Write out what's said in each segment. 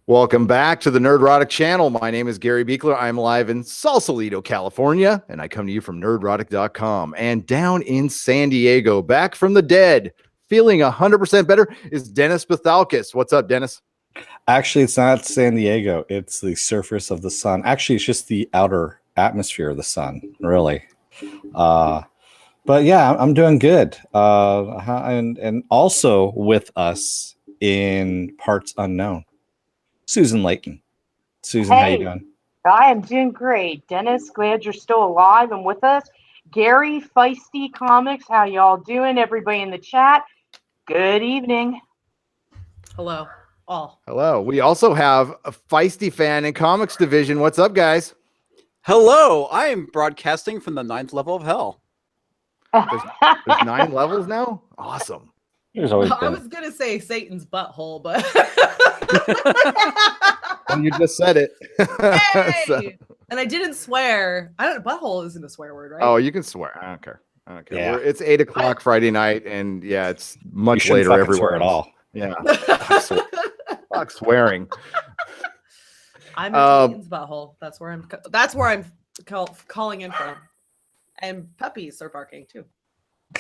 Welcome back to the Nerdrotic channel. My name is Gary Beekler. I'm live in Sausalito, California, and I come to you from nerdrotic.com. And down in San Diego, back from the dead, feeling 100% better, is Dennis Bethalkis. What's up, Dennis? Actually, it's not San Diego. It's the surface of the sun. Actually, it's just the outer atmosphere of the sun, really. But yeah, I'm doing good. And also with us in parts unknown, Susan Layton. Susan, hey, how you doing? I am doing great. Dennis, glad you're still alive and with us. Gary, Feisty Comics, how y'all doing? Everybody in the chat, good evening. Hello, all. Hello. We also have a Feisty fan in Comix Division. What's up, guys? Hello, I am broadcasting from the 9th level of hell. There's 9 levels now? Awesome. There's always I been. was gonna say Satan's butthole, but And you just said it. hey! So- And I didn't swear. Butthole isn't a swear word, right? Oh, you can swear. I don't care. Yeah. It's 8 o'clock Friday night, and yeah, it's You much shouldn't later fucking swear everywhere at all. Yeah. Fuck swearing. I'm in Satan's butthole. That's where I'm calling in from. And puppies are barking too.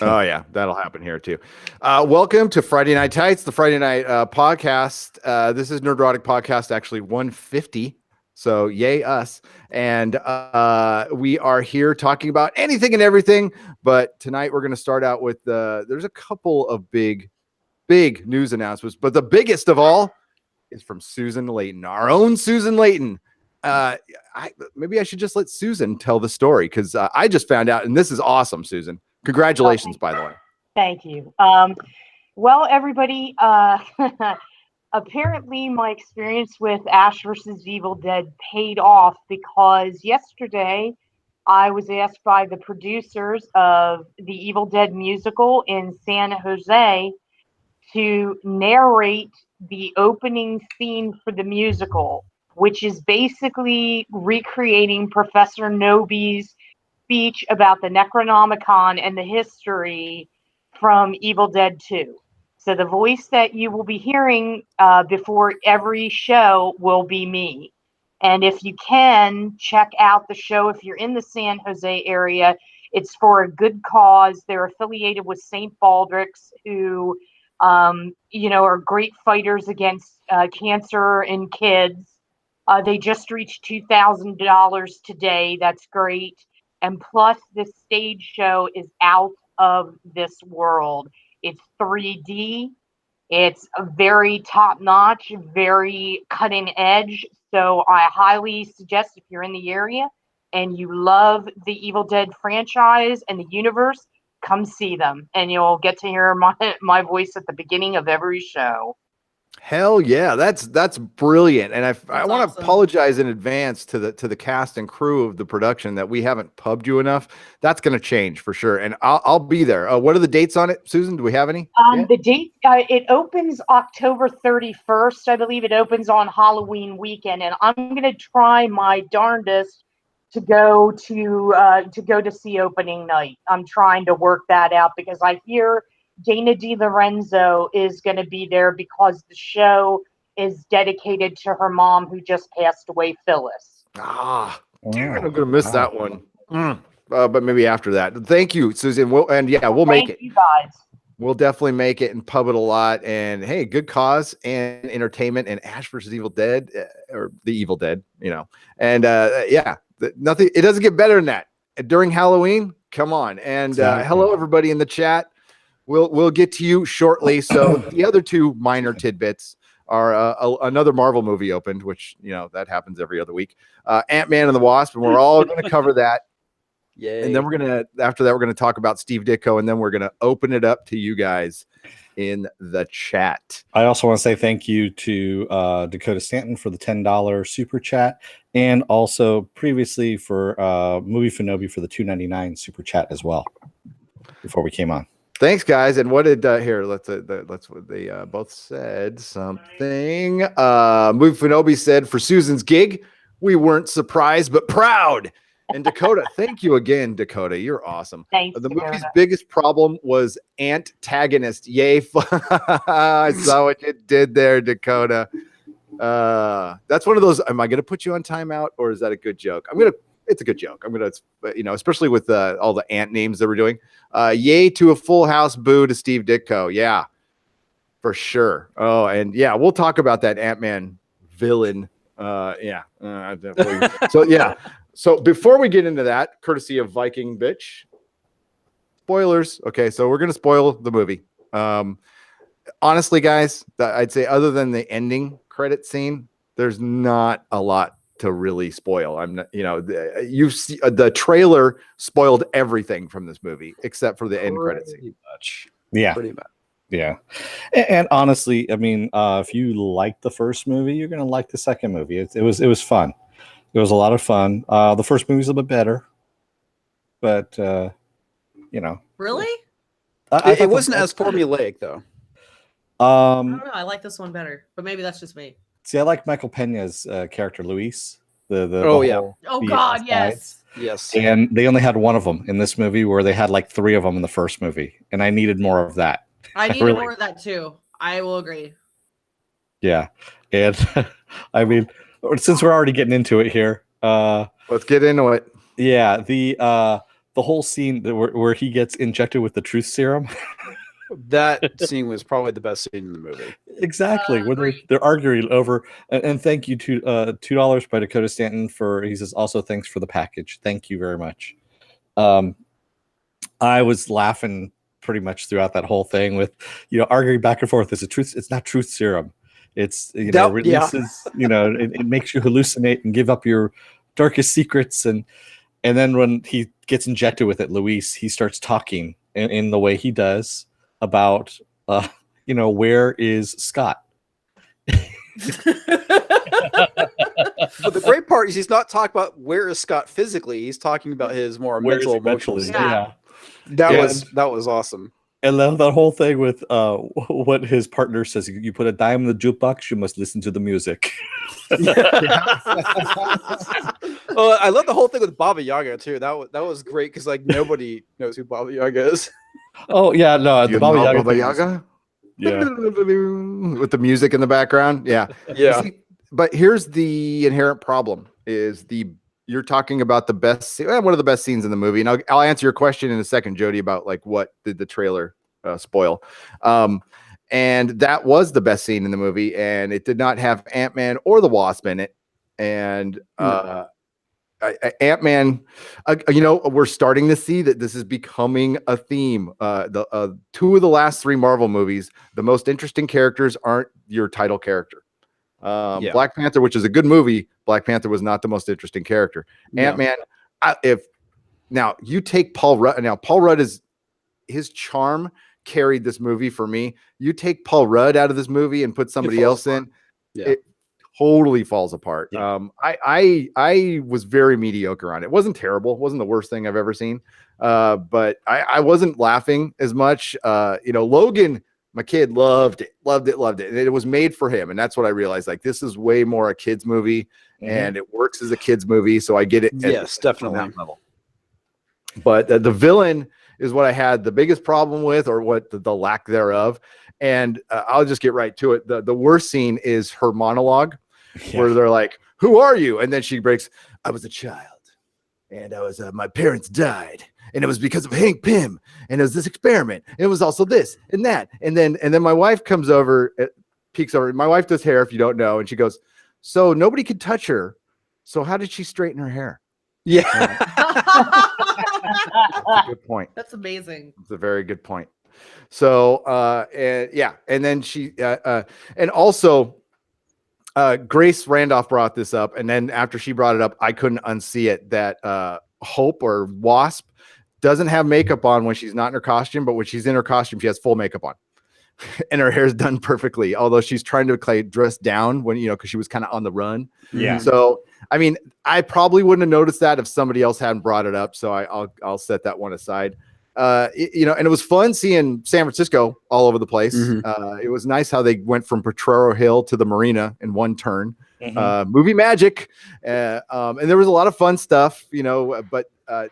Oh yeah, that'll happen here too. Welcome to Friday Night Tights, the Friday night podcast. This is Nerdrotic podcast, actually 150. So yay us! And we are here talking about anything and everything. But tonight we're going to start out with there's a couple of big news announcements, but the biggest of all is from Susan Layton, our own Susan Layton. Maybe I should just let Susan tell the story because I just found out, and this is awesome, Susan. Congratulations, by the way. Thank you. Well, everybody, apparently my experience with Ash vs. Evil Dead paid off because yesterday I was asked by the producers of the Evil Dead musical in San Jose to narrate the opening scene for the musical, which is basically recreating Professor Nobi's speech about the Necronomicon and the history from Evil Dead 2. So the voice that you will be hearing before every show will be me. And if you can, check out the show if you're in the San Jose area. It's for a good cause. They're affiliated with St. Baldrick's, who are great fighters against cancer in kids. They just reached $2,000 today. That's great. And plus, this stage show is out of this world. It's 3D. It's very top-notch, very cutting edge. So I highly suggest if you're in the area and you love the Evil Dead franchise and the universe, come see them. And you'll get to hear my voice at the beginning of every show. Hell yeah, that's brilliant, and I want to awesome. apologize in advance to the cast and crew of the production that we haven't pubbed you enough. That's going to change for sure, and I'll be there. What are the dates on it, Susan? Do we have any? The date it opens October 31st, I believe. It opens on Halloween weekend, and I'm going to try my darndest to go to see opening night. I'm trying to work that out because I hear Dana DiLorenzo is going to be there because the show is dedicated to her mom who just passed away, Phyllis. Damn, I'm going to miss that one. But maybe after that. Thank you, Susan. We'll make it. Thank you guys. We'll definitely make it and pub it a lot. And hey, good cause and entertainment and Ash versus Evil Dead or the Evil Dead, And nothing. It doesn't get better than that. During Halloween, come on. And hello, everybody in the chat. We'll get to you shortly. So the other two minor tidbits are another Marvel movie opened, which that happens every other week. Ant-Man and the Wasp, and we're all going to cover that. Yay. And then after that we're going to talk about Steve Ditko, and then we're going to open it up to you guys in the chat. I also want to say thank you to Dakota Stanton for the $10 super chat, and also previously for Movie Finobi for the $2.99 super chat as well before we came on. Thanks, guys. And what did here? Let's they both said something. Movie Finobi said for Susan's gig, we weren't surprised but proud. And Dakota, thank you again, Dakota. You're awesome. Thanks, The Dakota. movie's biggest problem was antagonist. Yay! I saw what you did there, Dakota. That's one of those. Am I going to put you on timeout, or is that a good joke? It's a good joke. I'm gonna, especially with all the ant names that we're doing. Yay to a Full House, boo to Steve Ditko. Yeah, for sure. Oh, and yeah, we'll talk about that Ant-Man villain. So yeah. So before we get into that, courtesy of Viking Bitch, spoilers. Okay, so we're gonna spoil the movie. Honestly, guys, I'd say other than the ending credit scene, there's not a lot to really spoil. I'm not, you've seen the trailer spoiled everything from this movie except for the end credit scene. Much. Yeah. Pretty much. Yeah. And honestly, I mean, if you like the first movie, you're going to like the second movie. It was fun. It was a lot of fun. The first movie's a little bit better, but Really? It wasn't as formulaic though. I don't know. I like this one better, but maybe that's just me. See, I like Michael Pena's character, Luis. Oh, yeah. Oh God, yes. Yes. And they only had one of them in this movie, where they had like 3 of them in the first movie, and I needed more of that. I needed more of that too. I will agree. Yeah, and I mean, since we're already getting into it here, let's get into it. Yeah, the whole scene where he gets injected with the truth serum. That scene was probably the best scene in the movie. Exactly, when they're arguing over. And thank you to $2 by Dakota Stanton he says also thanks for the package. Thank you very much. I was laughing pretty much throughout that whole thing with arguing back and forth. It's not truth serum. It's releases. It makes you hallucinate and give up your darkest secrets. And then when he gets injected with it, Luis, he starts talking in the way he does about where is Scott. But the great part is he's not talking about where is Scott physically. He's talking about his more mental, emotional state. Yeah. That was awesome. And then that whole thing with what his partner says, you put a dime in the jukebox, you must listen to the music. Oh, I love the whole thing with Baba Yaga too. That was great because like nobody knows who Baba Yaga is. Oh yeah, no, the Baba Yaga. Baba Yaga? Yeah. With the music in the background. Yeah. Yeah. See, but here's the inherent problem is you're talking about the best, one of the best scenes in the movie. And I'll answer your question in a second, Jody, about like what did the trailer spoil. And that was the best scene in the movie, and it did not have Ant-Man or the Wasp in it. And Ant-Man, we're starting to see that this is becoming a theme. The 2 of the last 3 Marvel movies, the most interesting characters aren't your title character. Black Panther, which is a good movie, Black Panther was not the most interesting character. Ant-Man, now you take Paul Rudd. Now Paul Rudd his charm carried this movie for me. You take Paul Rudd out of this movie and put somebody else in, it totally falls apart. Yeah. I was very mediocre on it. It wasn't terrible. It wasn't the worst thing I've ever seen. But I wasn't laughing as much. Logan, my kid, loved it. And it was made for him. And that's what I realized. Like, this is way more a kid's movie, and it works as a kid's movie. So I get it. Yes, definitely. On that level. But the villain is what I had the biggest problem with, or what the lack thereof. And I'll just get right to it. The worst scene is her monologue, where they're like, "Who are you?" And then she breaks, "I was a child, and I was my parents died, and it was because of Hank Pym, and it was this experiment, and it was also this and that." And then my wife comes over, peeks over. My wife does hair, if you don't know, and she goes, "So nobody could touch her. So how did she straighten her hair?" Yeah. That's a good point. That's amazing. It's a very good point. So, and then she, and also, Grace Randolph brought this up, and then after she brought it up, I couldn't unsee it that Hope, or Wasp, doesn't have makeup on when she's not in her costume, but when she's in her costume, she has full makeup on, and her hair's done perfectly. Although she's trying to dress down when because she was kind of on the run. Yeah. So I mean, I probably wouldn't have noticed that if somebody else hadn't brought it up. So I'll set that one aside. And it was fun seeing San Francisco all over the place. It was nice how they went from Potrero Hill to the marina in one turn. Movie magic. And there was a lot of fun stuff, but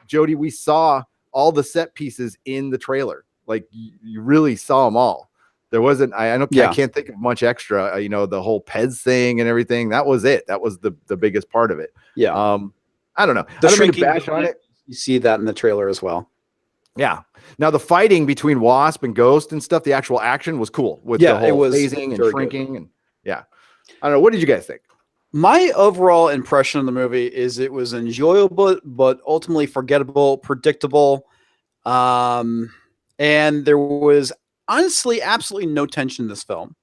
Jody, we saw all the set pieces in the trailer. Like, you really saw them all. There wasn't. I don't. Yeah. I can't think of much extra. You know, the whole Pez thing and everything. That was it. That was the biggest part of it. Yeah. I don't know. The I don't mean to shrinking bash on villain, it. you see that in the trailer as well. Yeah. Now the fighting between Wasp and Ghost and stuff, the actual action was cool with the whole it was phasing and very shrinking and yeah. I don't know. What did you guys think? My overall impression of the movie is it was enjoyable, but ultimately forgettable, predictable. And there was honestly absolutely no tension in this film.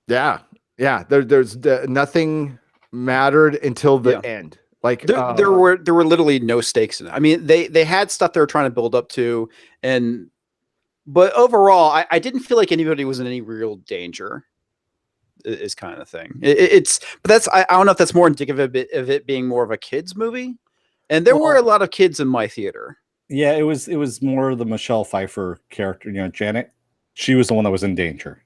Yeah. Yeah. There's nothing mattered until the end. Like there were literally no stakes in it. I mean, they had stuff they were trying to build up to, but overall, I didn't feel like anybody was in any real danger. Is kind of thing. But that's I don't know if that's more indicative of it being more of a kids movie, and there were a lot of kids in my theater. Yeah, it was more the Michelle Pfeiffer character. You know, Janet. She was the one that was in danger.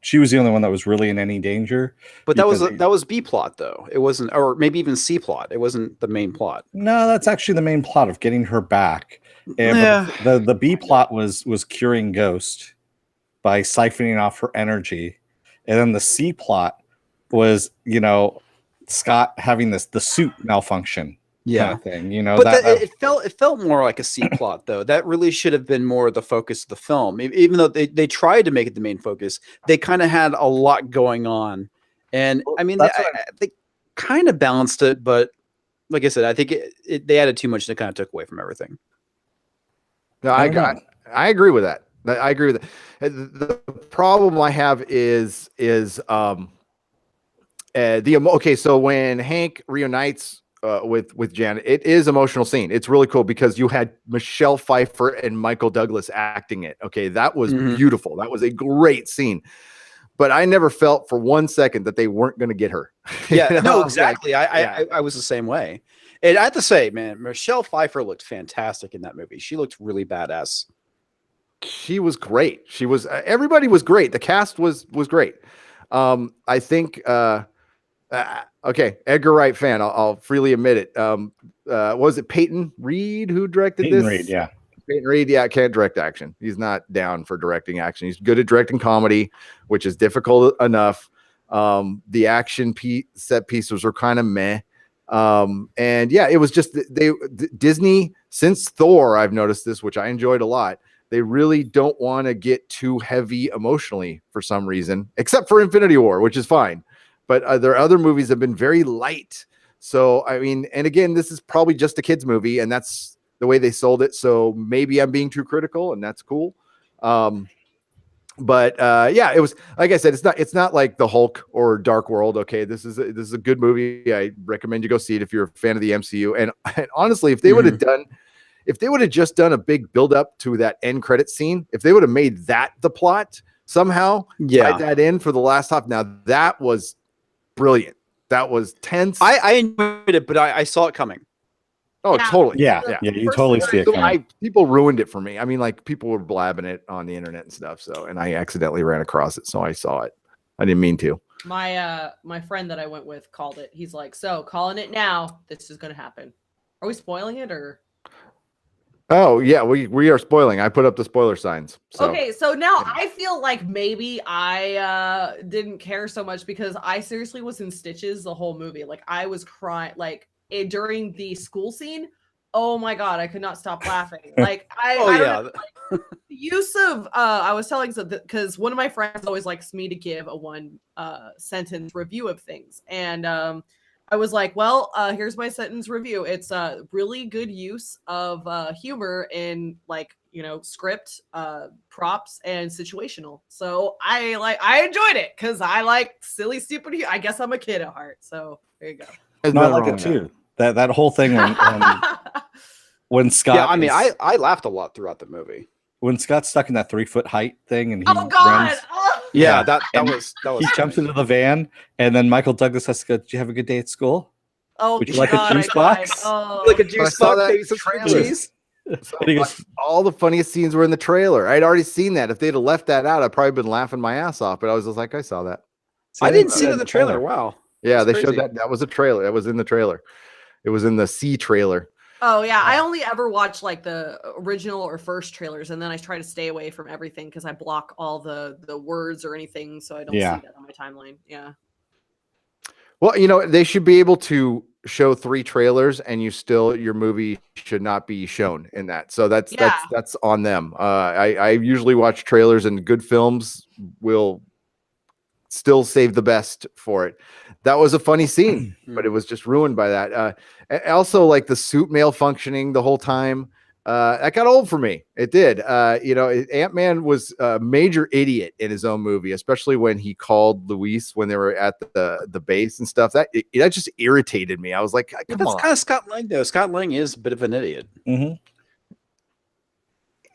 She was the only one that was really in any danger. But that was B plot though. It wasn't, or maybe even C plot. It wasn't the main plot. No, that's actually the main plot of getting her back. And the B plot was curing Ghost by siphoning off her energy, and then the C plot was, you know, Scott having the suit malfunction. Kind of thing, you know. But it felt more like a C plot though. That really should have been more the focus of the film. Even though they tried to make it the main focus, they kind of had a lot going on, and I mean they kind of balanced it. But like I said, I think they added too much and it kind of took away from everything. No, I agree with that. I agree with that. The problem I have is okay. So when Hank reunites with Janet, it is emotional scene. It's really cool because you had Michelle Pfeiffer and Michael Douglas acting it. Okay, that was beautiful. That was a great scene. But I never felt for 1 second that they weren't going to get her. Yeah, you know? no, exactly. I was the same way. And I have to say, man, Michelle Pfeiffer looked fantastic in that movie. She looked really badass. She was great. She was. Everybody was great. The cast was great. I think. Okay, Edgar Wright fan. I'll freely admit it. Was it Peyton Reed who directed this? Reed, yeah. Peyton Reed, yeah, can't direct action. He's not down for directing action. He's good at directing comedy, which is difficult enough. The action set pieces were kind of meh. And yeah, it was just Disney since Thor. I've noticed this, which I enjoyed a lot. They really don't want to get too heavy emotionally for some reason, except for Infinity War, which is fine. But their other movies have been very light. So, I mean, and again, this is probably just a kid's movie, and that's the way they sold it. So maybe I'm being too critical, and that's cool. But yeah, it was, like I said, it's not like The Hulk or Dark World. Okay, this is a good movie. I recommend you go see it if you're a fan of the MCU. And honestly, if they would have just done a big build up to that end credit scene, if they would have made that the plot somehow, tied that in for the last half. Now that was brilliant. That was tense. I enjoyed it, but I saw it coming. Oh, totally. Yeah. You totally see it coming. People ruined it for me. I mean, like people were blabbing it on the internet and stuff. So, and I accidentally ran across it, so I saw it. I didn't mean to. My friend that I went with called it. He's like, "So, calling it now. This is going to happen." Are we spoiling it or? Oh yeah, we are spoiling. I put up the spoiler signs. So. Okay, so now I feel like maybe I didn't care so much because I seriously was in stitches the whole movie. Like I was crying during the school scene. Oh my god, I could not stop laughing. Like the use of I was telling because one of my friends always likes me to give a one sentence review of things, and I was like, well, here's my sentence review. It's a really good use of humor in script, props, and situational. So I enjoyed it because I like silly, stupid. I guess I'm a kid at heart. So there you go. No, I like it too. That whole thing when Scott. Yeah, I mean, I laughed a lot throughout the movie. When Scott's stuck in that 3-foot height thing and he oh god. runs. Yeah, that was. He jumps into the van, and then Michael Douglas has to go, "Did you have a good day at school? Oh, would you like a juice box? Oh. Like a juice box, maybe some cheese." So, all the funniest scenes were in the trailer. I'd already seen that. If they'd have left that out, I'd probably been laughing my ass off. But I was just like, I saw that. I didn't see it in the trailer. Wow. Yeah, That's they crazy. showed that. That was a trailer. That was in the trailer. It was in the C trailer. Oh yeah, I only ever watch like the original or first trailers, and then I try to stay away from everything because I block all the words or anything, so I don't see that on my timeline. Yeah. Well, they should be able to show 3 trailers, and your movie should not be shown in that. So that's on them. I usually watch trailers, and good films will still save the best for it. That was a funny scene, but it was just ruined by that. Also, like the suit malfunctioning the whole time. That got old for me. It did. Ant-Man was a major idiot in his own movie, especially when he called Luis when they were at the base and stuff. That just irritated me. I was like, come on. Kind of Scott Lang though. Scott Lang is a bit of an idiot. Mm-hmm.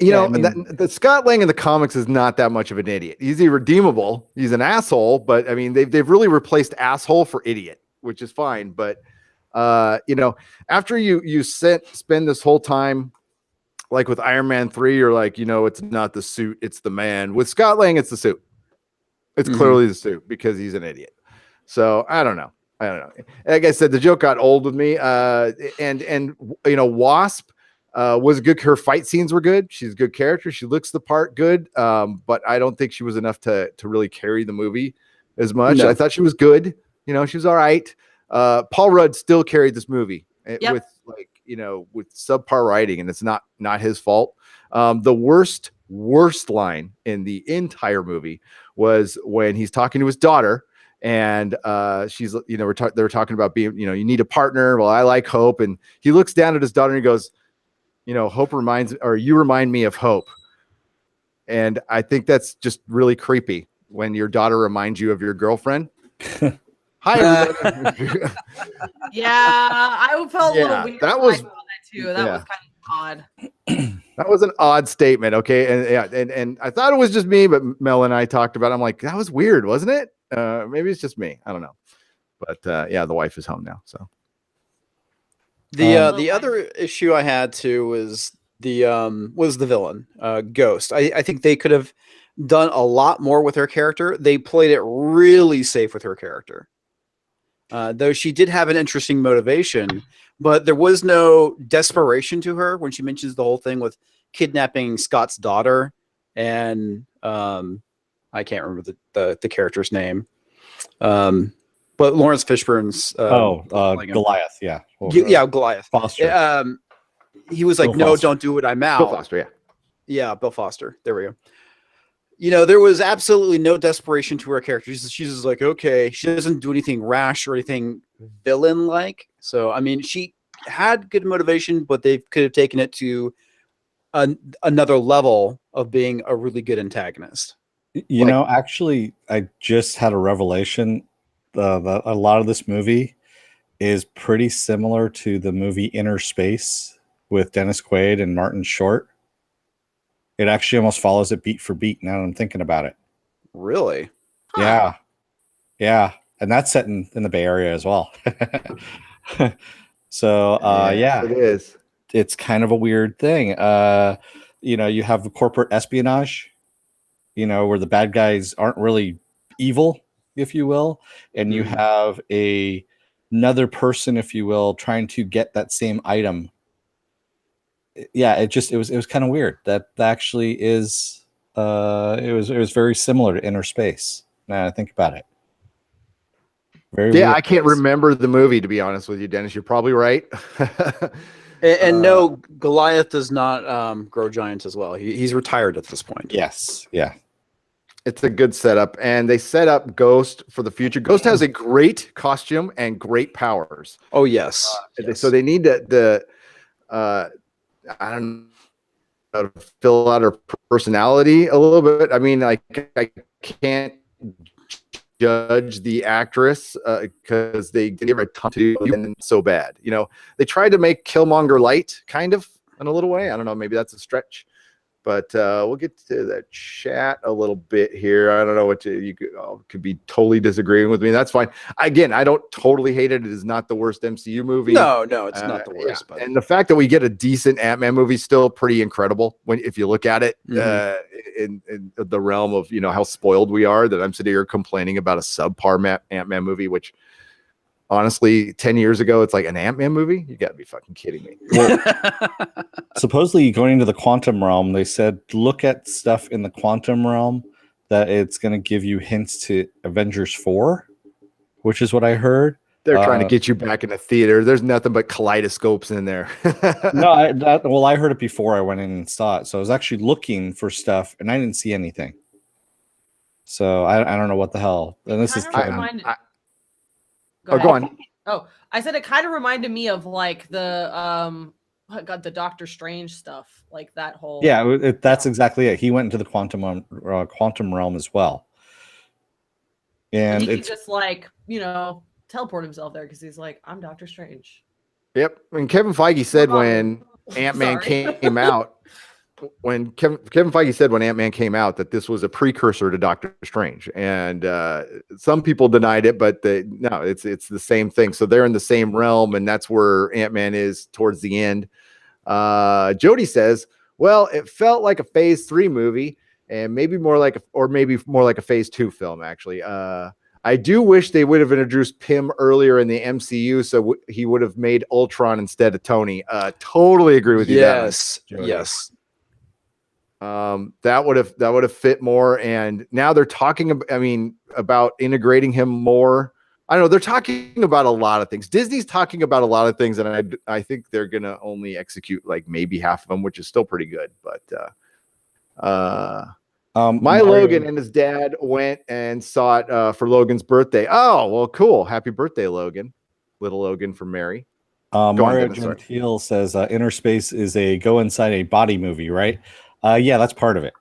The Scott Lang in the comics is not that much of an idiot. He's irredeemable. He's an asshole, but I mean, they've really replaced asshole for idiot, which is fine. But after you spend this whole time, like with Iron Man 3, you're like, it's not the suit, it's the man. With Scott Lang, it's the suit. It's clearly the suit because he's an idiot. So I don't know. Like I said, the joke got old with me. And Wasp was good. Her fight scenes were good. She's a good character. She looks the part good. But I don't think she was enough to really carry the movie as much. No. I thought she was good. She was all right. Paul Rudd still carried this movie with with subpar writing, and it's not his fault. The worst line in the entire movie was when he's talking to his daughter, and she's they were talking about being you need a partner. Well, I like Hope, and he looks down at his daughter and he goes, Hope you remind me of Hope. And I think that's just really creepy when your daughter reminds you of your girlfriend. Hi, everybody. Yeah, I felt a little weird. That was I saw that too. That was kind of odd. That was an odd statement. Okay. And I thought it was just me, but Mel and I talked about it. I'm like, that was weird, wasn't it? Maybe it's just me. I don't know. But the wife is home now. So the other issue I had too was the villain, Ghost. I think they could have done a lot more with her character. They played it really safe with her character. Though she did have an interesting motivation, but there was no desperation to her when she mentions the whole thing with kidnapping Scott's daughter, and I can't remember the character's name, but Lawrence Fishburne's Goliath, yeah, Goliath Foster. He was like, "No, don't do it. I'm out." Bill Foster, yeah, Bill Foster. There we go. There was absolutely no desperation to her character. She's just like, okay, she doesn't do anything rash or anything villain-like. So, I mean, she had good motivation, but they could have taken it to another level of being a really good antagonist. Actually, I just had a revelation. A lot of this movie is pretty similar to the movie Inner Space with Dennis Quaid and Martin Short. It actually almost follows it beat for beat now that I'm thinking about it. Really? Huh. Yeah. And that's set in the Bay Area as well. So, it is. It's kind of a weird thing. You have the corporate espionage, where the bad guys aren't really evil, if you will. And you have another person, if you will, trying to get that same item. Yeah, it was kind of weird. That actually is it was very similar to Inner Space. Now I think about it. I can't remember the movie, to be honest with you, Dennis. You're probably right. and no, Goliath does not grow giants as well. He's retired at this point. Yes, yeah. It's a good setup, and they set up Ghost for the future. Ghost has a great costume and great powers. Oh yes. So they need I don't know, to fill out her personality a little bit. I mean, I can't judge the actress because they give her a ton to do and so bad. They tried to make Killmonger light, kind of, in a little way. I don't know, maybe that's a stretch. But we'll get to the chat a little bit here. I don't know what you could be totally disagreeing with me. That's fine. Again, I don't totally hate it. It is not the worst MCU movie. No, it's not the worst. Yeah. And the fact that we get a decent Ant-Man movie is still pretty incredible if you look at it in the realm of how spoiled we are. That I'm sitting here complaining about a subpar Ant-Man movie, which honestly, 10 years ago, it's like an Ant-Man movie. You got to be fucking kidding me. Supposedly going to the quantum realm, they said look at stuff in the quantum realm that it's going to give you hints to Avengers 4, which is what I heard. They're trying to get you back in the theater. There's nothing but kaleidoscopes in there. No, I heard it before I went in and saw it. So I was actually looking for stuff and I didn't see anything. So I don't know what the hell. And this is Kinda Kevin. reminded- Go on. Oh, I said it kind of reminded me of like the the Doctor Strange stuff, like that whole. Yeah, that's exactly it. He went into the quantum realm as well. And he it's just like, teleport himself there because he's like, I'm Doctor Strange. Yep. And Kevin Feige said when Ant-Man Sorry. came out, when Kevin Feige said when Ant-Man came out that this was a precursor to Doctor Strange, and some people denied it, but no, it's the same thing. So they're in the same realm, and that's where Ant-Man is towards the end. Jody says, "Well, it felt like a Phase 3 movie, and maybe more like a Phase 2 film. Actually, I do wish they would have introduced Pym earlier in the MCU, so he would have made Ultron instead of Tony. Totally agree with you. Yes, Jody. yes. That would have fit more. And now they're talking about integrating him more. I don't know. They're talking about a lot of things. Disney's talking about a lot of things, and I think they're gonna only execute like maybe half of them, which is still pretty good. But Logan and his dad went and saw it for Logan's birthday. Oh, well, cool. Happy birthday, Logan. Little Logan from Mary. Mario Gentile says Inner Space is a go inside a body movie, right? Yeah, that's part of it.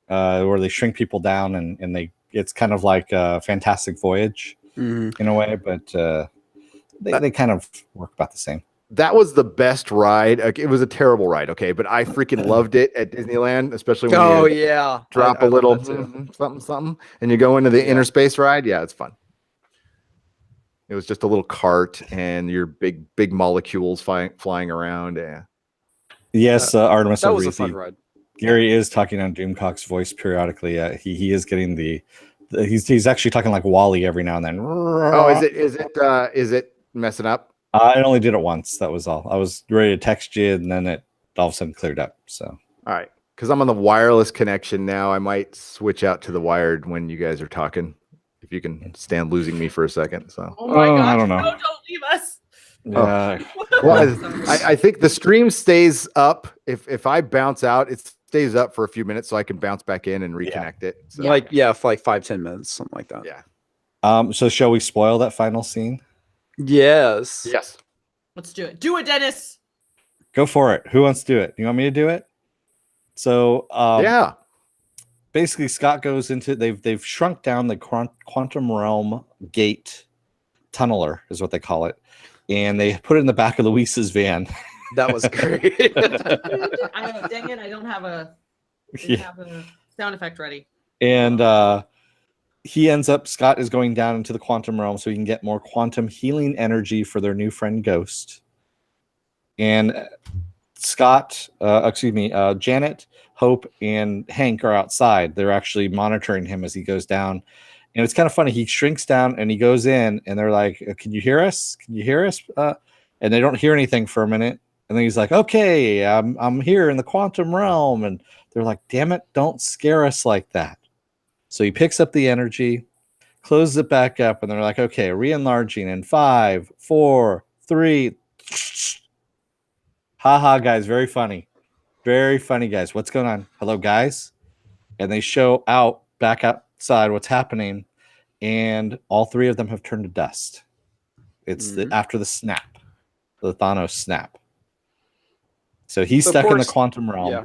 Where they shrink people down and it's kind of like a Fantastic Voyage in a way, but they kind of work about the same. That was the best ride. It was a terrible ride, okay, but I freaking loved it at Disneyland, especially when you drop a little something, and you go into the Inner Space ride. Yeah, it's fun. It was just a little cart and your big molecules flying around. Yeah. Yes, Artemis. That was a fun ride. Gary is talking on Doomcock's voice periodically. He is getting he's actually talking like Wally every now and then. Oh, is it messing up? I only did it once. That was all. I was ready to text you, and then it all of a sudden cleared up. So, all right, because I'm on the wireless connection now. I might switch out to the wired when you guys are talking. If you can stand losing me for a second. So, oh my gosh, I don't know. No, don't leave us. Yeah. Well, I think the stream stays up. If I bounce out, it stays up for a few minutes so I can bounce back in and reconnect it. So. For like 5-10 minutes, something like that. Yeah. So shall we spoil that final scene? Yes. Let's do it. Do it, Dennis. Go for it. Who wants to do it? You want me to do it? So yeah. Basically, Scott goes into they've shrunk down the quantum realm gate tunneler is what they call it, and they put it in the back of Luis's van. That was great. Dang it! I don't have a sound effect ready. And Scott is going down into the quantum realm so he can get more quantum healing energy for their new friend Ghost. And Janet, Hope, and Hank are outside. They're actually monitoring him as he goes down. And it's kind of funny. He shrinks down and he goes in, and they're like, "Can you hear us? Can you hear us?" And they don't hear anything for a minute. And then he's like, "Okay, I'm here in the quantum realm." And they're like, "Damn it, don't scare us like that." So he picks up the energy, closes it back up, and they're like, "Okay, re-enlarging in 5, 4, 3. Haha, guys, very funny. Very funny, guys. What's going on? Hello, guys. And they show back outside what's happening, and all three of them have turned to dust. It's after the snap, the Thanos snap. So he's stuck in the quantum realm. Yeah.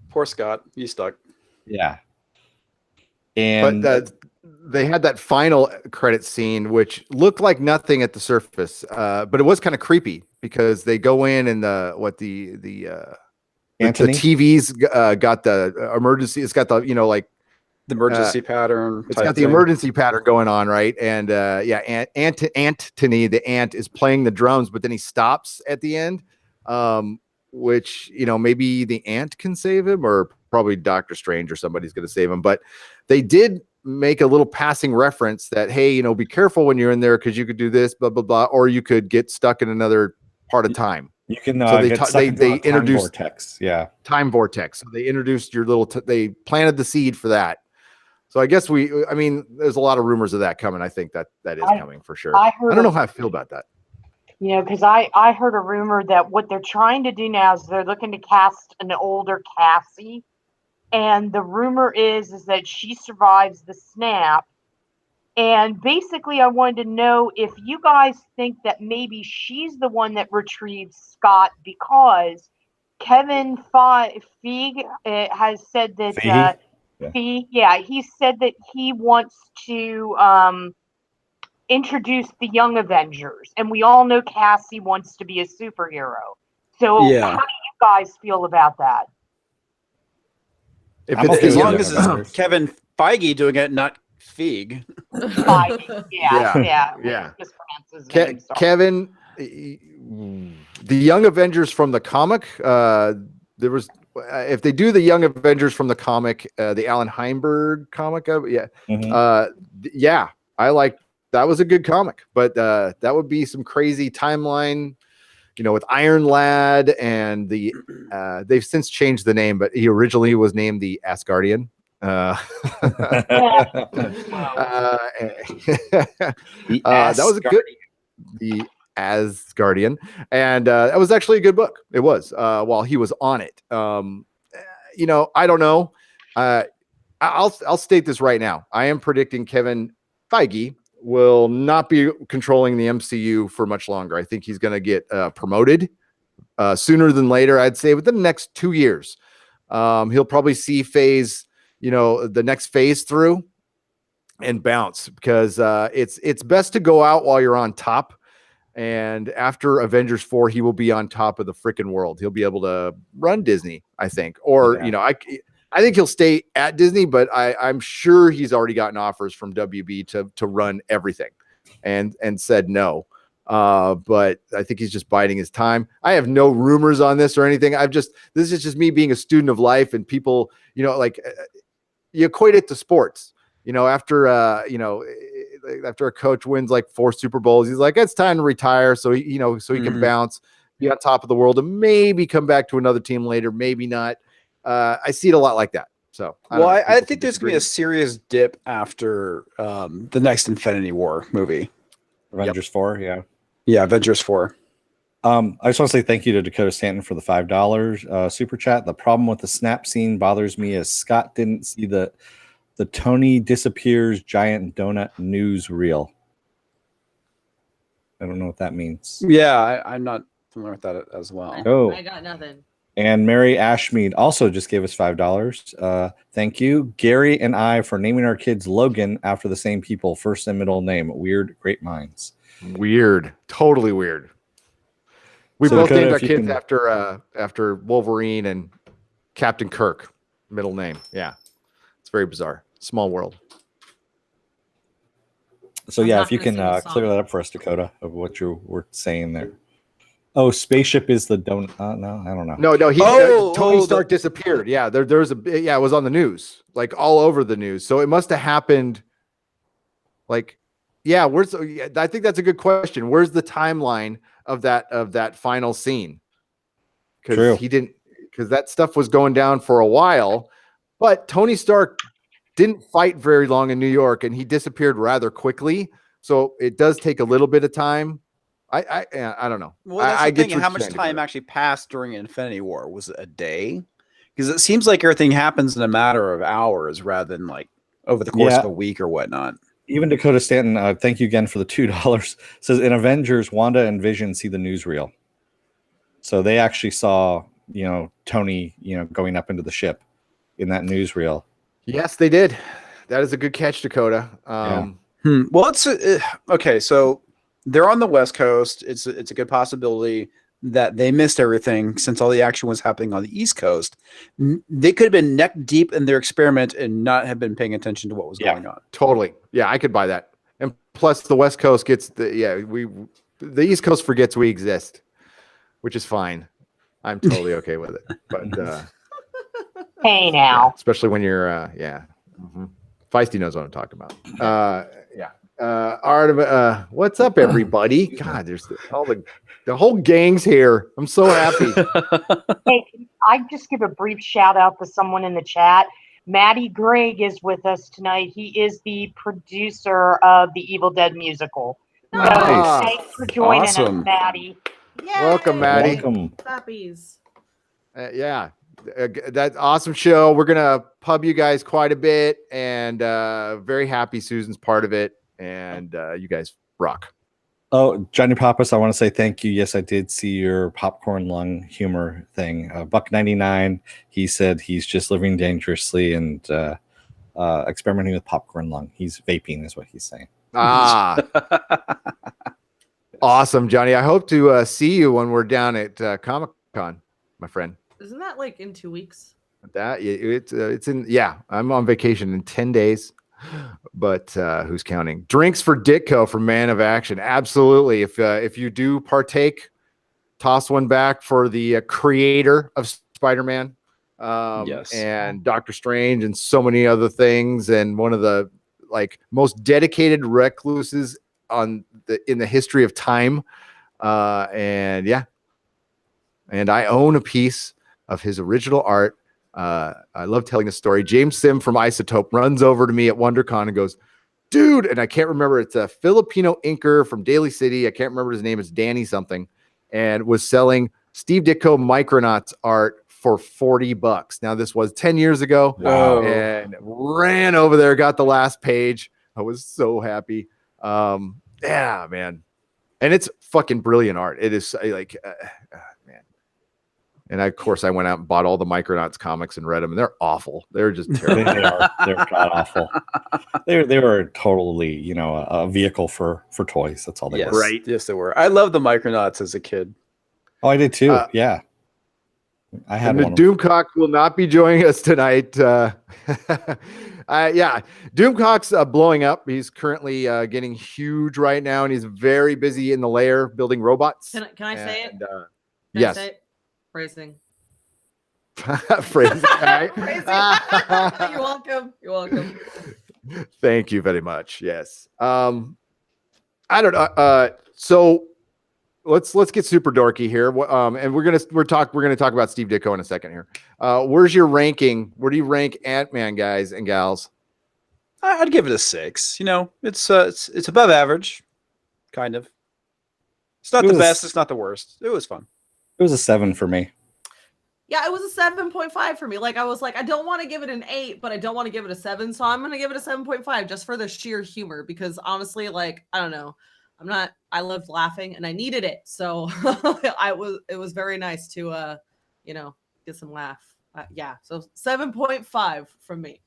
Poor Scott. He's stuck. Yeah. And they had that final credit scene, which looked like nothing at the surface, but it was kind of creepy because they go in and the TVs got the emergency. It's got the the emergency pattern. It's got the emergency pattern going on, right? And Antony, the ant, is playing the drums, but then he stops at the end, which maybe the ant can save him, or probably Doctor Strange or somebody's going to save him. But they did make a little passing reference that, hey, you know, be careful when you're in there because you could do this, blah blah blah, or you could get stuck in another part of time. You can So they get stuck into they a time introduced vortex. Yeah. time vortex. So they introduced your little. They planted the seed for that. So I guess I mean, there's a lot of rumors of that coming. I think that is coming for sure. I don't know how I feel about that. You know, because I heard a rumor that what they're trying to do now is they're looking to cast an older Cassie, and the rumor is that she survives the snap. And basically, I wanted to know if you guys think that maybe she's the one that retrieves Scott, because Kevin Feige has said that he said that he wants to introduce the Young Avengers, and we all know Cassie wants to be a superhero. So how do you guys feel about that? As long as it's Kevin Feige doing it, not Feig. Feige. Yeah. Kevin, the Young Avengers from the comic, there was, if they do the Young Avengers from the comic, the Alan Heinberg comic, I like. That was a good comic, but that would be some crazy timeline, you know, with Iron Lad and they've since changed the name, but he originally was named the Asgardian. That was the Asgardian, and that was actually a good book. It was while he was on it. You know, I don't know. I'll state this right now. I am predicting Kevin Feige will not be controlling the MCU for much longer. I think he's going to get promoted sooner than later. I'd say within the next 2 years. He'll probably see the next phase through and bounce, because it's best to go out while you're on top. And after Avengers 4, he will be on top of the freaking world. He'll be able to run Disney, I think, or I think he'll stay at Disney, but I'm sure he's already gotten offers from WB to run everything, and said no. But I think he's just biding his time. I have no rumors on this or anything. This is just me being a student of life, and people, you know, like you equate it to sports. You know, after a coach wins like 4 Super Bowls, he's like, it's time to retire. So he can bounce, be on top of the world, and maybe come back to another team later. Maybe not. I see it a lot like that. So, I think there's going to be a serious dip after the next Infinity War movie. Avengers 4, yeah. Yeah, Avengers 4. I just want to say thank you to Dakota Stanton for the $5 super chat. The problem with the snap scene bothers me is Scott didn't see the Tony disappears giant donut news reel. I don't know what that means. Yeah, I'm not familiar with that as well. I got nothing. And Mary Ashmead also just gave us $5. Thank you, Gary and I, for naming our kids Logan after the same people, first and middle name. Weird, great minds. Weird, totally weird. We both named our kids after Wolverine and Captain Kirk, middle name. Yeah, it's very bizarre. Small world. So yeah, if you can clear that up for us, Dakota, of what you were saying there. Oh, spaceship is the donut. No, I don't know. No. Tony Stark disappeared. Yeah, it was on the news, like all over the news. So it must have happened. Like, yeah, I think that's a good question. Where's the timeline of that final scene? Because that stuff was going down for a while, but Tony Stark didn't fight very long in New York, and he disappeared rather quickly. So it does take a little bit of time. I don't know. Well, that's the thing. How much time actually passed during Infinity War? Was it a day? Because it seems like everything happens in a matter of hours rather than like over the course of a week or whatnot. Even Dakota Stanton, thank you again for the $2. Says in Avengers, Wanda and Vision see the newsreel, so they actually saw Tony going up into the ship in that newsreel. Yes, they did. That is a good catch, Dakota. Well, it's okay. So they're on the West Coast. It's a good possibility that they missed everything since all the action was happening on the East Coast. They could have been neck deep in their experiment and not have been paying attention to what was going on. Totally. Yeah, I could buy that. And plus, the West Coast gets the East Coast forgets we exist, which is fine. I'm totally okay with it. But hey now, especially when you're Mm-hmm. Feisty knows what I'm talking about. Yeah. Art of what's up, everybody? God, there's the whole gang's here. I'm so happy. Hey, can I just give a brief shout out to someone in the chat. Maddie Gregg is with us tonight. He is the producer of the Evil Dead musical. So Nice. thanks for joining Awesome. us, Maddie. Welcome, Maddie. Welcome. Puppies. Yeah, that's awesome show. We're gonna pub you guys quite a bit, and very happy Susan's part of it, and you guys rock. Oh, Johnny Pappas, I want to say thank you. Yes, I did see your popcorn lung humor thing. Buck99, he said he's just living dangerously and experimenting with popcorn lung. He's vaping, is what he's saying. Awesome, Johnny. I hope to see you when we're down at Comic-Con, my friend. Isn't that like in 2 weeks? It's in, yeah, I'm on vacation in 10 days, but who's counting? Drinks for Ditko from Man of Action. Absolutely. If you do partake, toss one back for the creator of Spider-Man, Yes, and Doctor Strange and so many other things, and one of the most dedicated recluses in the history of time. And yeah, and I own a piece of his original art. I love telling the story. James Sim from Isotope runs over to me at WonderCon and goes, dude, and I can't remember, it's a Filipino inker from Daly City. I can't remember his name. It's Danny something, and was selling Steve Ditko Micronauts art for $40. Now this was 10 years ago. Wow. And ran over there, got the last page. I was so happy. Yeah, man. And it's fucking brilliant art. It is man. And of course, I went out and bought all the Micronauts comics and read them, and they're awful. They're just terrible. They're god awful. They were totally, a vehicle for toys. That's all they yes, were. Right. Yes, they were. I loved the Micronauts as a kid. Oh, I did too. Yeah. I had And one. the Doomcock will not be joining us tonight. Yeah, Doomcock's blowing up. He's currently getting huge right now, and he's very busy in the lair building robots. Can I say it? And, Can yes. I say it? Phrasing. Phrasing. All right. Phrasing. You're welcome. You're welcome. Thank you very much. Yes. I don't know. So let's get super dorky here. And we're gonna talk about Steve Ditko in a second here. Where's your ranking? Where do you rank Ant-Man, guys and gals? I'd give it a 6. It's above average, kind of. It's not the best. It's not the worst. It was fun. It was a 7 for me. Yeah, it was a 7.5 for me. I was like, I don't want to give it an 8, but I don't want to give it a 7. So I'm going to give it a 7.5 just for the sheer humor, because honestly, I don't know. I loved laughing and I needed it. So it was very nice to, get some laugh. Yeah. So 7.5 from me.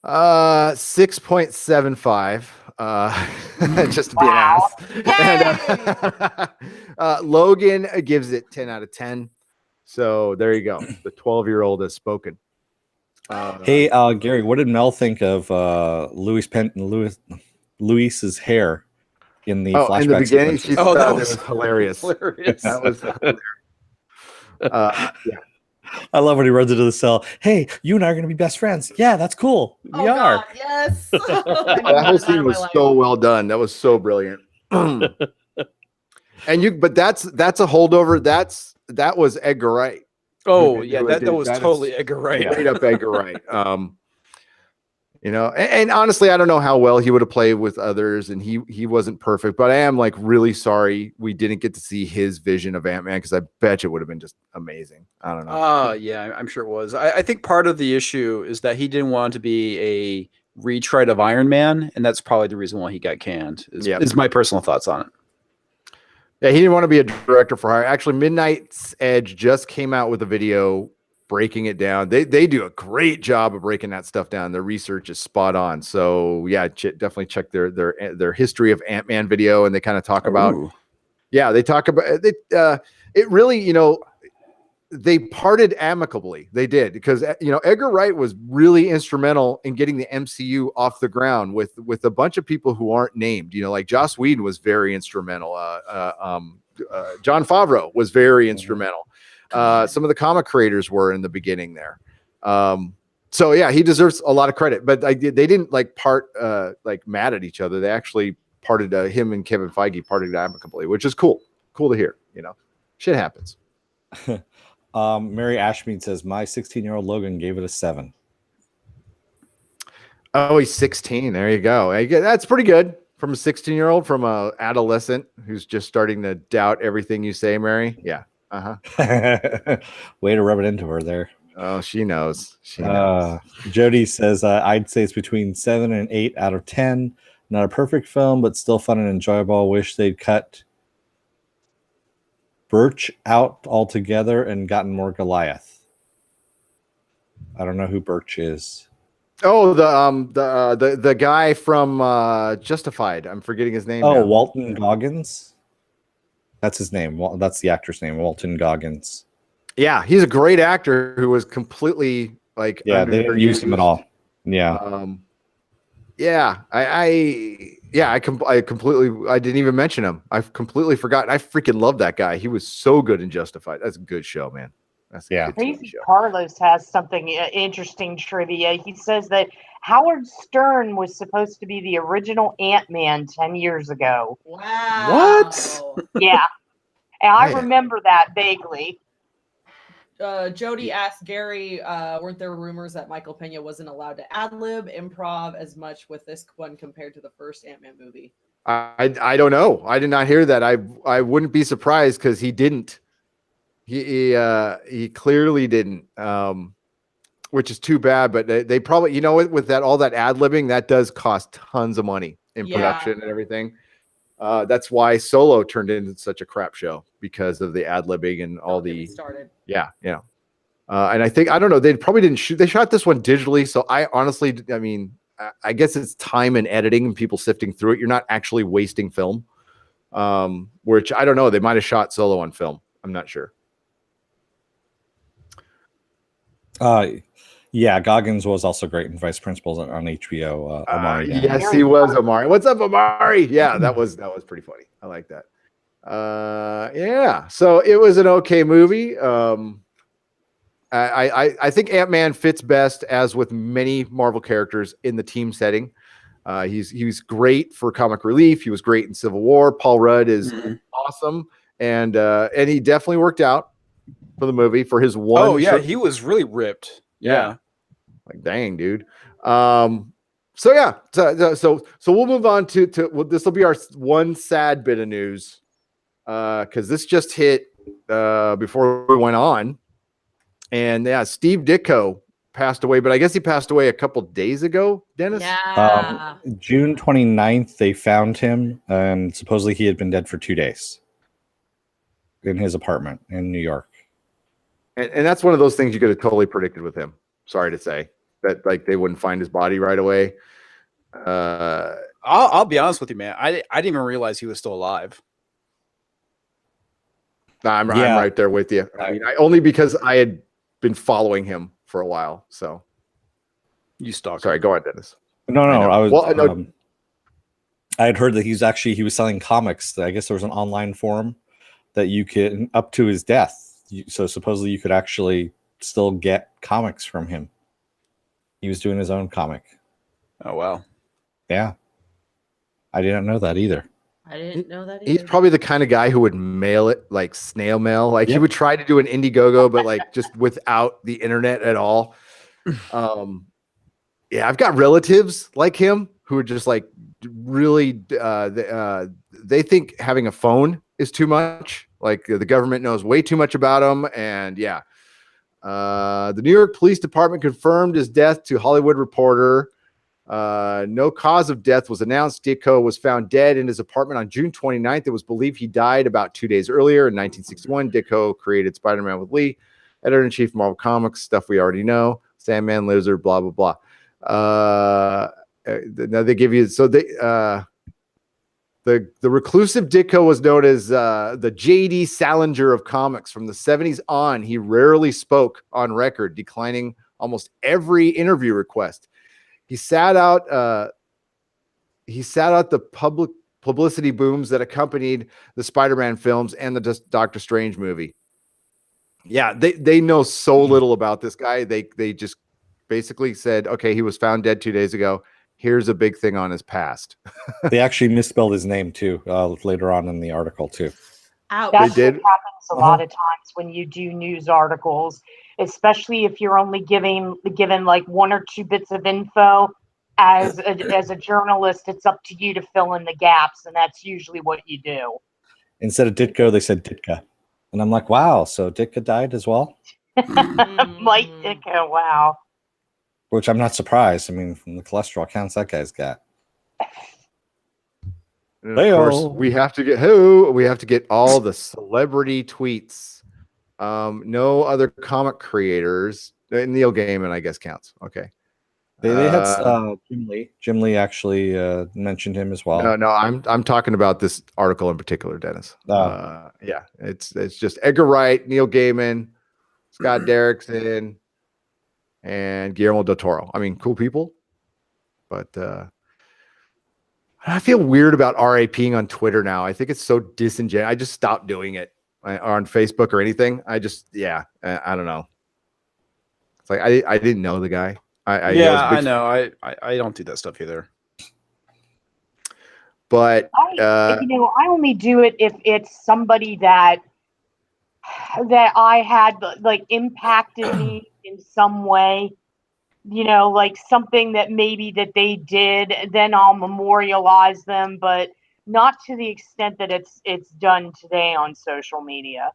6.75. Just to be an ass. And, Logan gives it 10 out of 10. So there you go. The 12-year-old has spoken. Hey, Gary, what did Mel think of Luis's hair in the flashback in the beginning? sequences? She thought that was hilarious. Hilarious. That was hilarious. Yeah. I love when he runs into the cell. Hey, you and I are going to be best friends. Yeah, that's cool. We are. God, yes. That whole scene was so well done. That was so brilliant. But that's a holdover. That was Edgar Wright. Oh yeah, that was totally Edgar Wright. Straight up Edgar Wright. And honestly, I don't know how well he would have played with others, and he wasn't perfect. But I am really sorry we didn't get to see his vision of Ant-Man, because I bet you it would have been just amazing. I don't know. Yeah, I'm sure it was. I think part of the issue is that he didn't want to be a retread of Iron Man, and that's probably the reason why he got canned. Is my personal thoughts on it. Yeah, he didn't want to be a director for hire. Actually, Midnight's Edge just came out with a video breaking it down. They do a great job of breaking that stuff down. Their research is spot on. So yeah, definitely check their history of Ant-Man video, and they kind of talk about. They talk about it really. They parted amicably. They did, because Edgar Wright was really instrumental in getting the MCU off the ground with a bunch of people who aren't named. Like Joss Whedon was very instrumental. Jon Favreau was very instrumental. Some of the comic creators were in the beginning there. So yeah, he deserves a lot of credit. But they didn't like part like mad at each other. They actually parted. Him and Kevin Feige parted amicably, which is cool. Cool to hear. You know, shit happens. Mary Ashmead says my 16-year-old Logan gave it a 7. Oh, he's 16. There you go. That's pretty good from a 16-year-old, from a adolescent who's just starting to doubt everything you say, Mary. Yeah. Way to rub it into her there. Oh, she knows. She knows. Jody says I'd say it's between 7 and 8 out of 10. Not a perfect film, but still fun and enjoyable. Wish they'd cut Birch out altogether and gotten more Goliath. I don't know who Birch is. Oh, the guy from Justified. I'm forgetting his name. Oh, now. Walton Goggins. That's his name. Well, that's the actor's name, Walton Goggins. Yeah, he's a great actor who was completely like. Yeah, they didn't use him at all. Yeah. I completely. I didn't even mention him. I've completely forgotten. I freaking love that guy. He was so good in Justified. That's a good show, man. That's a good TV show. Carlos has something interesting trivia. He says that Howard Stern was supposed to be the original Ant-Man 10 years ago. Wow. What? Yeah. And I Man. remember that vaguely. Jody asked Gary, weren't there rumors that Michael Pena wasn't allowed to ad-lib improv as much with this one compared to the first Ant-Man movie? I don't know. I did not hear that. I wouldn't be surprised because he didn't. He clearly didn't, which is too bad. But they probably, with that all that ad-libbing, that does cost tons of money in production and everything. That's why Solo turned into such a crap show, because of the ad-libbing and all the started. Yeah. And I think, I don't know, they probably didn't shoot. They shot this one digitally, so I honestly, I mean, I guess it's time and editing and people sifting through it. You're not actually wasting film, which I don't know. They might have shot Solo on film. I'm not sure. Yeah, Goggins was also great in Vice Principals on HBO. Omari. Yes, he was Omari. What's up, Omari? Yeah, that was pretty funny. I like that. Yeah, so it was an okay movie. I think Ant-Man fits best, as with many Marvel characters, in the team setting. He was great for comic relief. He was great in Civil War. Paul Rudd is awesome, and he definitely worked out for the movie for his one. Oh yeah, he was really ripped. Yeah. Like, dang, dude. So yeah, so we'll move on to this will be our one sad bit of news, because this just hit before we went on, and yeah, Steve Ditko passed away, but I guess he passed away a couple days ago. Dennis, June 29th, they found him, and supposedly he had been dead for 2 days in his apartment in New York. And that's one of those things you could have totally predicted with him. Sorry to say that, like, they wouldn't find his body right away. I'll be honest with you, man. I didn't even realize he was still alive. I'm right there with you. I mean, only because I had been following him for a while. So you stalked. Sorry, go on, Dennis. No, I had heard that he was selling comics. I guess there was an online forum that you could, up to his death. So supposedly you could actually still get comics from him. He was doing his own comic. Oh, wow. Yeah. I didn't know that either. I didn't know that either. He's probably the kind of guy who would mail it, like snail mail. Like he would try to do an Indiegogo, but like just without the internet at all. Yeah, I've got relatives like him who are just like really, they think having a phone is too much. Like the government knows way too much about him. And yeah, the New York Police Department confirmed his death to Hollywood Reporter. No cause of death was announced. Ditko was found dead in his apartment on June 29th. It was believed he died about 2 days earlier in 1961. Ditko created Spider-Man with Lee, editor-in-chief of Marvel Comics, stuff we already know, Sandman, Lizard, blah, blah, blah. Now they give you, so the reclusive Ditko was known as the J.D. Salinger of comics. From the 70s on, he rarely spoke on record, declining almost every interview request. He sat out the publicity booms that accompanied the Spider-Man films and the Doctor Strange movie. Yeah, they know so little about this guy. They just basically said, okay, he was found dead 2 days ago. Here's a big thing on his past. They actually misspelled his name too later on in the article too. Ouch. That's did? what happens a lot of times when you do news articles, especially if you're only given like 1 or 2 bits of info. As a journalist, it's up to you to fill in the gaps, and that's usually what you do. Instead of Ditko, they said Ditka. And I'm like, wow, so Ditka died as well? Mike Ditko, wow. Which I'm not surprised. I mean, from the cholesterol counts that guy's got. And of course, Hey-o. we have to get all the celebrity tweets. No other comic creators. Neil Gaiman, I guess, counts. Okay. They had Jim Lee. Jim Lee actually mentioned him as well. No, I'm talking about this article in particular, Dennis. Oh. Yeah, it's just Edgar Wright, Neil Gaiman, Scott Derrickson, and Guillermo del Toro. I mean, cool people, but I feel weird about RAPing on Twitter now. I think it's so disingenuous. I just stopped doing it or on Facebook or anything. I don't know. It's like I didn't know the guy. I know. I don't do that stuff either. But I only do it if it's somebody that I had like impacted me in some way. Like something that maybe that they did, then I'll memorialize them, but not to the extent that it's done today on social media.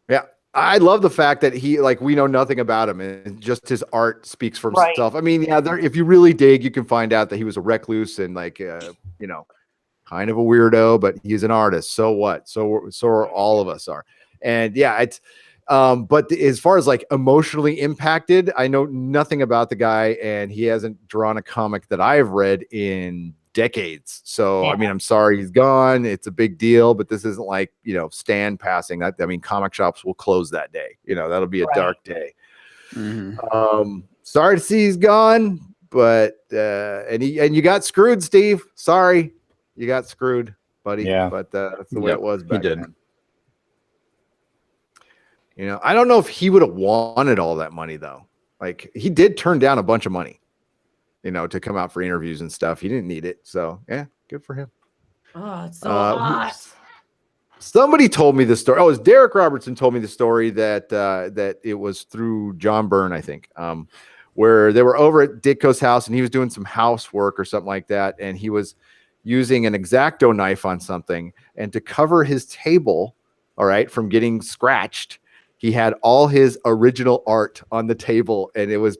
Yeah. I love the fact that we know nothing about him and just his art speaks for himself. I mean, yeah, if you really dig, you can find out that he was a recluse and kind of a weirdo, but he's an artist. So what? So are all of us are. And yeah, it's, but as far as like emotionally impacted, I know nothing about the guy and he hasn't drawn a comic that I've read in decades. So, yeah. I mean, I'm sorry he's gone. It's a big deal, but this isn't like, Stan passing. I mean, comic shops will close that day. That'll be a dark day. Mm-hmm. Sorry to see he's gone, but, and you got screwed, Steve. Sorry. You got screwed, buddy. Yeah. But that's the way it was back then. I don't know if he would have wanted all that money though. Like he did turn down a bunch of money. To come out for interviews and stuff. He didn't need it. So, yeah, good for him. Oh, it's so hot. Somebody told me this story. Oh, it was Derek Robertson told me the story that it was through John Byrne, I think, where they were over at Ditko's house and he was doing some housework or something like that. And he was using an X-Acto knife on something. And to cover his table, all right, from getting scratched, he had all his original art on the table, and it was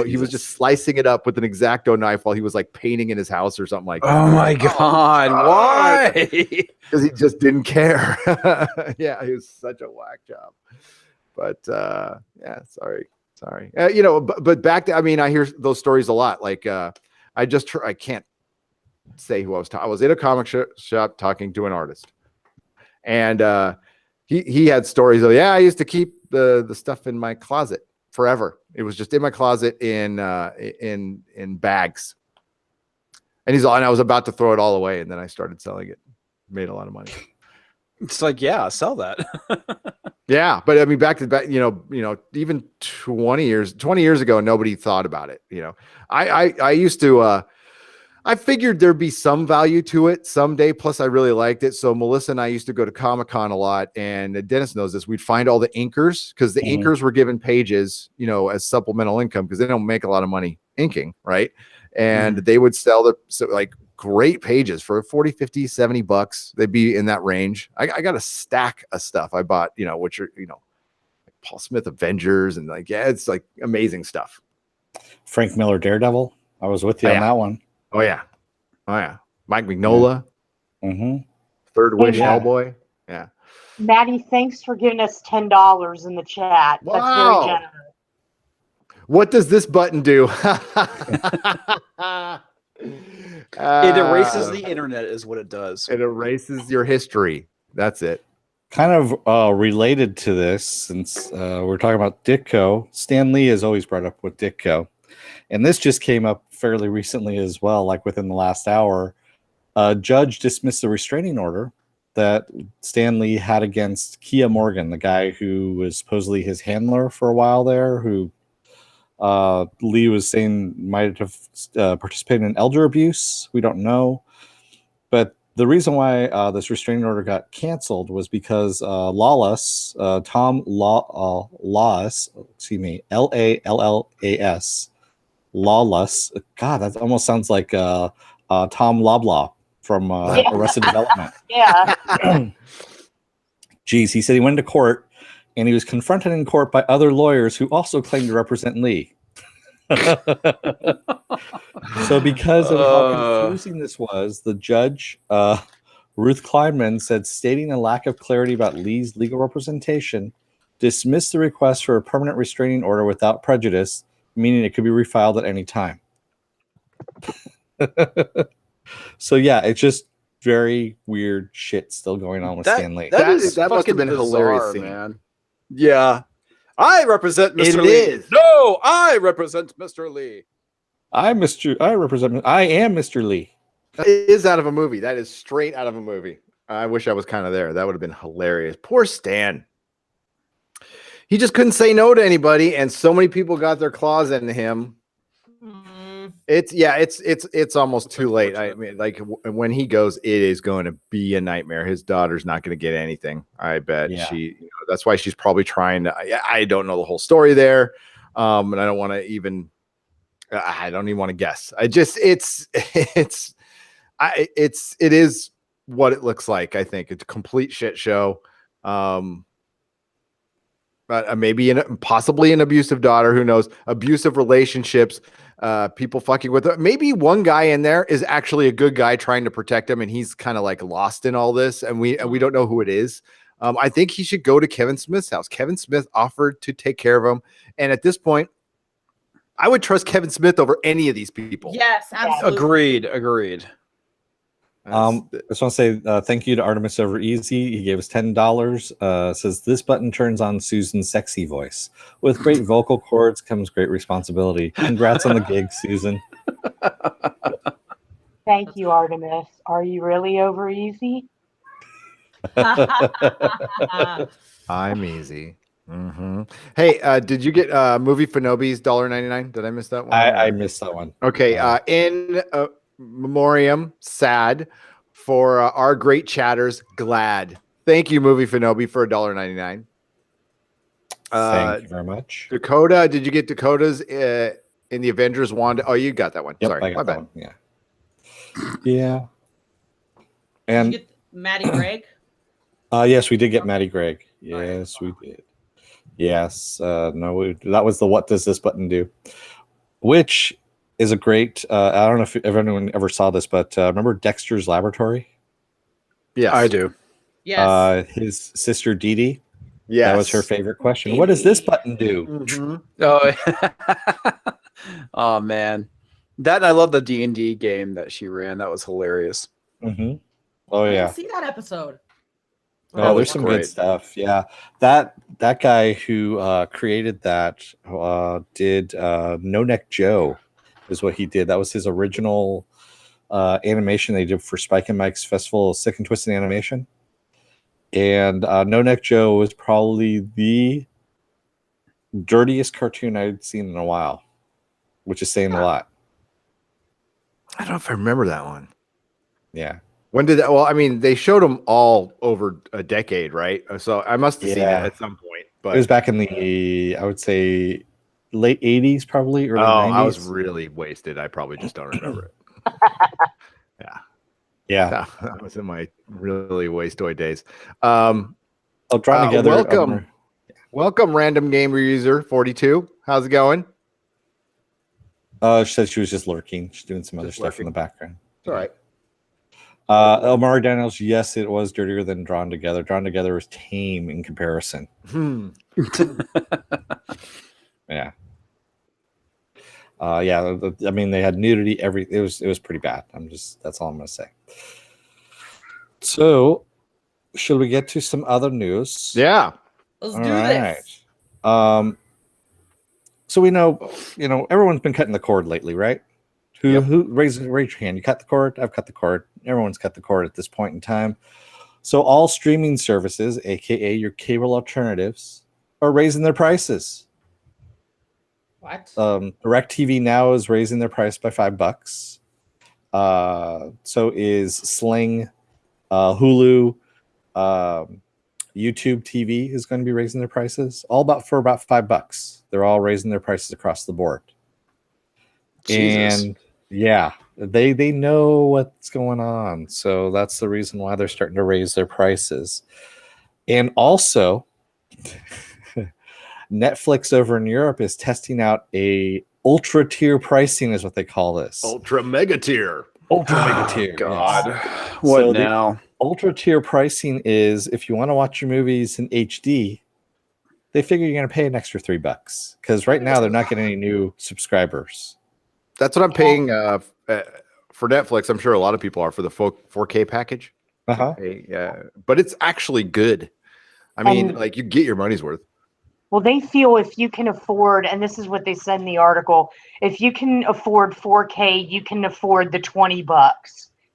he was just slicing it up with an X-Acto knife while he was like painting in his house or something like that. Oh my God. Why? Because he just didn't care. Yeah, it was such a whack job. But yeah, sorry. But back to, I mean, I hear those stories a lot. Like I can't say who I was talking. I was in a comic shop talking to an artist, and he had stories of, I used to keep the stuff in my closet forever. It was just in my closet in bags. And and I was about to throw it all away, and then I started selling it. Made a lot of money. It's like, yeah, sell that. Yeah, but I mean, back, even 20 years ago, nobody thought about it. I used to. I figured there'd be some value to it someday. Plus, I really liked it. So Melissa and I used to go to Comic-Con a lot, and Dennis knows this. We'd find all the inkers because the inkers were given pages, as supplemental income because they don't make a lot of money inking, right? And they would sell great pages for 40, 50, 70 bucks. They'd be in that range. I got a stack of stuff I bought, which are, Paul Smith Avengers and it's like amazing stuff. Frank Miller Daredevil. I was with you on that one. Oh yeah. Mike Mignola. Mm-hmm. Third Wish Hellboy. Yeah. Maddie, thanks for giving us $10 in the chat. Wow. That's very generous. What does this button do? It erases the internet is what it does. It erases your history. That's it. Kind of related to this, since we're talking about Ditko, Stan Lee is always brought up with Ditko. And this just came up fairly recently as well, like within the last hour. A judge dismissed the restraining order that Stan Lee had against Kia Morgan, the guy who was supposedly his handler for a while there, who Lee was saying might have participated in elder abuse. We don't know. But the reason why this restraining order got canceled was because Lawless, Tom Lawless, excuse me, Lallas, Lawless. God, that almost sounds like Tom Loblaw from Arrested Development. Yeah. Geez, he said he went to court and he was confronted in court by other lawyers who also claimed to represent Lee. So because of how confusing this was, the judge, Ruth Kleinman, said stating a lack of clarity about Lee's legal representation dismissed the request for a permanent restraining order without prejudice, meaning it could be refiled at any time. So yeah, it's just very weird shit still going on with Stan Lee. That is must have fucking been hilarious bizarre, scene. man. Yeah. I represent Mr. It Lee. is. No, I represent Mr. Lee. I am Mr. Lee. That is out of a movie. That is straight out of a movie. I wish I was kind of there. That would have been hilarious. Poor Stan. He just couldn't say no to anybody, and so many people got their claws into him. It's almost too late. I mean, like when he goes, it is going to be a nightmare. His daughter's not going to get anything. I bet that's why she's probably trying to. I don't know the whole story there, and I don't want to even. I don't even want to guess. It is what it looks like. I think it's a complete shit show. But maybe possibly an abusive daughter. Who knows? Abusive relationships. People fucking with her. Maybe one guy in there is actually a good guy trying to protect him, and he's kind of like lost in all this, and we don't know who it is. I think he should go to Kevin Smith's house. Kevin Smith offered to take care of him, and at this point, I would trust Kevin Smith over any of these people. Yes, absolutely. Agreed. I just want to say thank you to Artemis Over Easy. He gave us $10. Says this button turns on Susan's sexy voice. With great vocal cords comes great responsibility. Congrats on the gig, Susan. Thank you, Artemis. Are you really over easy? I'm easy. Mm-hmm. Hey, did you get movie Fanobi's $1.99? Did I miss that one? I missed that one. Okay. In memoriam, sad for our great chatters. Glad. Thank you, movie Fanobi, for $1.99. Thank you very much. Dakota, did you get Dakota's in the Avengers Wanda? Oh, you got that one. Yep, Sorry, I got my that bad. one. Yeah. Did And you get Maddie Gregg? yes, we did get Maddie Gregg. Yes, we did. Yes. No, that was the what does this button do? Which is a great I don't know if anyone ever saw this, but remember Dexter's Laboratory? Yes, I do. Yes. His sister Dee Dee. Yeah, That was her favorite question. What does this button do? Mm-hmm. Oh, oh man, that I love the D&D game that she ran. That was hilarious. Mm-hmm. Oh I yeah. didn't see that episode. Oh, there's was some great. good stuff. Yeah, that guy who created that did No Neck Joe, is what he did. That was his original animation they did for Spike and Mike's Festival of Sick and Twisted Animation. And No Neck Joe was probably the dirtiest cartoon I'd seen in a while, which is saying a lot. I don't know if I remember that one. Yeah. When did that? Well, I mean, they showed them all over a decade, right? So I must have seen it at some point. But It was back in the, I would say, late 80s, probably, early 90s. I was really wasted. I probably just don't remember it. Yeah. That was in my really wastoid days. Drawn together. Welcome, random gamer user 42. How's it going? She said she was just lurking. She's doing some other stuff in the background. It's all right. Elmar Daniels, yes, it was dirtier than Drawn Together. Drawn Together was tame in comparison. Yeah. I mean, they had nudity. It was pretty bad. That's all I'm gonna say. So, should we get to some other news? Yeah. Let's All do right. this. So we know, everyone's been cutting the cord lately, right? Who raise your hand? You cut the cord? I've cut the cord. Everyone's cut the cord at this point in time. So all streaming services, aka your cable alternatives, are raising their prices. What? DirecTV Now is raising their price by $5. So is Sling, Hulu, YouTube TV is going to be raising their prices for about $5. They're all raising their prices across the board. Jesus. And yeah, they know what's going on. So that's the reason why they're starting to raise their prices. And also, Netflix over in Europe is testing out a ultra tier pricing, is what they call this. Ultra mega tier. Ultra mega tier. God. yes. What So now? Ultra tier pricing is if you want to watch your movies in HD, they figure you're going to pay an extra $3 because right now they're not getting any new subscribers. That's what I'm paying for Netflix. I'm sure a lot of people are for the 4K package. Uh-huh. Yeah, but it's actually good. I mean, like you get your money's worth. Well, they feel if you can afford, and this is what they said in the article, if you can afford 4K, you can afford the $20.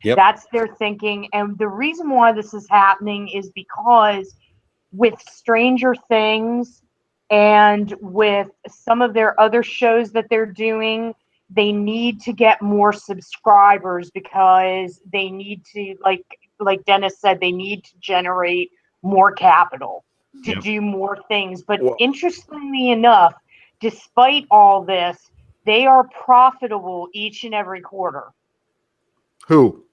Yep. That's their thinking. And the reason why this is happening is because with Stranger Things and with some of their other shows that they're doing, they need to get more subscribers because they need to, like Dennis said, they need to generate more capital to do more things. But interestingly enough, despite all this, they are profitable each and every quarter. Who?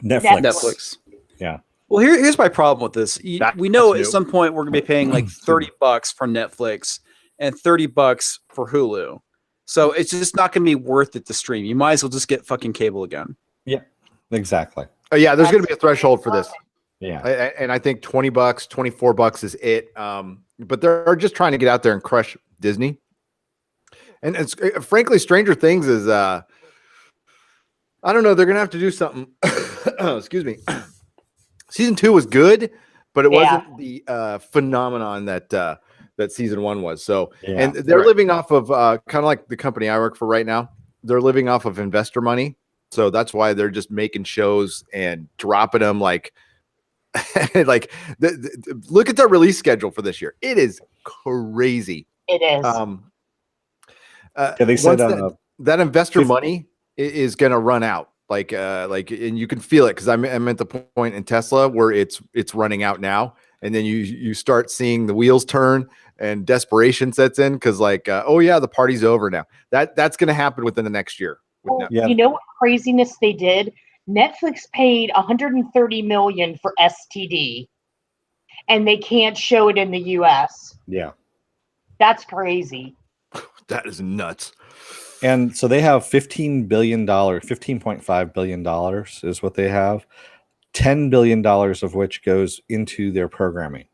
Netflix. Yeah. Well, here's my problem with this. We know at some point we're going to be paying like $30 for Netflix and $30 for Hulu. So it's just not going to be worth it to stream. You might as well just get fucking cable again. Yeah, exactly. Oh, yeah, there's going to be a threshold for this. Yeah. And I think $20, $24 is it. But they're just trying to get out there and crush Disney. And it's frankly, Stranger Things is, I don't know. They're going to have to do something. Excuse me. Season 2 was good, but it wasn't the phenomenon that season 1 was. So, and they're living off of kind of like the company I work for right now. They're living off of investor money. So that's why they're just making shows and dropping them like look at their release schedule for this year. It is crazy. It is. They said that investor money is going to run out. And you can feel it because I'm at the point in Tesla where it's running out now, and then you start seeing the wheels turn and desperation sets in because the party's over now. That's going to happen within the next year. You know what craziness they did? Netflix paid $130 million for STD, and they can't show it in the US. Yeah, that's crazy. That is nuts. And so they have $15 billion, $15.5 billion is what they have. $10 billion of which goes into their programming.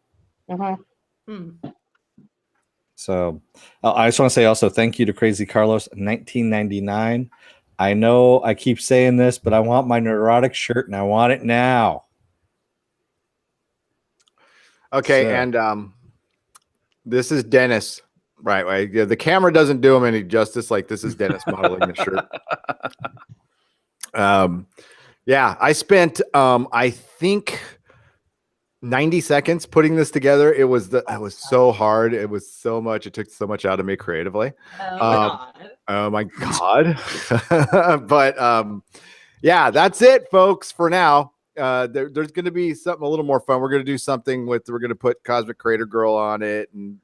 So I just want to say also thank you to Crazy Carlos, 1999. I know I keep saying this, but I want my Nerdrotic shirt and I want it now. Okay, and this is Dennis. Right. Yeah, the camera doesn't do him any justice. Like this is Dennis modeling the shirt. Yeah, I spent I think 90 seconds putting this together. It was so hard. It was so much. It took so much out of me creatively. Oh my God. But yeah, that's it, folks, for now. There's going to be something a little more fun. We're going to do something we're going to put Cosmic Creator Girl on it and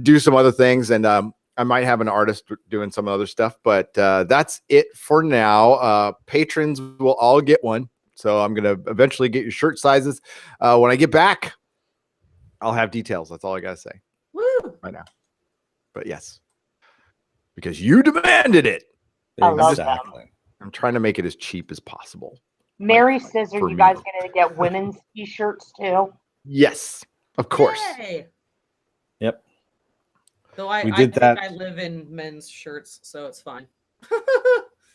do some other things. And I might have an artist doing some other stuff, but that's it for now. Patrons will all get one. So I'm going to eventually get your shirt sizes. When I get back, I'll have details. That's all I got to say. Woo! Right now. But yes, because you demanded it. I love that. I'm trying to make it as cheap as possible. Mary says, are you guys going to get women's t-shirts too? Yes, of course. Yay! Yep. Though I think I live in men's shirts, so it's fine.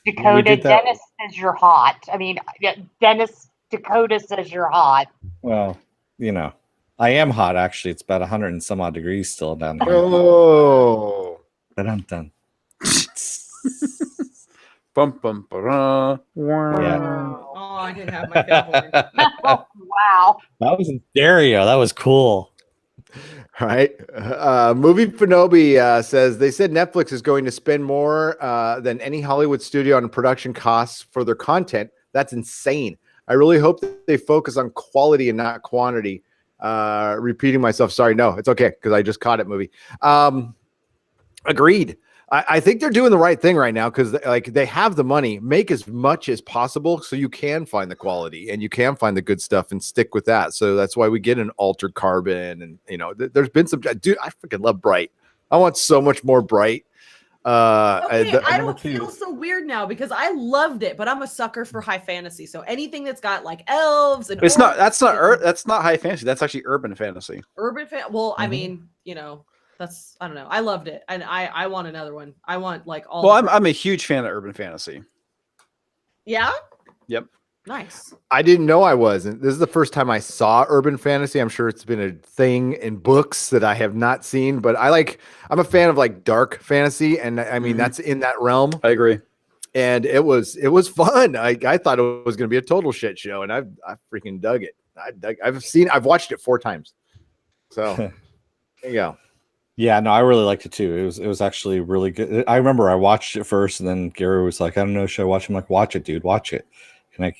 Dakota, Dennis says you're hot. I mean, Dakota says you're hot. Well, I am hot, actually. It's about 100 and some odd degrees still down here. Oh. Dun-dun-dun. Bum, bum, ba-da. Yeah. Oh, I didn't have my bell horn. Oh, wow. That was in stereo. That was cool. Right. Movie Fanobi says they said Netflix is going to spend more than any Hollywood studio on production costs for their content. That's insane. I really hope that they focus on quality and not quantity. Repeating myself. Sorry. No, it's okay because I just caught it, movie. Agreed. I think they're doing the right thing right now because like they have the money, make as much as possible so you can find the quality and you can find the good stuff and stick with that. So that's why we get an Altered Carbon and there's been some dude. I freaking love Bright. I want so much more Bright. Okay, I don't feel so weird now because I loved it, but I'm a sucker for high fantasy. So anything that's got like elves and It's not. That's not high fantasy. That's actually urban fantasy. Well, I mean, that's I don't know. I loved it, and I want another one. I want like all. Well, I'm a huge fan of urban fantasy. Yeah. Yep. Nice. I didn't know I was, and this is the first time I saw urban fantasy. I'm sure it's been a thing in books that I have not seen, but I'm a fan of like dark fantasy, and I mean that's in that realm. I agree. And it was fun. I thought it was going to be a total shit show, and I freaking dug it. I've watched it 4 times. So there you go. Yeah, no, I really liked it too. It was actually really good. I remember I watched it first, and then Gary was like, "I don't know, should I watch?" I'm like, "Watch it, dude, watch it." And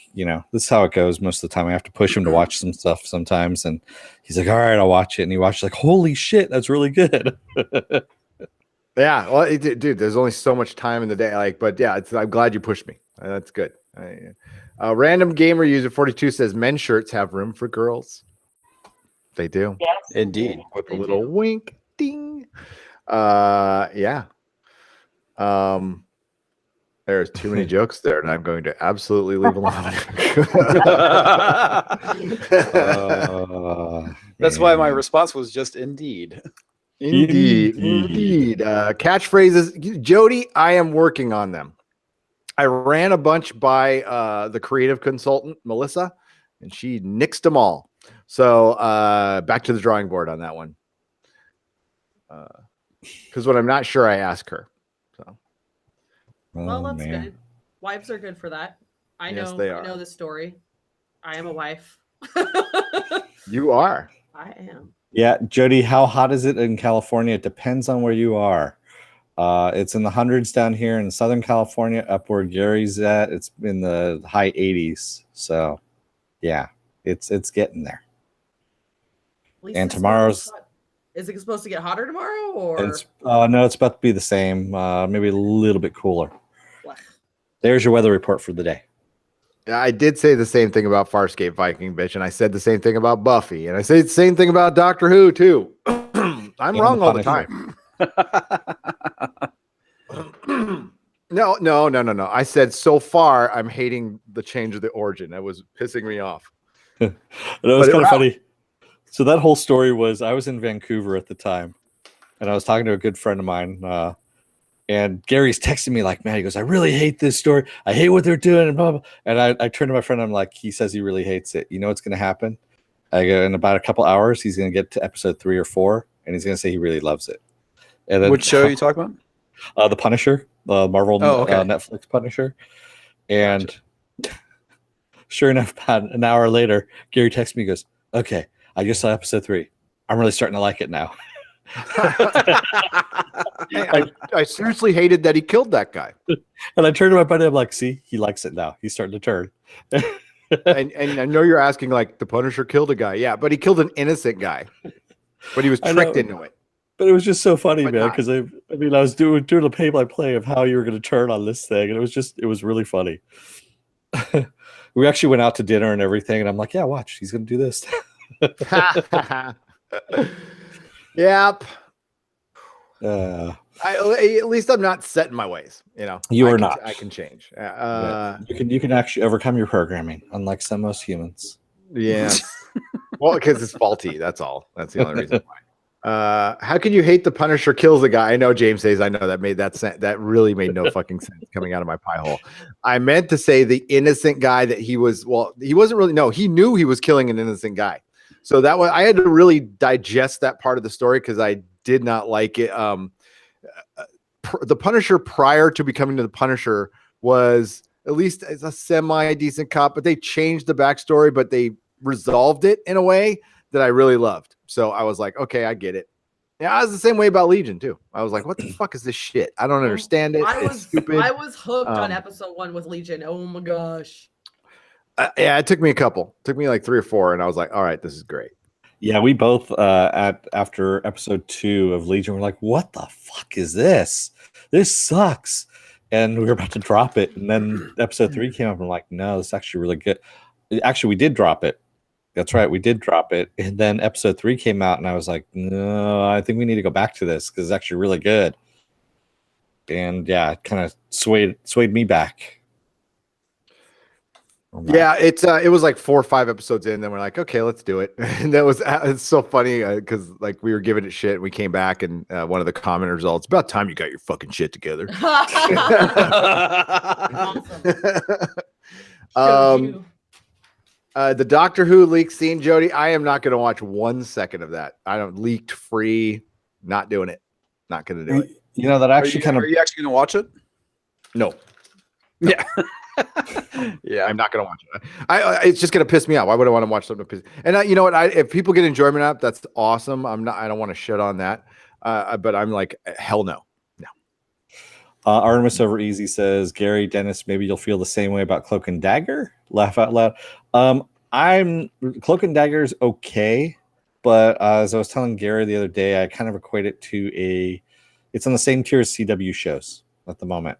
this is how it goes most of the time. I have to push him to watch some stuff sometimes, and he's like, "All right, I'll watch it." And he watched like, "Holy shit, that's really good." Yeah, well, dude, there's only so much time in the day. But yeah, I'm glad you pushed me. That's good. Random Gamer User 42 says men's shirts have room for girls. They do. Yes. Indeed. With a little wink, ding. Yeah. There's too many jokes there, and I'm going to absolutely leave alone. That's why my response was just indeed. Indeed. Catchphrases. Jody, I am working on them. I ran a bunch by the creative consultant, Melissa, and she nixed them all. So back to the drawing board on that one. Because when I'm not sure, I ask her. So. Well, that's good. Wives are good for that. I know the story. I am a wife. You are. I am. Yeah, Jody, how hot is it in California? It depends on where you are. It's in the hundreds down here in Southern California, up where Gary's at. It's in the high 80s. So, yeah, it's getting there. And tomorrow's... Is it supposed to get hotter tomorrow? Or no, it's about to be the same. Maybe a little bit cooler. There's your weather report for the day. I did say the same thing about Farscape Viking Bitch, and I said the same thing about Buffy, and I say the same thing about Doctor Who too. I'm wrong all the time. No. I said so far I'm hating the change of the origin. That was pissing me off. It was kind of funny. So that whole story was I was in Vancouver at the time, and I was talking to a good friend of mine. And Gary's texting me like, "Man," he goes, "I really hate this story. I hate what they're doing." And blah, blah. And I turned to my friend. I'm like, "He says he really hates it. You know what's going to happen? I go in about a couple hours. He's going to get to episode 3 or 4, and he's going to say he really loves it." And then, which show are you talking about? The Punisher, the Marvel Netflix Punisher. And sure enough, about an hour later, Gary texts me. He goes, "Okay, I just saw episode 3. I'm really starting to like it now." I seriously hated that he killed that guy. And I turned to my buddy. I'm like, "See, he likes it now. He's starting to turn." and I know you're asking like the Punisher killed a guy. Yeah, but he killed an innocent guy. But he was tricked into it. But it was just so funny, man, because I was doing a play-by-play of how you were going to turn on this thing, and it was really funny. We actually went out to dinner and everything, and I'm like, "Yeah, watch, he's going to do this." Yep. At least I'm not set in my ways. You are not. I can change. You can actually overcome your programming, unlike most humans. Yeah. Well, because it's faulty. That's all. That's the only reason why. How can you hate the Punisher kills the guy? I know James says I know that made that really made no fucking sense coming out of my pie hole. I meant to say the innocent guy that he wasn't really. No, he knew he was killing an innocent guy. So I had to really digest that part of the story because I did not like it. The Punisher prior to becoming the Punisher was at least as a semi-decent cop, but they changed the backstory, but they resolved it in a way that I really loved. So I was like, okay, I get it. Yeah, I was the same way about Legion too. I was like, what the fuck is this shit? I don't understand it. It's stupid. I was hooked on episode 1 with Legion. Oh my gosh. Yeah, it took me a couple. It took me like 3 or 4, and I was like, all right, this is great. Yeah, we both after episode 2 of Legion were like, what the fuck is this? This sucks. And we were about to drop it. And then episode 3 came up and we're like, no, this is actually really good. Actually, we did drop it. That's right, we did drop it. And then episode 3 came out, and I was like, no, I think we need to go back to this because it's actually really good. And yeah, it kind of swayed me back. Yeah, it was like 4 or 5 episodes in, then we're like, okay, let's do it. And that was it's so funny because like we were giving it shit, and we came back, and one of the commenters, "Oh, it's about time you got your fucking shit together." The Doctor Who leak scene, Jody. I am not going to watch 1 second of that. I don't leaked free. Not doing it. Not going to do it. You know that actually Are you actually going to watch it? No. Yeah. Yeah, I'm not going to watch it. It's just going to piss me off. Why would I want to watch something? And you know what? If people get enjoyment out, that's awesome. I don't want to shit on that. But I'm like, hell no. Artemis over Easy says, Gary, Dennis, maybe you'll feel the same way about Cloak and Dagger. Laugh out loud. I'm Cloak and Dagger is okay, but as I was telling Gary the other day, I kind of equate it to it's on the same tier as CW shows at the moment.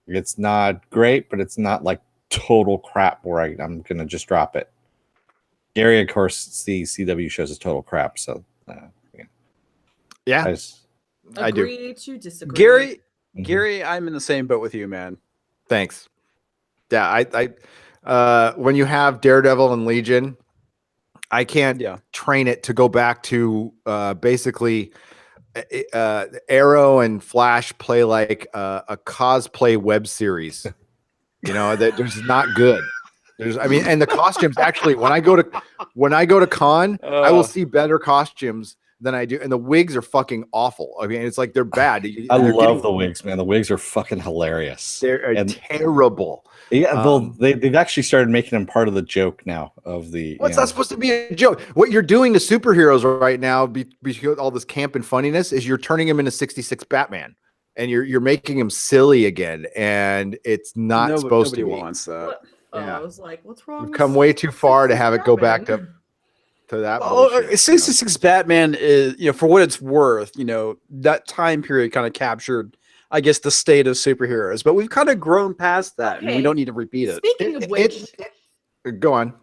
It's not great, but it's not like total crap where I'm going to just drop it. Gary, of course, sees CW shows as total crap. So, yeah, I do. Agree to disagree. Gary, I'm in the same boat with you, man. Thanks. Yeah, I when you have Daredevil and Legion, I can't train it to go back to basically Arrow and Flash play like a cosplay web series. You know, that there's not good. And the costumes actually, when I go to con, I will see better costumes than I do, and the wigs are fucking awful. I mean, it's like they're bad. I love the wigs, man. The wigs are fucking hilarious. They're terrible. Yeah, well, they've actually started making them part of the joke now of the. What's that supposed to be a joke? What you're doing to superheroes right now, because all this camp and funniness, is you're turning him into 66 Batman, and you're making him silly again, and it's not supposed to be. Nobody wants that. Yeah. I was like, what's wrong? We've come way too far to have it go back to that. 66 Batman is, for what it's worth, that time period kind of captured, I guess, the state of superheroes, but we've kind of grown past that, and we don't need to repeat it. Speaking of which, go on.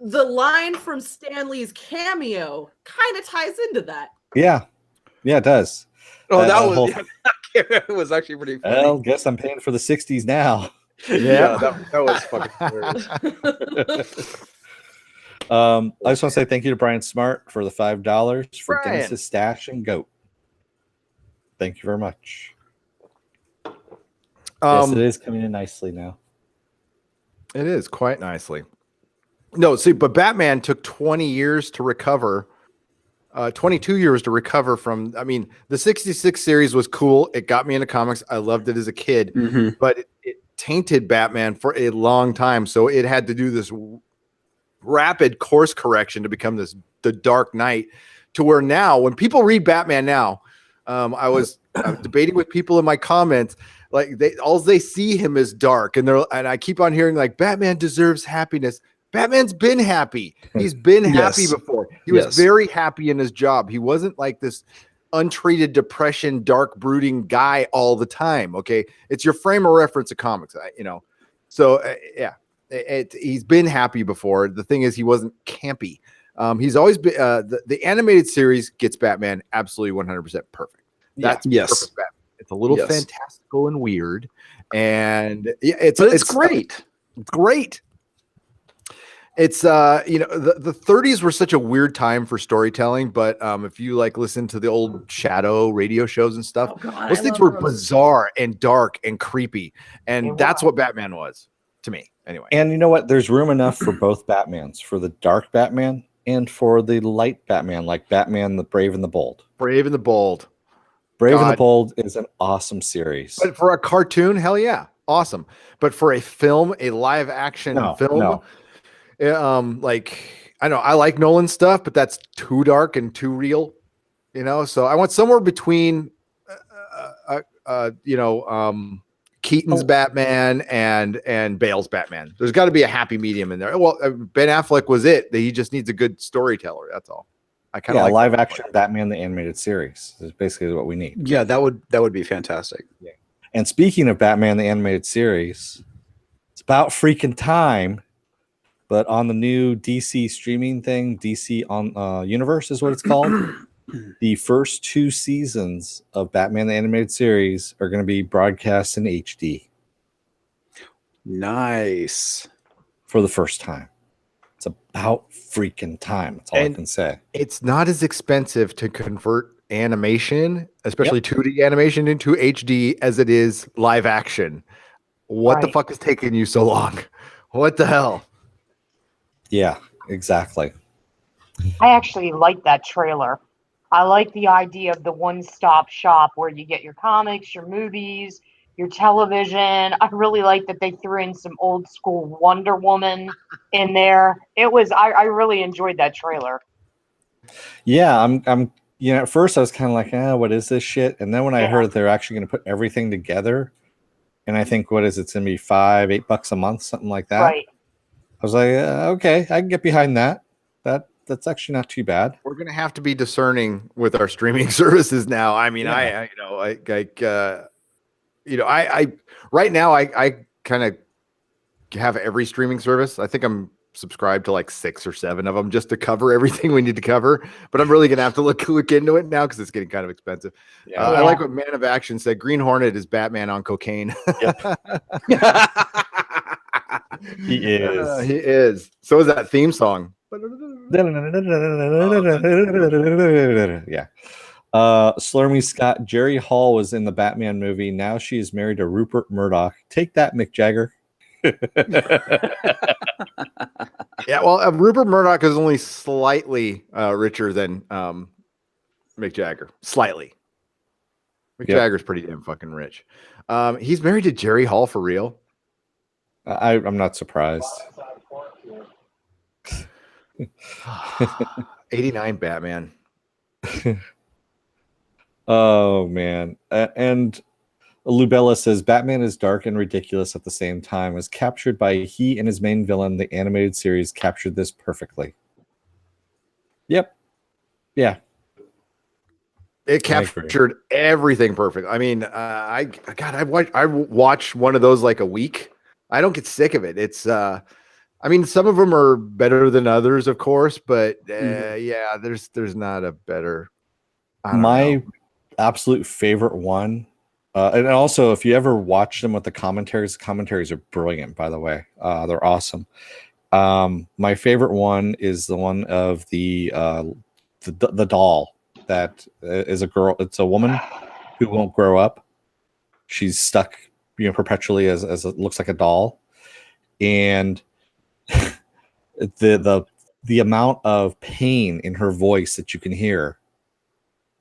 The line from Stan Lee's cameo kind of ties into that. Yeah, it does. Oh, that was actually pretty funny. Well, guess I'm paying for the 60s now. Yeah, that was fucking hilarious. I just want to say thank you to Brian Smart for the $5 for Brian. Dennis's stash and goat. Thank you very much. Yes, it is coming in nicely now. It is quite nicely. No, see, but Batman took 20 years to recover. 22 years to recover from. I mean, the 66 series was cool. It got me into comics. I loved it as a kid, but it tainted Batman for a long time. So it had to do this rapid course correction to become the Dark Knight, to where now when people read Batman now, I was debating with people in my comments, like they see him as dark, and I keep on hearing like Batman deserves happiness. Batman's been happy. He's been happy before. He was very happy in his job. He wasn't like this untreated depression, dark brooding guy all the time. Okay, it's your frame of reference of comics, So he's been happy before. The thing is, he wasn't campy. He's always been. The animated series gets Batman absolutely 100% perfect. That's perfect Batman. It's a little fantastical and weird, and it's great. It's great. It's the 30s were such a weird time for storytelling, but if you listen to the old Shadow radio shows and stuff, those things were bizarre and dark and creepy, and that's what Batman was to me anyway. And you know what? There's room enough for both Batmans, for the dark Batman and for the light Batman, like Batman the Brave and the Bold. Brave and the Bold. Brave and the Bold is an awesome series. But for a cartoon, hell yeah, awesome. But for a film, a live action film. No. I know I like Nolan stuff, but that's too dark and too real, So I want somewhere between, Keaton's Batman and Bale's Batman. There's got to be a happy medium in there. Well, Ben Affleck was it. He just needs a good storyteller. That's all. I kind of like live action Batman the animated series is basically what we need. Yeah, that would be fantastic. Yeah. And speaking of Batman the animated series, it's about freaking time. But on the new DC streaming thing, DC on Universe is what it's called. The first 2 seasons of Batman the animated series are going to be broadcast in HD. Nice. For the first time. It's about freaking time. That's all I can say. It's not as expensive to convert animation, especially 2D animation, into HD as it is live action. What the fuck is taking you so long? What the hell? Yeah, exactly. I actually like that trailer. I like the idea of the one-stop shop where you get your comics, your movies, your television. I really like that they threw in some old school Wonder Woman in there. I really enjoyed that trailer. Yeah, I'm at first I was kind of like, what is this shit? And then when I heard that they're actually going to put everything together, and I think it's going to be $5-8 a month, something like that. Right. I was like, okay, I can get behind that. That's actually not too bad. We're gonna have to be discerning with our streaming services now. I mean, I right now I kind of have every streaming service. I think I'm subscribed to like 6 or 7 of them just to cover everything we need to cover. But I'm really gonna have to look into it now because it's getting kind of expensive. I like what Man of Action said. Green Hornet is Batman on cocaine. Yep. He is. He is. So is that theme song. Yeah. Slurmy Scott, Jerry Hall was in the Batman movie. Now she is married to Rupert Murdoch. Take that, Mick Jagger. Yeah, well, Rupert Murdoch is only slightly richer than Mick Jagger. Slightly. Mick Jagger's pretty damn fucking rich. He's married to Jerry Hall for real. I'm not surprised. 89 Batman. Oh man. And Lubella says Batman is dark and ridiculous at the same time. As captured by he and his main villain, the animated series captured this perfectly. Yep. Yeah. It captured everything perfect. I mean, I watch one of those like a week. I don't get sick of it. It's I mean, some of them are better than others, of course, but yeah, there's not a better. My absolute favorite one, and also if you ever watch them with the commentaries are brilliant. By the way, they're awesome. My favorite one is the one of the doll that is a girl. It's a woman who won't grow up. She's stuck, perpetually as it looks like a doll, and the amount of pain in her voice that you can hear,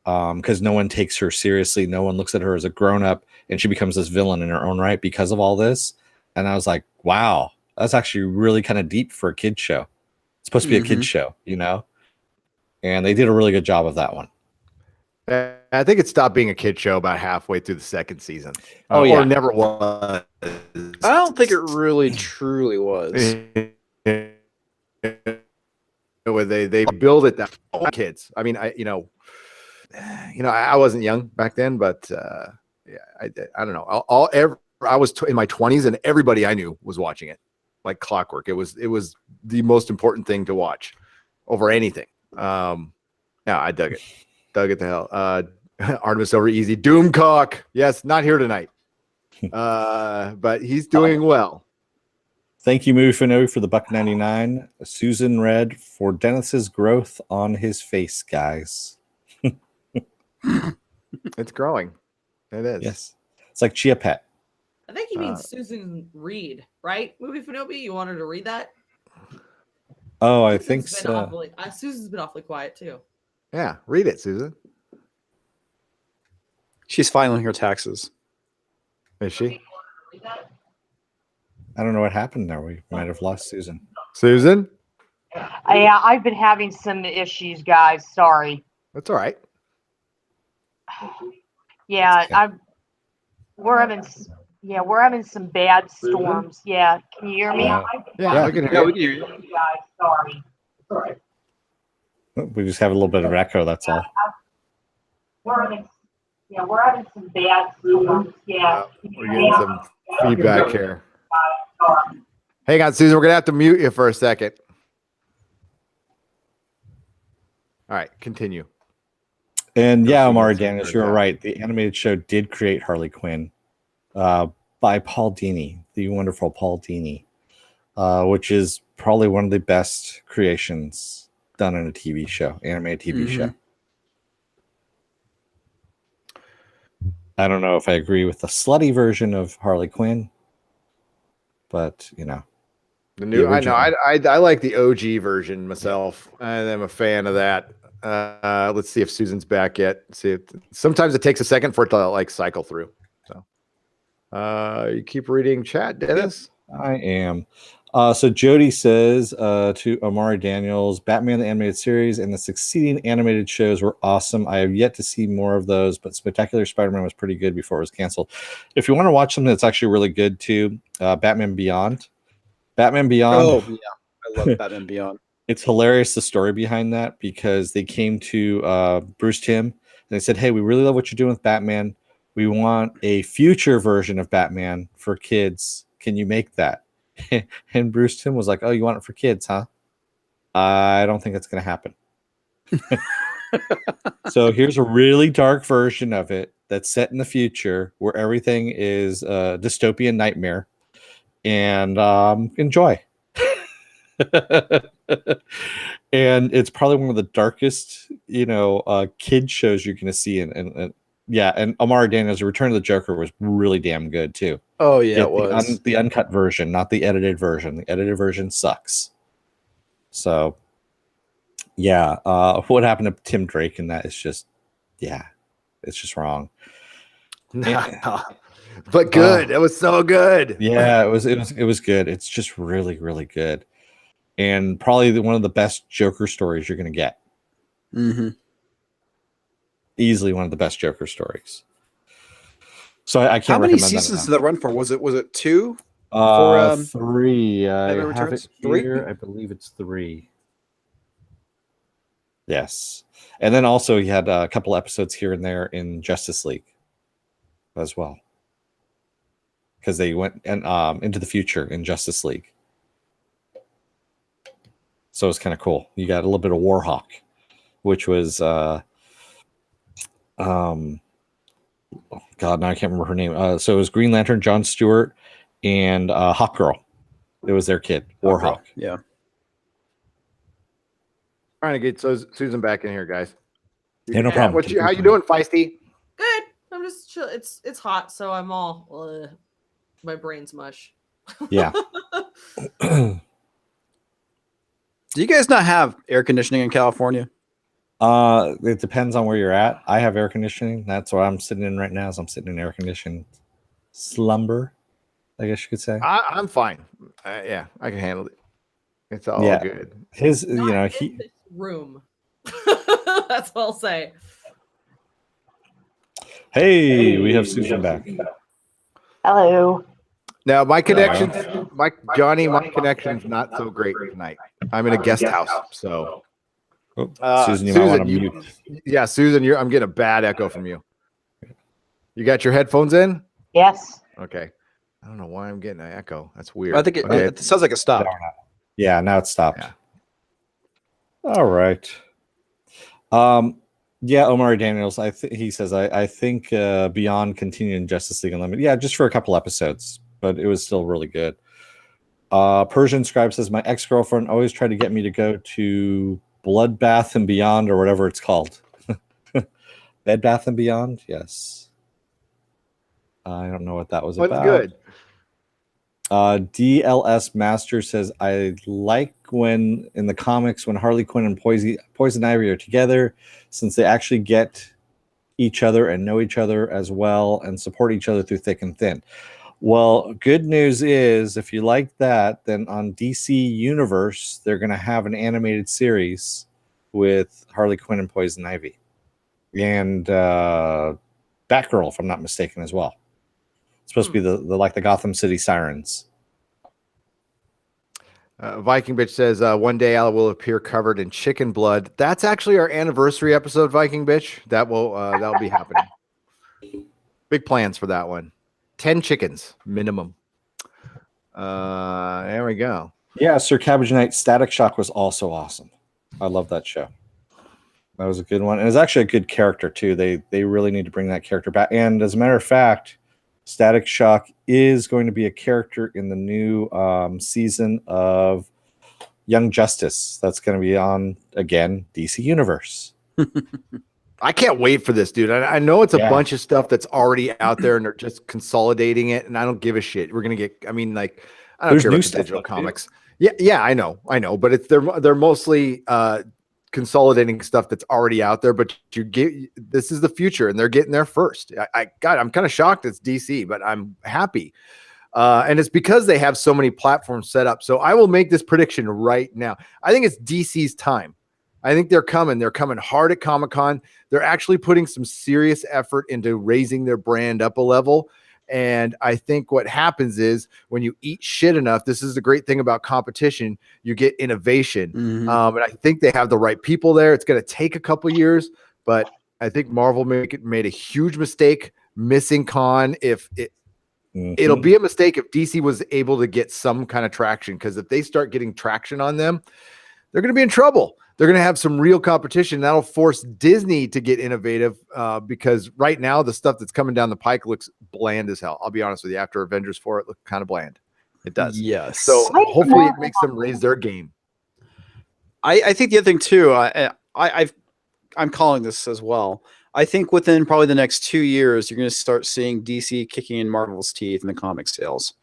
because no one takes her seriously, no one looks at her as a grown-up, and she becomes this villain in her own right because of all this. And I was like, wow, that's actually really kind of deep for a kid show. It's supposed to be a kid show, and they did a really good job of that one. I think it stopped being a kid show about halfway through the second season. Or never was. I don't think it really truly was. They build it that kids. I mean, I wasn't young back then, but I don't know. I was in my 20s, and everybody I knew was watching it like clockwork. It was the most important thing to watch over anything. Yeah, I dug it. Dug it the hell. Artemis over easy. Doomcock. Yes, not here tonight. But he's doing well. Thank you, Mufino, for the $1.99. Susan Red for Dennis's growth on his face, guys. It's growing. It is. Yes. It's like Chia Pet. I think he means Susan Reed, right? Movie Finobi, you want her to read that? Oh, I think so. Susan's been awfully quiet too. Yeah, read it, Susan. She's filing her taxes. Is she? I don't know what happened there. We might have lost Susan. Susan? Yeah, I've been having some issues, guys. Sorry. That's all right. Yeah, okay. we're having some bad storms. Yeah, can you hear me? Yeah. Yeah, I can Yeah, hear we you. can hear you. Guys, sorry. Sorry. We just have a little bit of echo. That's all. We're having some bad storms. Yeah. We're getting some feedback here. Hang on, Susan. We're gonna have to mute you for a second. All right, continue. And Go yeah, see Omar Nancy Daniels, Bird you're now. right. The animated show did create Harley Quinn by Paul Dini, the wonderful Paul Dini, which is probably one of the best creations done in a TV show, animated TV show. I don't know if I agree with the slutty version of Harley Quinn, but you know, The new, I know, original. I like the OG version myself. I'm a fan of that. Let's see if Susan's back yet. See, sometimes it takes a second for it to like cycle through. So, you keep reading chat, Dennis. I am. So Jody says to Omari Daniels, Batman the Animated Series and the succeeding animated shows were awesome. I have yet to see more of those, but Spectacular Spider-Man was pretty good before it was canceled. If you want to watch something that's actually really good too, Batman Beyond. Batman Beyond. Oh yeah, I love Batman Beyond. It's hilarious, the story behind that, because they came to Bruce Timm and they said, hey, we really love what you're doing with Batman. We want a future version of Batman for kids. Can you make that? And Bruce Timm was like, oh, you want it for kids, huh? I don't think that's going to happen. So here's a really dark version of it that's set in the future where everything is a dystopian nightmare. And enjoy. And it's probably one of the darkest, kid shows you're going to see. And yeah, and Omar Daniels' Return of the Joker was really damn good too. Oh yeah, Get it was the uncut version, not the edited version. The edited version sucks. So, yeah, what happened to Tim Drake in that is just, it's just wrong. But good. It was so good. Yeah, it was good. It's just really, really good, and probably one of the best Joker stories you're going to get. Mm-hmm. Easily one of the best Joker stories. So I can't. How many recommend seasons that did that run for? Was it 2? 3. I Batman have Returns? it 3? here. I believe it's 3. Yes, and then also he had a couple episodes here and there in Justice League as well, because they went into the future in Justice League. So it's kind of cool. You got a little bit of Warhawk, which was oh God, now I can't remember her name. So it was Green Lantern, John Stewart, and Hawkgirl. It was their kid, Warhawk. Yeah. Trying to get Susan back in here, guys. Yeah, no problem. How you doing, Feisty? Good. I'm just chill. It's hot, so I'm all my brain's mush. Yeah. Do you guys not have air conditioning in California? It depends on where you're at. I have air conditioning. That's what I'm sitting in right now. Is I'm sitting in air conditioned slumber, I guess you could say. I'm fine. Yeah, I can handle it. It's all good. His, Not he in this room. That's what I'll say. Hey, we have Susan back. Hello. Now my connection's my connection's not so great tonight. I'm in a guest house, so Susan, you might want to you- mute. yeah, Susan, I'm getting a bad echo from you. You got your headphones in? Yes. Okay. I don't know why I'm getting an echo. That's weird. I think it sounds like it stopped. Yeah, now it's stopped. Yeah. All right. Yeah, Omar Daniels. He says I think Beyond continued in Justice League Unlimited. Yeah, just for a couple episodes, but it was still really good. Persian Scribe says my ex-girlfriend always tried to get me to go to Bloodbath and Beyond, or whatever it's called. Bed Bath and Beyond. Yes. I don't know what that was What's about. good? DLS Master says, I like when in the comics when Harley Quinn and Poison Ivy are together, since they actually get each other and know each other as well and support each other through thick and thin. Well, good news is if you like that, then on DC Universe, they're going to have an animated series with Harley Quinn and Poison Ivy. And Batgirl, if I'm not mistaken, as well. It's supposed to be the like the Gotham City Sirens. Viking Bitch says, one day I will appear covered in chicken blood. That's actually our anniversary episode, Viking Bitch. That'll be happening. Big plans for that one. 10 chickens minimum. There we go. Yeah, Sir Cabbage Knight Static Shock was also awesome. I love that show. That was a good one. And it's actually a good character, too. They really need to bring that character back. And as a matter of fact, Static Shock is going to be a character in the new season of Young Justice. That's going to be on, again, DC Universe. I can't wait for this, dude. I know it's a bunch of stuff that's already out there and they're just consolidating it. And I don't give a shit. We're going to get, I mean, like, I don't care about the digital comics. Yeah, I know. But they're mostly consolidating stuff that's already out there, but this is the future and they're getting there first. I'm kind of shocked it's DC, but I'm happy. And it's because they have so many platforms set up. So I will make this prediction right now. I think it's DC's time. I think they're coming hard at Comic-Con. They're actually putting some serious effort into raising their brand up a level. And I think what happens is when you eat shit enough, this is the great thing about competition, you get innovation. And I think they have the right people there. It's going to take a couple years, but I think Marvel made a huge mistake missing Con. It'll be a mistake if DC was able to get some kind of traction, because if they start getting traction on them, they're going to be in trouble. They're going to have some real competition. That'll force Disney to get innovative because right now the stuff that's coming down the pike looks bland as hell. I'll be honest with you. After Avengers 4, it looked kind of bland. It does. Yes. So hopefully it makes them raise their game. I think the other thing too, I'm calling this as well. I think within probably the next 2 years, you're going to start seeing DC kicking in Marvel's teeth in the comic sales.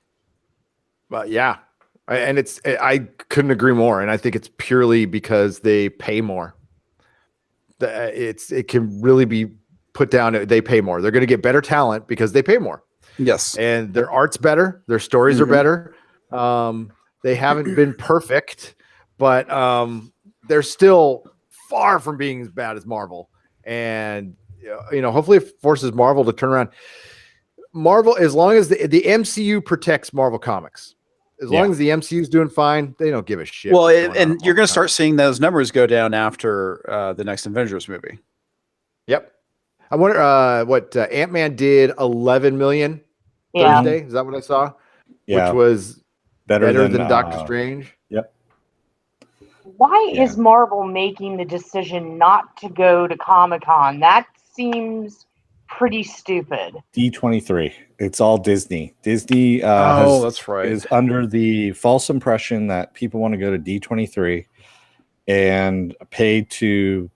But yeah. And I couldn't agree more. And I think it's purely because they pay more. It can really be put down. They pay more. They're going to get better talent because they pay more. Yes. And their art's better. Their stories are better. They haven't been perfect, but they're still far from being as bad as Marvel. And, hopefully it forces Marvel to turn around. Marvel, as long as the MCU protects Marvel Comics. As long as the MCU is doing fine, they don't give a shit. Well, and you're going to start seeing those numbers go down after the next Avengers movie. Yep. I wonder what Ant-Man did 11 million Thursday. Is that what I saw? Yeah. Which was better than Doctor Strange. Yep. Why is Marvel making the decision not to go to Comic-Con? That seems pretty stupid. D23. It's all Disney. Disney that's right. is under the false impression that people want to go to D23 and pay to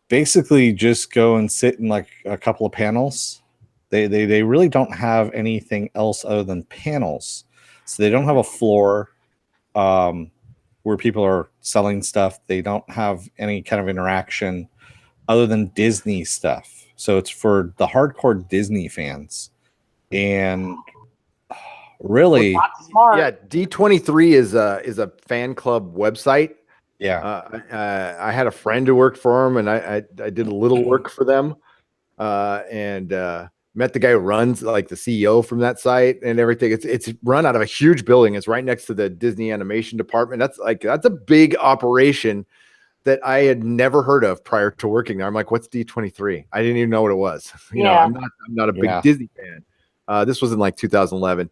basically just go and sit in like a couple of panels. They really don't have anything else other than panels. So they don't have a floor where people are selling stuff. They don't have any kind of interaction other than Disney stuff. So it's for the hardcore Disney fans. And really, yeah, D23 is a fan club website. Yeah. I had a friend who worked for them, and I did a little work for them, and met the guy who runs, like the CEO from that site and everything. It's run out of a huge building. It's right next to the Disney animation department. That's a big operation that I had never heard of prior to working there. I'm like, what's D23? I didn't even know what it was. I'm not a big Disney fan. This was in like 2011.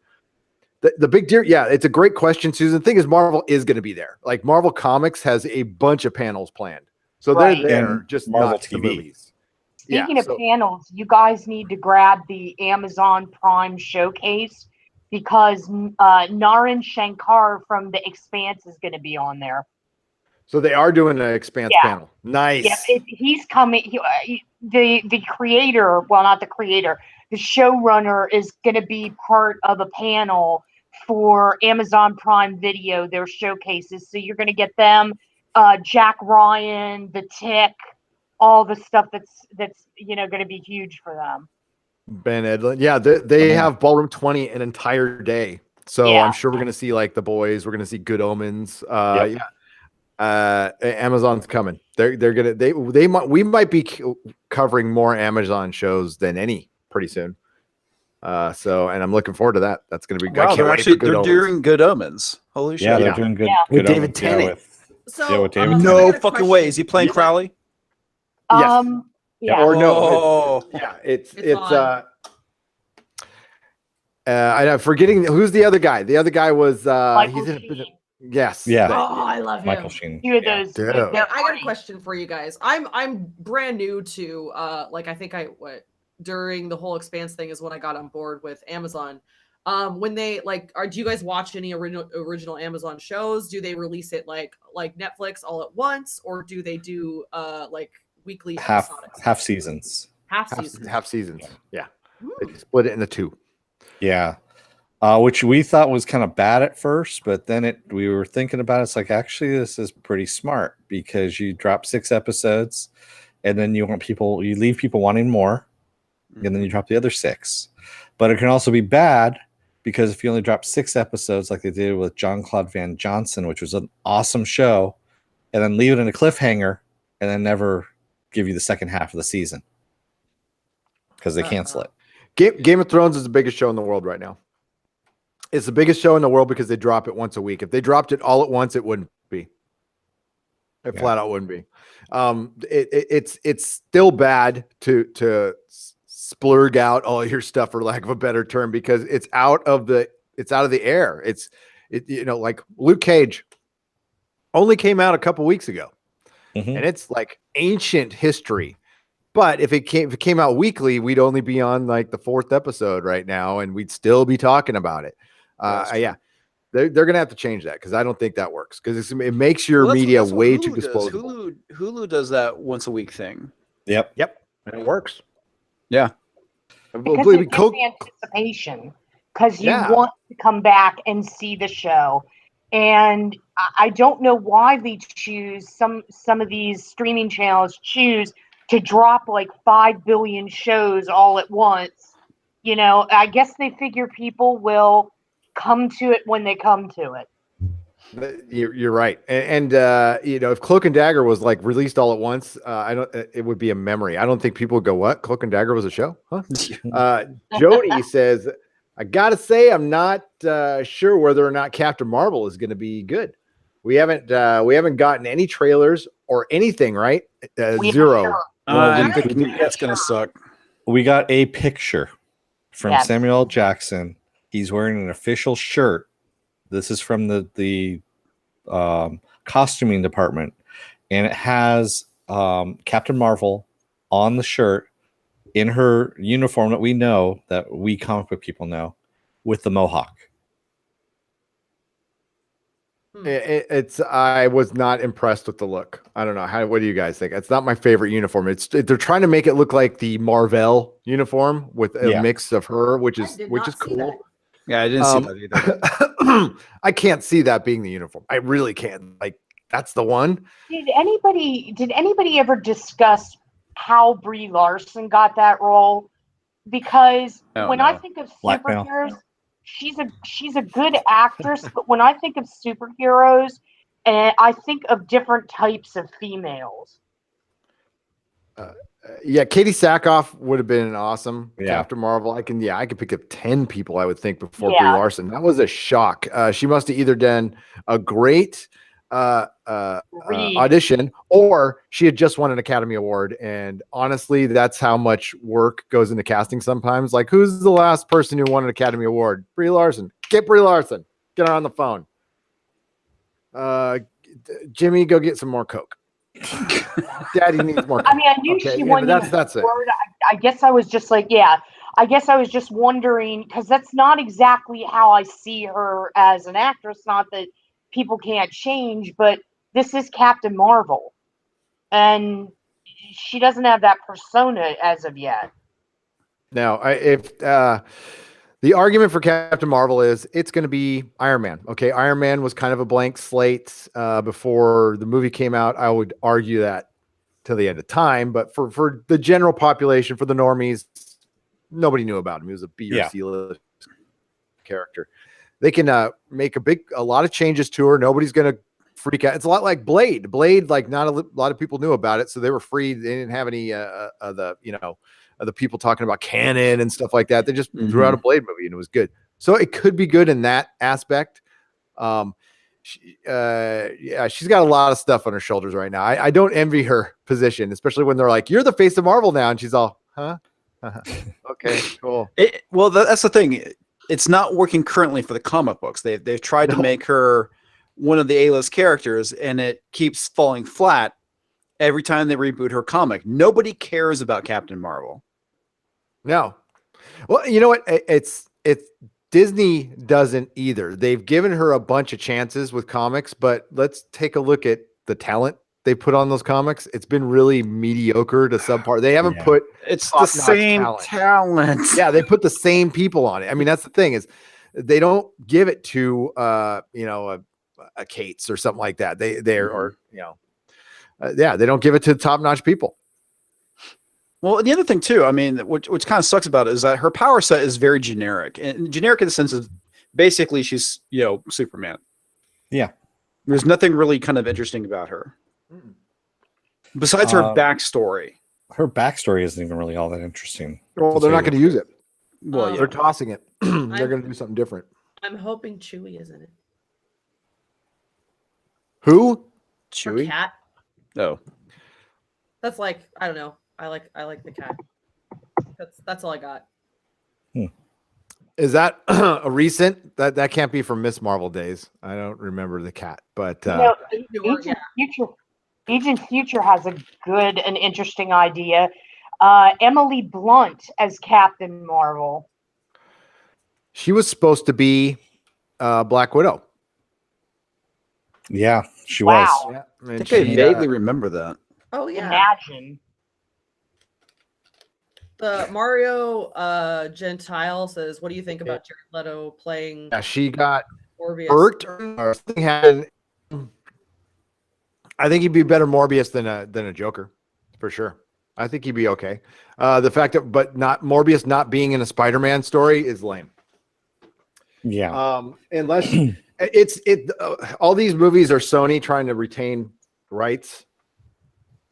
The big deal. Yeah, it's a great question, Susan. The thing is, Marvel is going to be there. Like Marvel Comics has a bunch of panels planned. So they're there, and just Marvel not TV. the movies. Speaking of panels, you guys need to grab the Amazon Prime showcase because Naren Shankar from The Expanse is going to be on there. So they are doing an Expanse panel. Nice. Yeah, he's coming. The creator, well, not the creator, the showrunner is going to be part of a panel for Amazon Prime Video, their showcases. So you're going to get them, Jack Ryan, The Tick, all the stuff that's going to be huge for them. Ben Edlund. Yeah, they have Ballroom 20 an entire day. So Yeah. I'm sure we're gonna see like The Boys. We're gonna see Good Omens. Yep. Amazon's coming. They're gonna we might be covering more Amazon shows than any pretty soon. So and I'm looking forward to that. That's gonna be good. Wow, they're doing Good Omens. Holy shit! Yeah, they're doing good. Yeah. With good David Omens, yeah, Tennant. So with David I No got a fucking question. way. Is he playing Yeah. Crowley? Yes. Yeah. Or no. Oh. It's on. I'm forgetting who's the other guy. The other guy was Michael he's in Sheen. yes. Yeah. Oh, I love him. Michael Sheen. Two of Yeah. those. Dude. they're I got a funny. question for you guys. I'm brand new to like I think during the whole Expanse thing is when I got on board with Amazon. When they do you guys watch any original Amazon shows? Do they release it like Netflix all at once, or do they do like weekly episodic half seasons? Half seasons. Yeah. Ooh. They split it into two. Yeah. Which we thought was kind of bad at first, but then we were thinking about it. It's like, actually, this is pretty smart because you drop 6 episodes and then you leave people wanting more, and then you drop the other 6. But it can also be bad because if you only drop 6 episodes like they did with Jean-Claude Van Johnson, which was an awesome show, and then leave it in a cliffhanger and then never give you the second half of the season because they cancel it. Game of Thrones is the biggest show in the world right now. It's the biggest show in the world because they drop it once a week. If they dropped it all at once, it wouldn't be. It flat out wouldn't be. It's still bad to splurge out all your stuff, for lack of a better term, because it's out of the air. Like Luke Cage only came out a couple weeks ago, Mhm. and it's like ancient history. But if it came out weekly, we'd only be on like the 4th episode right now, and we'd still be talking about it. Yeah, they're gonna have to change that because I don't think that works because it makes your media that's what way Hulu too does. disposable. Hulu does that once a week thing. Yep. And it works. Yeah. Because it gives anticipation, because you want to come back and see the show. And I don't know why they choose some of these streaming channels choose to drop like 5 billion shows all at once. I guess they figure people will come to it when they come to it. You're right, and if Cloak and Dagger was like released all at once, it would be a memory. I don't think people would go, "What? Cloak and Dagger was a show?" Huh? Jody says, "I gotta say, I'm not sure whether or not Captain Marvel is going to be good. We haven't gotten any trailers or anything, right? Zero. Sure. I think that's gonna suck. We got a picture from Yes. Samuel L. Jackson. He's wearing an official shirt. This is from the costuming department, and it has Captain Marvel on the shirt in her uniform that we comic book people know, with the mohawk. I was not impressed with the look. I don't know. What do you guys think? It's not my favorite uniform. They're trying to make it look like the Marvel uniform with a mix of her, which is cool. That. Yeah, I didn't see that either. I can't see that being the uniform. I really can't. Like, that's the one. Did anybody ever discuss how Brie Larson got that role? Because I think of Blackmail. superheroes, she's a good actress, but when I think of superheroes, I think of different types of females. Yeah, Katie Sackhoff would have been an awesome Yeah. Captain Marvel. I can pick up 10 people I would think before Brie Larson. That was a shock. She must have either done a great audition, or she had just won an Academy Award. And honestly, that's how much work goes into casting sometimes. Like, who's the last person who won an Academy Award? Brie Larson. Get Brie Larson. Get her on the phone. Jimmy, go get some more Coke. Daddy needs more Coke. I mean, I knew she won the award. I guess I was just like, I guess I was just wondering, because that's not exactly how I see her as an actress. Not that people can't change, but this is Captain Marvel, and she doesn't have that persona as of yet. Now, if the argument for Captain Marvel is it's going to be Iron Man. Okay, Iron Man was kind of a blank slate before the movie came out. I would argue that till the end of time, but for the general population, for the normies, nobody knew about him. He was a B or Yeah. C list character. They can make a lot of changes to her. Nobody's gonna freak out. It's a lot like Blade. Blade, like not a lot of people knew about it, so they were free. They didn't have any the people talking about canon and stuff like that. They just threw out a Blade movie and it was good. So it could be good in that aspect. She's got a lot of stuff on her shoulders right now. I don't envy her position, especially when they're like, "You're the face of Marvel now," and she's all, "Huh? Okay, cool." Well, that's the thing. It's not working currently for the comic books. They've tried to make her one of the A-list characters, and it keeps falling flat every time they reboot her comic. Nobody cares about Captain Marvel. No. Well, you know what? It's Disney doesn't either. They've given her a bunch of chances with comics, but let's take a look at the talent they put on those comics. It's been really mediocre to subpar. They haven't put it's the same talent. Yeah, they put the same people on it. I mean, that's the thing is they don't give it to a Cates or something like that. They don't give it to top-notch people. Well, the other thing too, I mean, which kind of sucks about it is that her power set is very generic, and generic in the sense of basically she's Superman. Yeah, there's nothing really kind of interesting about her besides her backstory. Her backstory isn't even really all that interesting. Well, they're not going to use it. Well, they're tossing it. They're going to do something different. I'm hoping Chewie is in it. Who? Her Chewie? cat. Oh, That's like, I don't know. I like the cat. That's all I got. Is that a recent? That can't be from Miss Marvel days. I don't remember the cat, but Agent Future has a good and interesting idea. Emily Blunt as Captain Marvel. she was supposed to be Black Widow. Yeah, she Wow. was. Yeah, I and think I vaguely remember that. Oh yeah. Imagine. The Mario Gentile says, "What do you think about Jared Leto playing she got Morbius?" hurt or something happened. I think he'd be better Morbius than a Joker, for sure. I think he'd be okay. The fact that, but not Morbius not being in a Spider-Man story is lame. Yeah. Unless all these movies are Sony trying to retain rights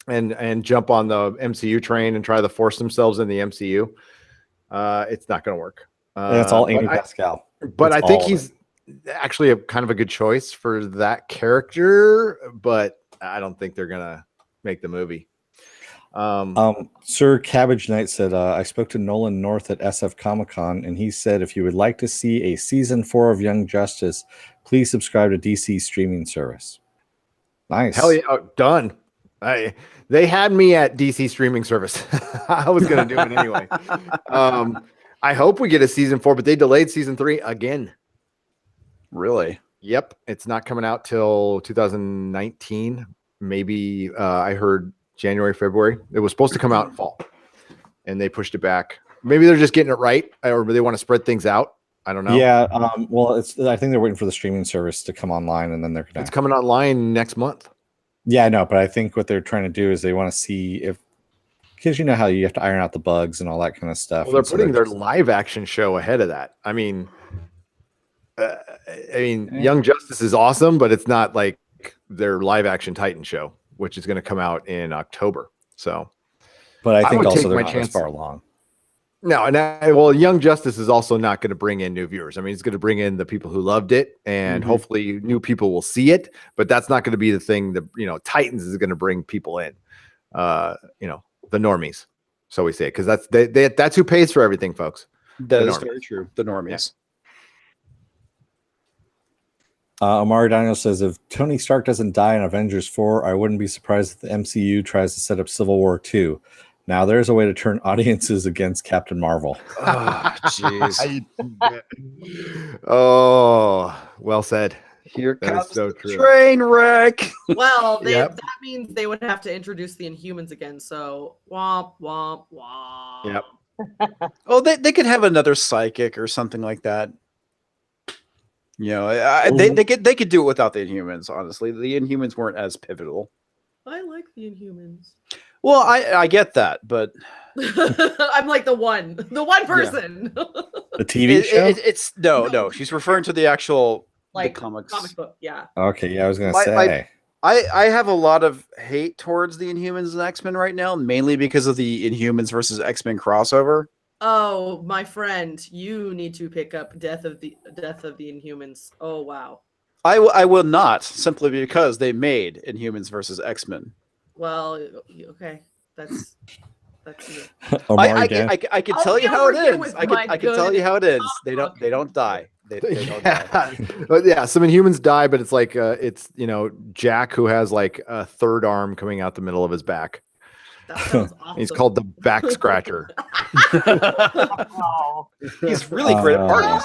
and jump on the MCU train and try to force themselves in the MCU. It's not going to work. And it's all Amy Pascal. But It's I think all he's actually a kind of a good choice for that character, but I don't think they're going to make the movie. Sir Cabbage Knight said, I spoke to Nolan North at SF Comic-Con, and he said, if you would like to see a season 4 of Young Justice, please subscribe to DC streaming service. Nice. Hell yeah. Oh, done. They had me at DC streaming service. I was going to do it anyway. I hope we get a season 4, but they delayed season 3 again. Really? Yep. It's not coming out till 2019. Maybe I heard January, February. It was supposed to come out in fall and they pushed it back. Maybe they're just getting it right, or they want to spread things out. I don't know. Yeah. Well, I think they're waiting for the streaming service to come online, and then they're It's coming online next month. Yeah, I know, but I think what they're trying to do is they want to see because you know how you have to iron out the bugs and all that kind of stuff. Well, they're putting their live action show ahead of that. I mean, Young Justice is awesome, but it's not like their live action Titan show, which is going to come out in October. So, but I think also they're my not chance as far along. No, and Young Justice is also not going to bring in new viewers. I mean, it's going to bring in the people who loved it, and hopefully new people will see it. But that's not going to be the thing that Titans is going to bring people in. The normies, so we say, because that's who pays for everything, folks. That is very true. The normies. Amari Daniel says, if Tony Stark doesn't die in Avengers 4, I wouldn't be surprised if the MCU tries to set up Civil War 2. Now, there's a way to turn audiences against Captain Marvel. Oh, jeez. Oh, well said. Here comes so the train wreck. Well, that means they would have to introduce the Inhumans again. So, womp, womp, womp. Yep. Oh, they could have another psychic or something like that. They could do it without the Inhumans. Honestly, the Inhumans weren't as pivotal. I like the Inhumans. Well, I get that, but I'm like the one person. The TV show? It's no. She's referring to the actual Like the comics. comic book, yeah. Okay, yeah, I was gonna My- say. I have a lot of hate towards the Inhumans and X-Men right now, mainly because of the Inhumans versus X-Men crossover. Oh, my friend, you need to pick up Death of the Inhumans. Oh wow. I will not, simply because they made Inhumans versus X-Men. Well, okay, that's it. Omari Dan. I can I'll tell you be how it over here ends. with I my can tell you how it ends. They comic don't die. They don't die. Yeah. But yeah, some Inhumans die, but it's like it's Jack who has like a third arm coming out the middle of his back. That sounds awesome. He's called the back scratcher. Oh. He's really great at parties.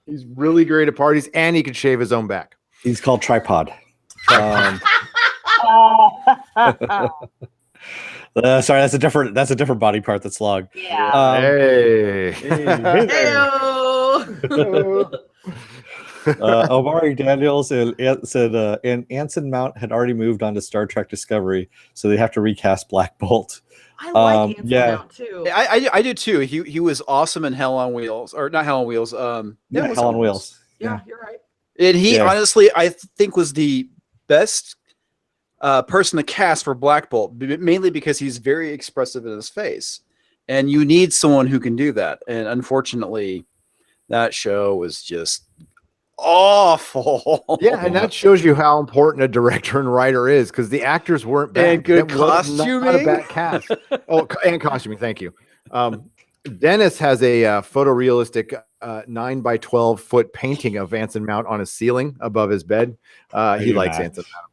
He's really great at parties, and he can shave his own back. He's called Tripod. Sorry, that's a different body part that's long. Yeah. Hey. Heyo! Omari Daniels said and Anson Mount had already moved on to Star Trek Discovery, so they have to recast Black Bolt. I like Anson yeah. Mount too. I do too. He was awesome in Hell on Wheels, or not Hell on Wheels. Yeah, it was Hell on Wheels. Yeah, you're right. And he Yeah. honestly, I think, was the best person to cast for Black Bolt, mainly because he's very expressive in his face, and you need someone who can do that. And unfortunately, that show was just awful. Yeah, and that shows you how important a director and writer is, because the actors weren't bad. And good That was not a costuming. bad cast. And costuming. Thank you. Dennis has a photorealistic 9x12 foot painting of Anson Mount on his ceiling above his bed. He do likes not. Anson Mount.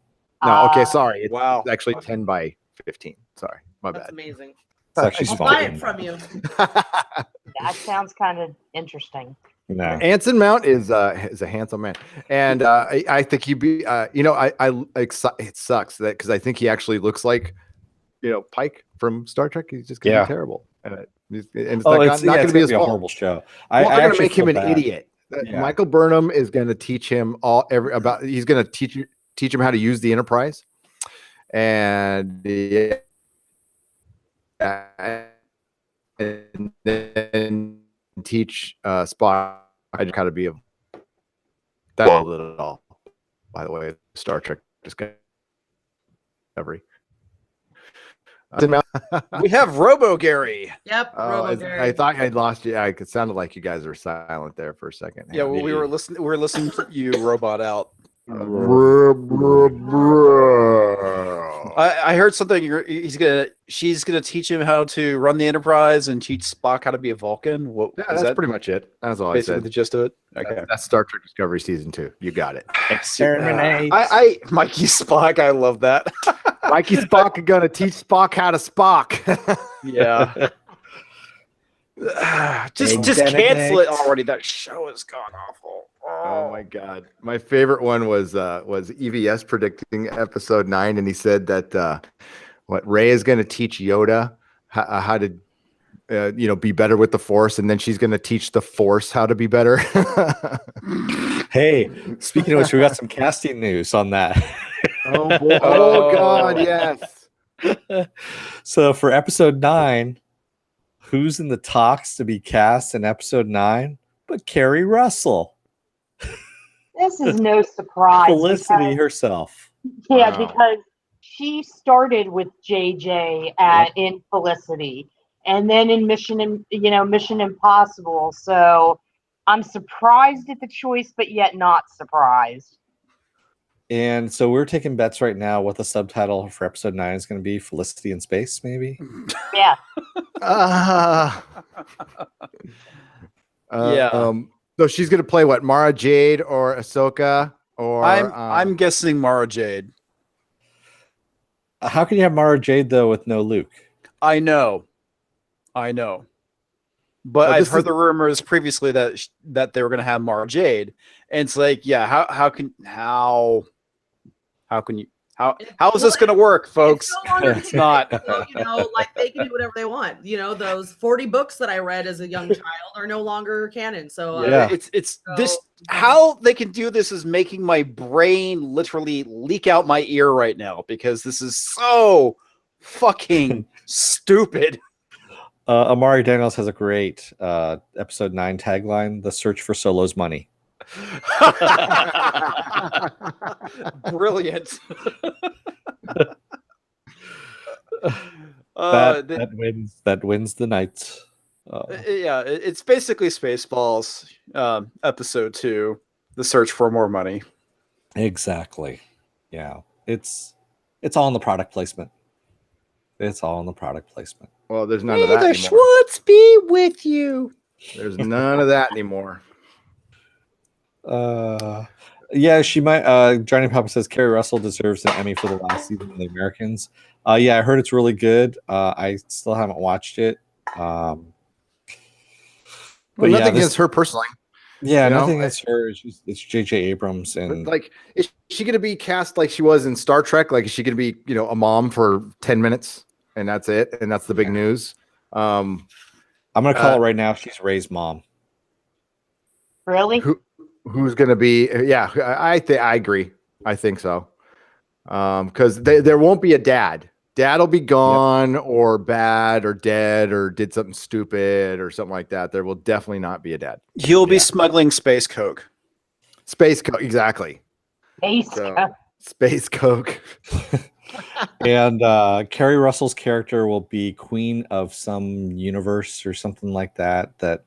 No, okay, sorry. It's, Wow. it's actually 10x15. Sorry, my That's bad. amazing. It's actually I'll small. buy it from you. That sounds kind of interesting. No. Anson Mount is a handsome man, and I think he'd be. It sucks that, because I think he actually looks like Pike from Star Trek. He's just gonna Yeah. be terrible, and it's Oh, not it's going to gonna be his be a fault. horrible show. Well, they're going to actually make him feel an bad. idiot. Yeah. Michael Burnham is going to teach him he's going to teach him how to use the Enterprise, and and then teach Spock how to be a. That's all it all. By the way, Star Trek Discovery. We have Robo Gary. Yep. Oh, Robo I Gary. thought I lost you. It sounded like you guys were silent there for a second. Yeah, well, we were listening to you robot out. I heard something. She's gonna teach him how to run the Enterprise and teach Spock how to be a Vulcan. What Yeah, is that's that? pretty much it. That's all I Basically said. the gist of it. Okay. That's Star Trek Discovery season 2. You got it. Exterminate. Mikey Spock. I love that. Mikey Spock are gonna teach Spock how to Spock. Yeah. just cancel it already. That show has gone awful. Oh my god. My favorite one was EVS predicting episode 9, and he said that Ray is gonna teach Yoda how to be better with the Force, and then she's gonna teach the Force how to be better. Hey, speaking of which, we got some casting news on that. Oh boy. Oh god, yes. So for episode 9, who's in the talks to be cast in episode 9 but Carrie Russell, This is no surprise. Felicity because- herself. Yeah, Wow. because she started with JJ in Felicity, and then in Mission Impossible. So I'm surprised at the choice, but yet not surprised. And so we're taking bets right now what the subtitle for episode 9 is going to be. Felicity in space, maybe. Yeah. Yeah. So she's gonna play what? Mara Jade or Ahsoka or I'm guessing Mara Jade. How can you have Mara Jade though with no Luke? I know. But Well, I've this heard is- the rumors previously that they were going to have Mara Jade, and it's like, yeah, how is this going to work, folks? It's no longer It's not. so, like they can do whatever they want. Those 40 books that I read as a young child are no longer canon. So Yeah. It's this. How they can do this is making my brain literally leak out my ear right now, because this is so fucking stupid. Amari Daniels has a great episode 9 tagline: "The search for Solo's money." Brilliant. That wins the night. Yeah, it's basically Spaceballs, episode 2, The Search for More Money. Exactly. Yeah, it's all in the product placement. It's all in the product placement. Well, there's none of that anymore. Schwartz be with you. There's none of that anymore. Yeah, she might. Johnny Papa says Kerry Russell deserves an Emmy for the last season of The Americans. Yeah, I heard it's really good. I still haven't watched it. Well, nothing against her personally. Yeah, nothing against her. It's J.J. Abrams, and like, is she going to be cast like she was in Star Trek? Like, is she going to be, a mom for 10 minutes and that's it? And that's the big news. I'm going to call it right now. She's Ray's mom. Really? Who's going to be? Yeah, I agree. I think so. Because there won't be a dad. Dad'll be gone or bad or dead or did something stupid or something like that. There will definitely not be a dad. He'll be smuggling space coke. Space coke, exactly. Space coke. And Kerry Russell's character will be queen of some universe or something like that. That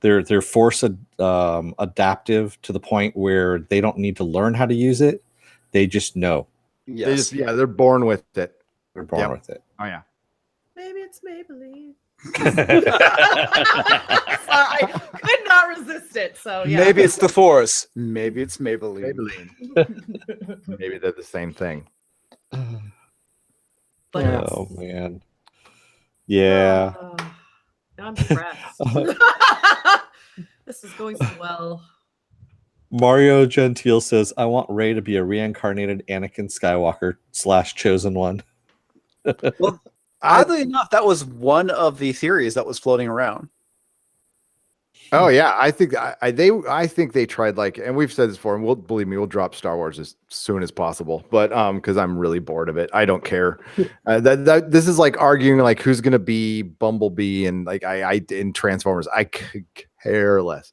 they're force adaptive to the point where they don't need to learn how to use it. They just know. Yes. They're born with it. They're born with it. Oh yeah. Maybe it's Maybelline. I could not resist it. So yeah. Maybe it's the Force. Maybe it's Maybelline. Maybe they're the same thing. But oh man. Yeah. I'm depressed. This is going so well. Mario Gentile says, I want Rey to be a reincarnated Anakin Skywalker / chosen one. Well, oddly enough, that was one of the theories that was floating around. Oh yeah, I think they tried, like, and we've said this before, and we'll drop Star Wars as soon as possible. But because I'm really bored of it, I don't care. This is like arguing like who's gonna be Bumblebee and like I in Transformers. I could care less.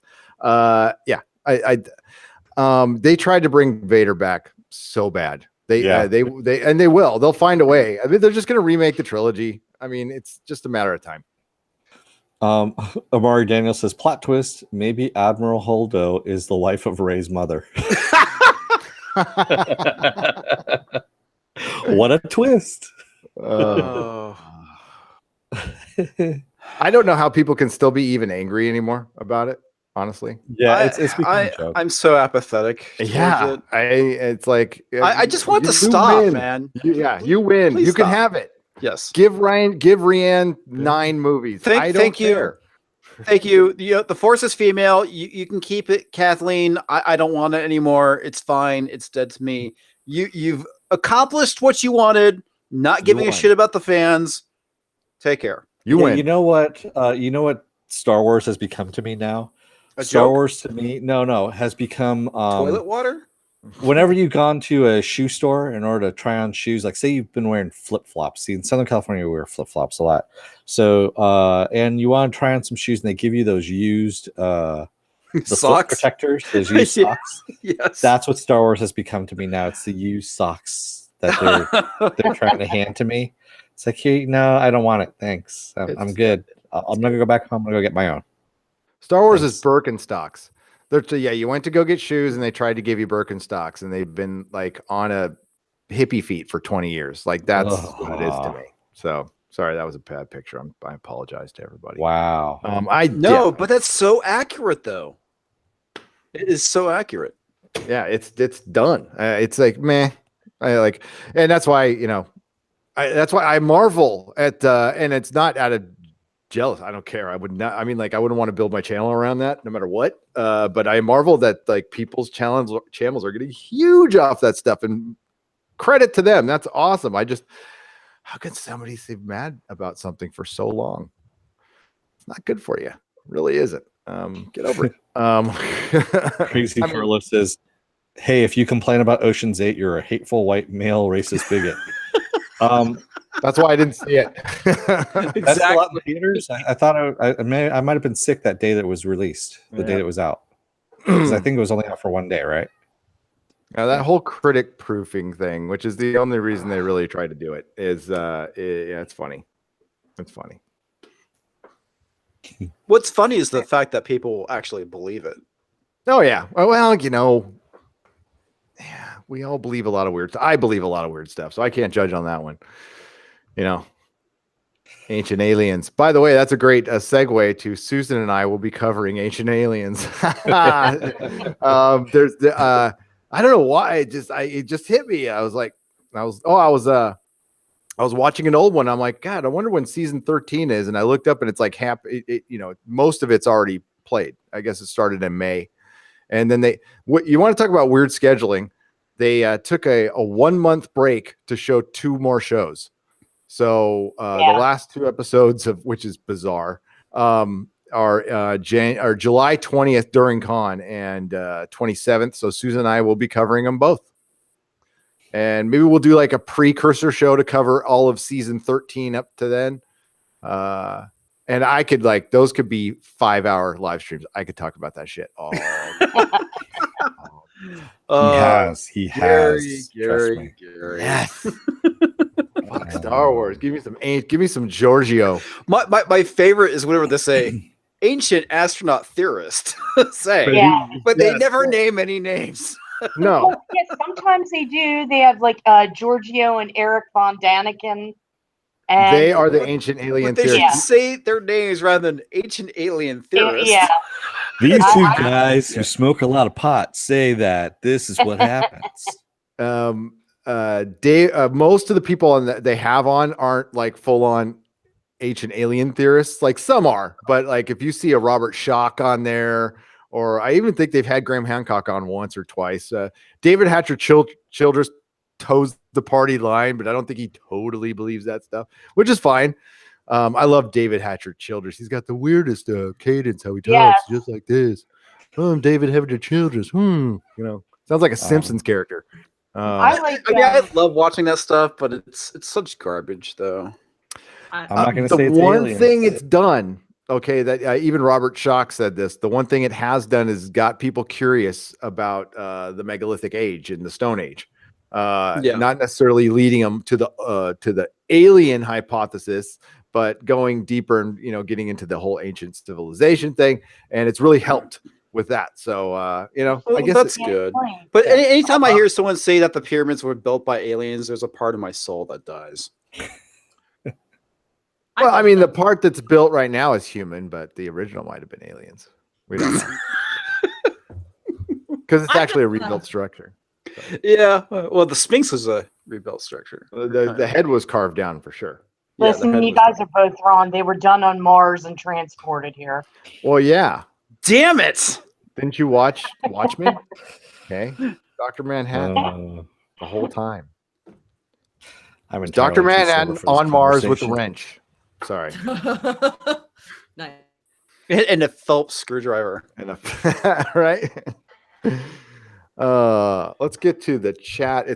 They tried to bring Vader back so bad. They will. They'll find a way. I mean, they're just gonna remake the trilogy. I mean, it's just a matter of time. Amari Daniel says, plot twist, maybe Admiral Holdo is the wife of Rey's mother. What a twist. I don't know how people can still be even angry anymore about it, honestly. Yeah, it's become a joke. I'm so apathetic. Yeah, it's like I just want to stop, man. You win. Please you can stop. have it. Yes. Give Rianne 9 movies. I don't care. Thank you. The Force is female. You can keep it, Kathleen. I don't want it anymore. It's fine. It's dead to me. You've accomplished what you wanted. Not giving a shit about the fans. Take care. You win. You know what? Star Wars has become to me now. Star Wars to me, has become toilet water. Whenever you've gone to a shoe store in order to try on shoes, like say you've been wearing flip-flops. See, in Southern California, we wear flip-flops a lot. So, and you want to try on some shoes, and they give you those used the foot protectors, those used socks. Yes, that's what Star Wars has become to me now. It's the used socks that they're trying to hand to me. It's like, hey, no, I don't want it. Thanks, I'm good. I'm gonna go back home. I'm gonna go get my own. Star Wars is Birkenstocks. You went to go get shoes and they tried to give you Birkenstocks, and they've been like on a hippie feet for 20 years. Like that's what it is to me. So sorry, that was a bad picture. I apologize to everybody. Wow. But that's so accurate though. It is so accurate. Yeah, it's done. It's like meh. And that's why that's why I marvel at and it's not out of jealous. I don't care. I would not. I mean, like, I wouldn't want to build my channel around that, no matter what. But I marvel that like people's channels are getting huge off that stuff, and credit to them. That's awesome. How can somebody stay mad about something for so long? It's not good for you. It really isn't. Get over it. Crazy Carlo says, "Hey, if you complain about Ocean's 8, you're a hateful white male racist bigot." That's why I didn't see it. That's a lot in theaters. I thought I might have been sick that day that it was released, the day that it was out. Because I think it was only out for one day, right? Now, that whole critic proofing thing, which is the only reason they really try to do it, is yeah, it's funny. It's funny. What's funny is the fact that people actually believe it. Oh yeah. Well, you know, yeah, we all believe a lot of weird stuff. I believe a lot of weird stuff, so I can't judge on that one. You know, Ancient Aliens. By the way, that's a great segue to Susan and I will be covering Ancient Aliens. There's I don't know why it just hit me. I was watching an old one. I'm like, God, I wonder when season 13 is. And I looked up and it's like you know, most of it's already played. I guess it started in May. And then you want to talk about weird scheduling. They took a 1 month break to show 2 more shows. So the last 2 episodes of, which is bizarre, are July 20th during con and 27th. So Susan and I will be covering them both. And maybe we'll do like a precursor show to cover all of season 13 up to then. And I could those could be 5-hour live streams. I could talk about that shit all. He has. Gary. Yes. Fuck Star Wars. Give me some Giorgio. My favorite is whatever they say. Ancient astronaut theorist say, but they never name any names. No. Well, yes, sometimes they do. They have like Giorgio and Eric von Daniken. And they are the ancient alien they theorists. should say their names rather than ancient alien theorists. Yeah. These 2 guys who smoke a lot of pot say that this is what happens. Most of the people they have on aren't like full on ancient alien theorists. Like some are, but like if you see a Robert Schock on there, or I even think they've had Graham Hancock on once or twice. David Hatcher Childress toes the party line, but I don't think he totally believes that stuff, which is fine. I love David Hatcher Childress. He's got the weirdest cadence how he talks, just like this. I'm David Hatcher Childress. You know, sounds like a Simpsons character. I love watching that stuff, but it's such garbage, though. I'm not going to say the it's one aliens. thing it's done. Okay, that even Robert Schock said this. The one thing it has done is got people curious about the megalithic age and the Stone Age. Not necessarily leading them to the alien hypothesis, but going deeper and getting into the whole ancient civilization thing, and it's really helped with that. So I guess that's good. But anytime I hear someone say that the pyramids were built by aliens, there's a part of my soul that dies. Well, I mean, the part that's built right now is human, but the original might have been aliens. We don't know. Because it's actually a rebuilt structure. So. Yeah. Well, the Sphinx was a rebuilt structure. The head was carved down for sure. Listen, you guys are both wrong. They were done on Mars and transported here. Well, yeah. Damn it. Didn't you watch Watchmen? Okay. Dr. Manhattan the whole time. Dr. Manhattan on Mars with the wrench. Sorry. Nice. And a Phelps screwdriver. Right? Let's get to the chat.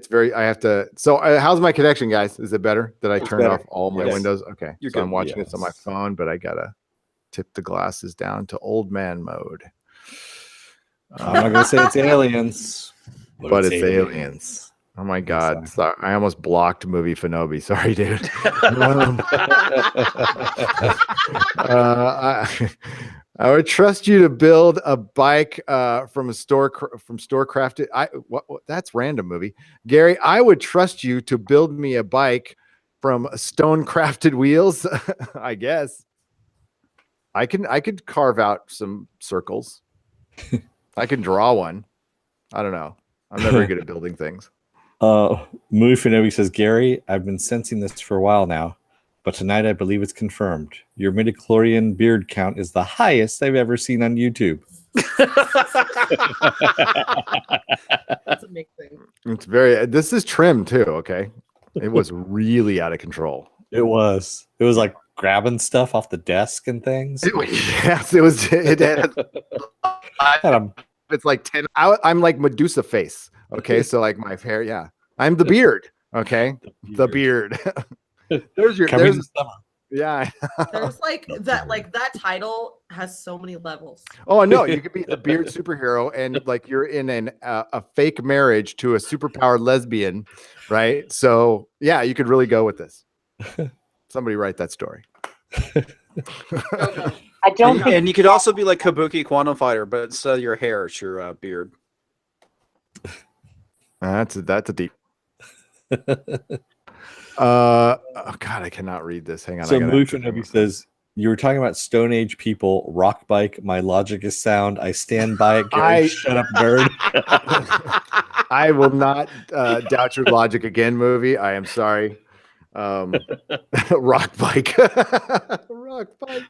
So how's my connection, guys? Is it better? Did I turn off all my windows? Okay. So I'm watching this on my phone, but I gotta tip the glasses down to old man mode. I'm not gonna say it's aliens, but it's aliens. Oh my God! Sorry. I almost blocked movie Fanobi. Sorry, dude. I would trust you to build a bike from store crafted. That's random movie. Gary, I would trust you to build me a bike from stone crafted wheels. I guess I could carve out some circles. I can draw one. I don't know. I'm not very good at building things. Movie Fanobi says, Gary, I've been sensing this for a while now, but tonight I believe it's confirmed. Your midichlorian beard count is the highest I've ever seen on YouTube. That's amazing. This is trim too, okay? It was really out of control. It was like grabbing stuff off the desk and things. Yes, it was. It's like 10. I'm like Medusa face. Okay, so like my hair, I'm the beard. Okay, the beard. There's your Coming there's this summer. yeah. There's that title has so many levels. Oh no, you could be the beard superhero and like you're in a fake marriage to a superpowered lesbian, right? So yeah, you could really go with this. Somebody write that story. I don't think. And you could also be like Kabuki Quantum Fighter, but instead of your hair, it's your beard. That's a deep. Oh God, I cannot read this. Hang on. So I gotta Movie Nobi says, you were talking about Stone Age people, rock bike, my logic is sound. I stand by it, Gary. Shut up, nerd. I will not doubt your logic again, movie. I am sorry. Rock bike. Rock bike.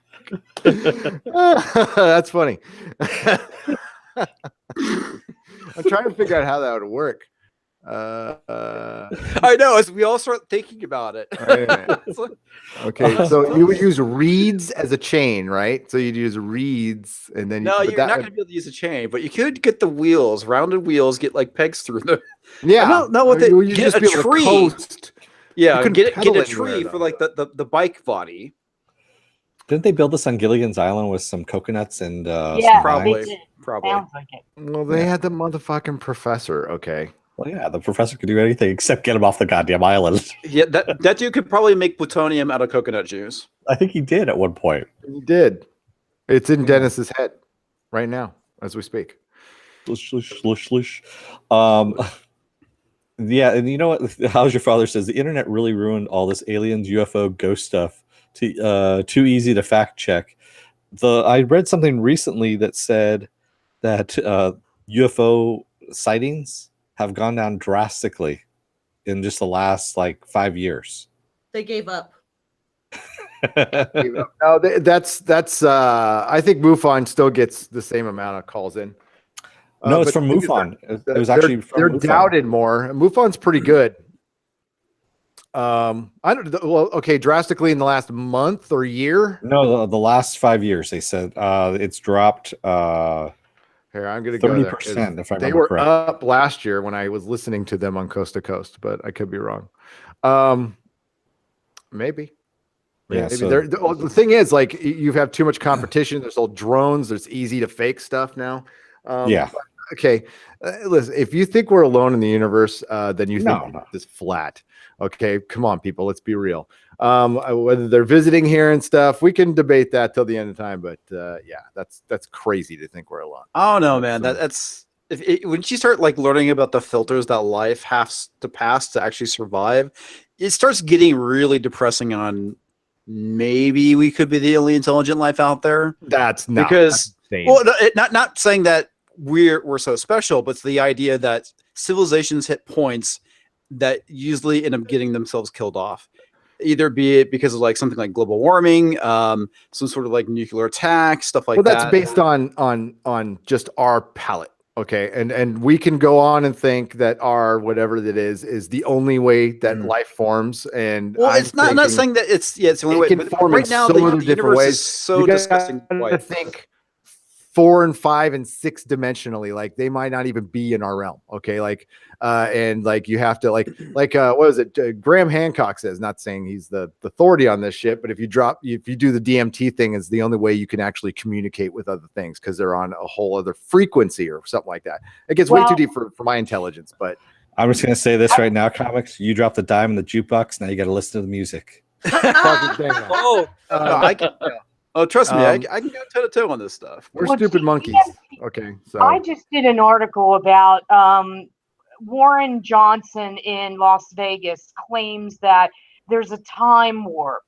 That's funny. I'm trying to figure out how that would work. I know, as we all start thinking about it. Okay, so you would use reeds as a chain, right? So you'd use reeds, and then No, you're not going to be able to use a chain, but you could get the wheels, rounded wheels, get like pegs through them. Yeah, no, what they you get just a be able to tree. coast. Yeah, You get couldn't a pedal anywhere, tree though. for like the bike body. Didn't they build this on Gilligan's Island with some coconuts and Yeah, some probably. vines? they did. Probably. Sounds like it. Well, they had the motherfucking professor. Okay. Well, yeah, the professor could do anything except get him off the goddamn island. Yeah, that dude could probably make plutonium out of coconut juice. I think he did at one point. He did. It's in Dennis's head right now as we speak. Slush, slush, slush. Yeah, and you know what? How's your father says the internet really ruined all this aliens, UFO, ghost stuff. Too easy to fact check. I read something recently that said that UFO sightings have gone down drastically in just the last like 5 years. They gave up. No, that's I think MUFON still gets the same amount of calls in. No, it's but from the thing is MUFON. It was actually from they're MUFON. doubted more. MUFON's pretty good. I don't. Well, okay, drastically in the last month or year. No, the last 5 years they said it's dropped. Here, I'm gonna go 30%, if I they remember were correct. up last year when I was listening to them on Coast to Coast, but I could be wrong. Maybe. Yeah, Maybe so- the thing is, like, you have too much competition. There's all drones. There's easy to fake stuff now. Yeah. but- okay. Listen, if you think we're alone in the universe, then you think No. this flat. Okay, come on, people. Let's be real. Whether they're visiting here and stuff, we can debate that till the end of time. But yeah, that's crazy to think we're alone. I don't know, man. That's when you start like learning about the filters that life has to pass to actually survive, it starts getting really depressing on maybe we could be the only intelligent life out there. That's not Because insane. well, not saying that we're so special, but it's the idea that civilizations hit points that usually end up getting themselves killed off. Either be it because of like something like global warming, some sort of like nuclear attack, stuff like that. Well, that's based on just our palate. Okay. And we can go on and think that our whatever that is the only way that life forms. And well, I'm it's not. I'm not saying that it's the only way. can But form right in now, so the many different universe ways. is so You gotta disgusting. White. think 4 and 5 and 6 dimensionally, like they might not even be in our realm. Okay. Like, and like you have to like what is it? Graham Hancock says, not saying he's the authority on this shit, but if you do the DMT thing, is the only way you can actually communicate with other things because they're on a whole other frequency or something like that. It gets way too deep for my intelligence, but I'm just gonna say this right now, comics. You drop the dime in the jukebox, now you gotta listen to the music. fucking thing. Oh, no, I can. Oh, trust me, I can go toe to toe on this stuff. We're Well, stupid see, monkeys. DMT Okay. So I just did an article about Warren Johnson in Las Vegas claims that there's a time warp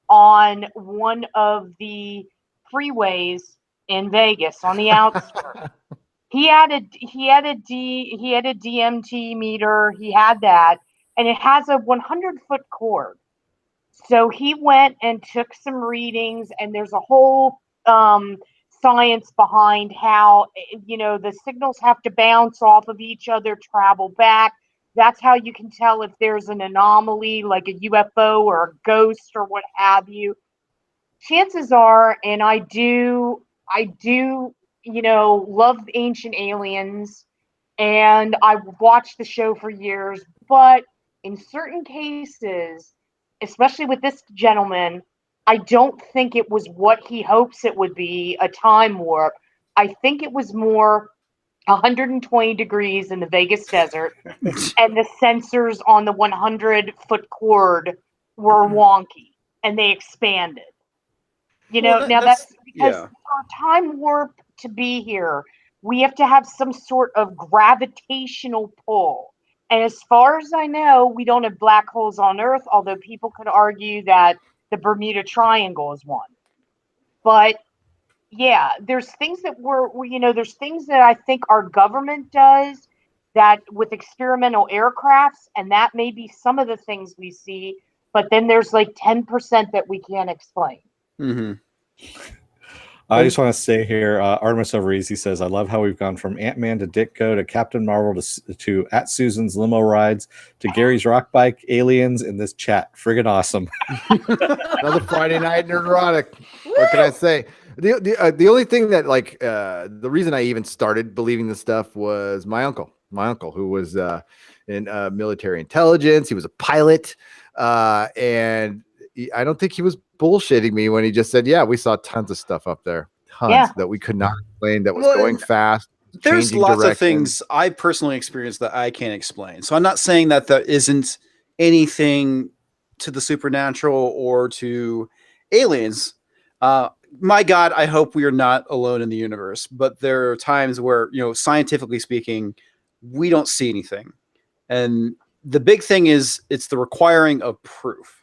on one of the freeways in Vegas on the outskirts. He had a DMT meter. He had that, and it has a 100-foot cord. So he went and took some readings, and there's a whole science behind how, the signals have to bounce off of each other, travel back. That's how you can tell if there's an anomaly like a UFO or a ghost or what have you. Chances are, and I do, love Ancient Aliens, and I've watched the show for years, but in certain cases, especially with this gentleman, I don't think it was what he hopes it would be, a time warp. I think it was more 120 degrees in the Vegas desert, and the sensors on the 100-foot cord were wonky, and they expanded. Well, Now that's because yeah. for time warp to be here, we have to have some sort of gravitational pull. And as far as I know, we don't have black holes on Earth, although people could argue that the Bermuda Triangle is one. But yeah, there's things that there's things that I think our government does that with experimental aircrafts, and that may be some of the things we see, but then there's like 10% that we can't explain. Mm-hmm. I just want to say here, Artemis Over Easy says, I love how we've gone from Ant-Man to Ditko to Captain Marvel to at Susan's limo rides to Gary's rock bike, aliens in this chat. Friggin' awesome. Another Friday night Nerdrotic. What can I say? The only thing that the reason I even started believing this stuff was my uncle who was in military intelligence. He was a pilot, and I don't think he was bullshitting me when he just said, yeah, we saw tons of stuff up there, that we could not explain, that was going fast. There's lots of things I personally experienced that I can't explain. So I'm not saying that there isn't anything to the supernatural or to aliens. My God, I hope we are not alone in the universe, but there are times where, scientifically speaking, we don't see anything. And the big thing is it's the requiring of proof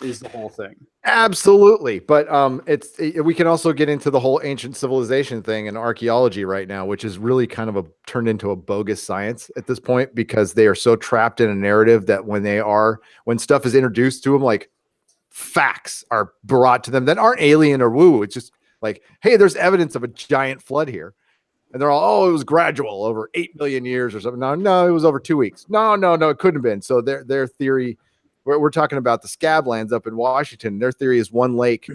is the whole thing. Absolutely. But we can also get into the whole ancient civilization thing and archaeology right now, which is really kind of turned into a bogus science at this point, because they are so trapped in a narrative that when stuff is introduced to them, like facts are brought to them that aren't alien or woo. It's just like, hey, there's evidence of a giant flood here. And they're all, it was gradual over 8 million years or something. No, it was over 2 weeks. No, it couldn't have been. So their theory, we're talking about the Scablands up in Washington. Their theory is one lake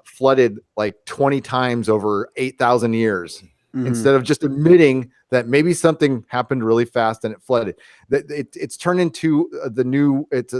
flooded like 20 times over 8,000 years, instead of just admitting that maybe something happened really fast and it flooded. It's turned into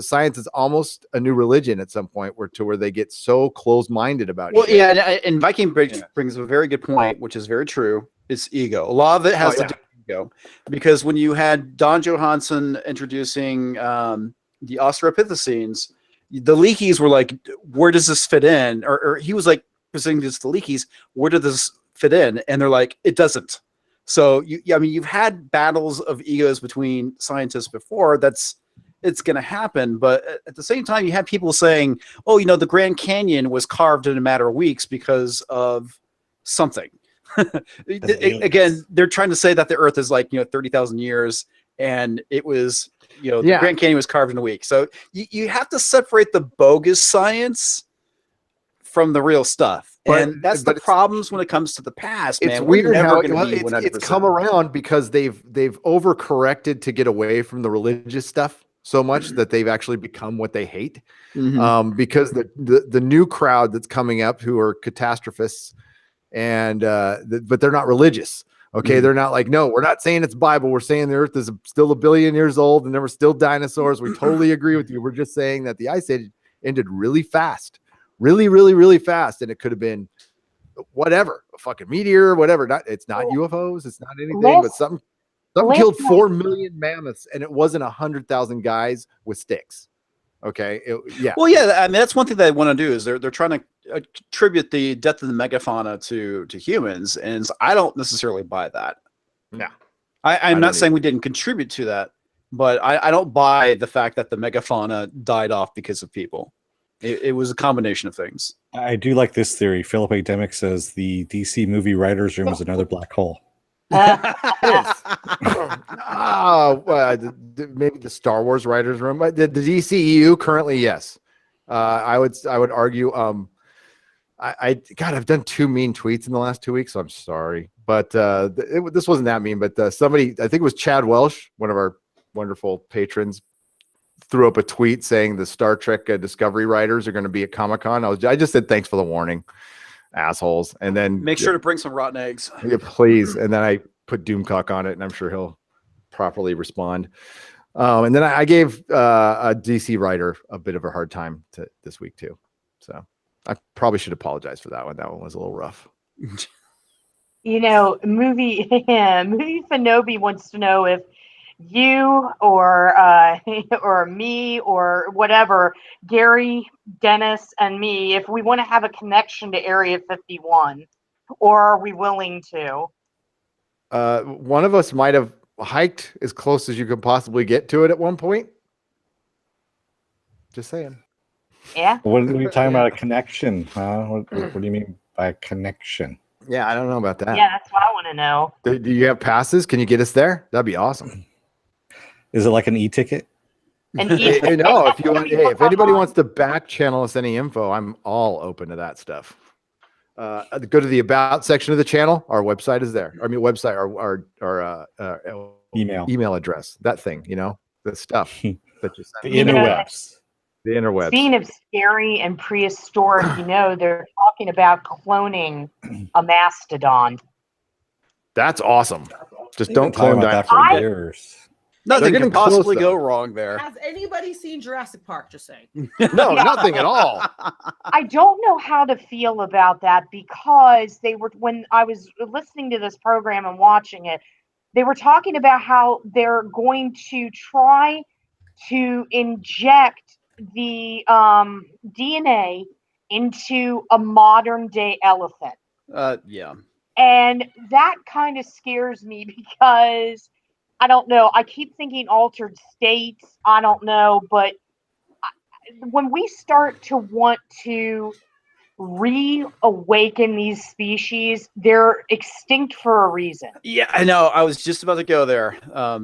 science is almost a new religion at some point where they get so closed-minded about shit. Yeah, and Viking brings a very good point, which is very true. It's ego. A lot of it has to do with ego, because when you had Don Johansson introducing the Australopithecines, the Leakeys were like, where does this fit in? Or he was like presenting this to the Leakeys, where does this fit in? And they're like, it doesn't. So you've had battles of egos between scientists before. It's going to happen. But at the same time, you have people saying, oh, the Grand Canyon was carved in a matter of weeks because of something. Again, they're trying to say that the Earth is like 30,000 years, and it was the Grand Canyon was carved in a week. So you have to separate the bogus science from the real stuff. And that's the problems when it comes to the past, man. It's weird how it's come around, because they've overcorrected to get away from the religious stuff so much that they've actually become what they hate. Because the new crowd that's coming up, who are catastrophists, and but they're not religious. Okay, they're not like, no, we're not saying it's Bible. We're saying the Earth is still 1 billion years old and there were still dinosaurs. We totally agree with you. We're just saying that the Ice Age ended really fast. Really, really, really fast. And it could have been whatever, a fucking meteor, whatever. It's not UFOs. It's not anything, but something killed 4 million mammoths, and it wasn't 100,000 guys with sticks. Okay. Well, yeah. I mean, that's one thing that I want to do is they're trying to attribute the death of the megafauna to humans. And I don't necessarily buy that. No, I'm not saying we didn't contribute to that, but I don't buy the fact that the megafauna died off because of people. It was a combination of things. I do like this theory. Philip A. Demick says the DC movie writer's room is another black hole. Maybe the Star Wars writers' room, but the DCEU currently, yes. I would argue. I've done 2 mean tweets in the last 2 weeks, so I'm sorry, but this wasn't that mean. But somebody, I think it was Chad Welsh, one of our wonderful patrons, threw up a tweet saying the Star Trek Discovery writers are going to be at Comic-Con. I just said thanks for the warning, assholes, and then make sure to bring some rotten eggs. Yeah, please. And then I put Doomcock on it, and I'm sure he'll properly respond. And then I gave a DC writer a bit of a hard time this week too. So I probably should apologize for that one. That one was a little rough. You know, movie Fanobi wants to know if you or or me or whatever, Gary, Dennis, and me, if we want to have a connection to Area 51, or are we willing to? One of us might have hiked as close as you could possibly get to it at one point. Just saying. Yeah. What are you talking about? A connection? Huh? What do you mean by a connection? Yeah, I don't know about that. Yeah, that's what I want to know. Do you have passes? Can you get us there? That'd be awesome. Is it like an e-ticket? And Hey, no, if you want, hey, if anybody wants to back channel us any info, I'm all open to that stuff. Go to the about section of the channel. Our website is there. I mean, website, our email address. That thing, you know, the stuff that you send. The interwebs. The interwebs. Speaking of scary and prehistoric, you know, they're talking about cloning a mastodon. That's awesome. Just They've don't been talking clone about that. that for years. Nothing getting can possibly close, though. go wrong there. Has anybody seen Jurassic Park? Just saying. No, Yeah. nothing at all. I don't know how to feel about that because when I was listening to this program and watching it, they were talking about how they're going to try to inject the DNA into a modern day elephant. Yeah. And that kind of scares me because I don't know. I keep thinking altered states. I don't know. But when we start to want to reawaken these species, they're extinct for a reason. Yeah, I know. I was just about to go there.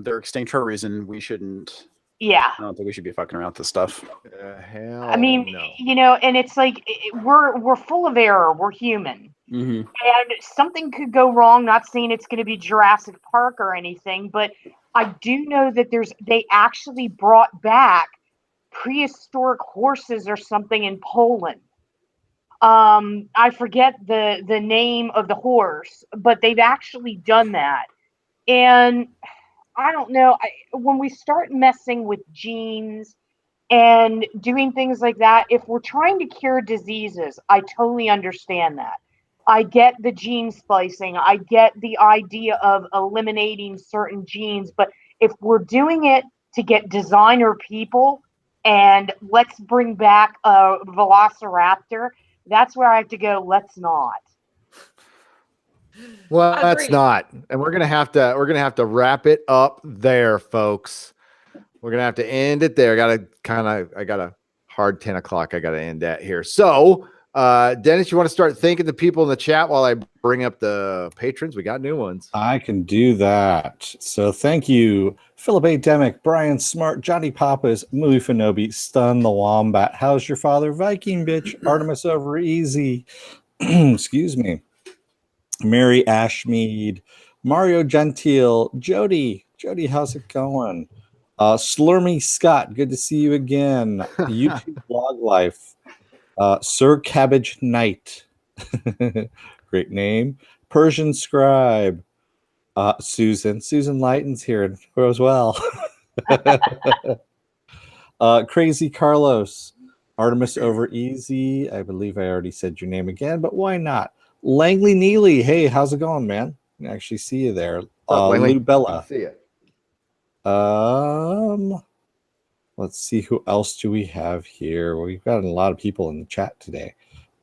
They're extinct for a reason. We shouldn't. Yeah. I don't think we should be fucking around with this stuff. Hell I mean, no. you know, and it's like we're full of error. We're human. Mm-hmm. And something could go wrong. Not saying it's going to be Jurassic Park or anything, but I do know that they actually brought back prehistoric horses or something in Poland. I forget the name of the horse, but they've actually done that. And I don't know. When we start messing with genes and doing things like that, if we're trying to cure diseases, I totally understand that. I get the gene splicing. I get the idea of eliminating certain genes. But if we're doing it to get designer people and let's bring back a velociraptor, that's where I have to go, let's not. Well, that's Agreed. not. And we're gonna have to wrap it up there, folks. We're gonna have to end it there. I got a hard 10 o'clock I gotta end at here. So Dennis, you want to start thanking the people in the chat while I bring up the patrons? We got new ones. I can do that. So thank you, Philip A. Demick, Brian Smart, Johnny Papas, Movie Fanobi, Stun the Wombat, How's Your Father, Viking Bitch, Artemis Over Easy, excuse me, Mary Ashmead, Mario Gentile, Jody, how's it going? Slurmy Scott, good to see you again. YouTube Blog Life, Sir Cabbage Knight, great name. Persian Scribe, Susan Lighton's here as well. Crazy Carlos, Artemis Over Easy. I believe I already said your name again, but why not? Langley Neely, hey, how's it going, man? I can actually see you there. Lou Bella. See it. Let's see, who else do we have here? We've got a lot of people in the chat today.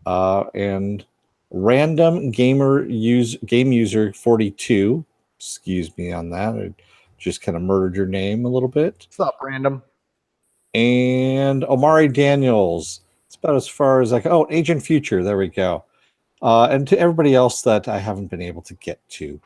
And random game user 42. Excuse me on that. I just kind of murdered your name a little bit. What's up, random? And Omari Daniels. It's about as far as Agent Future. There we go. And to everybody else that I haven't been able to get to.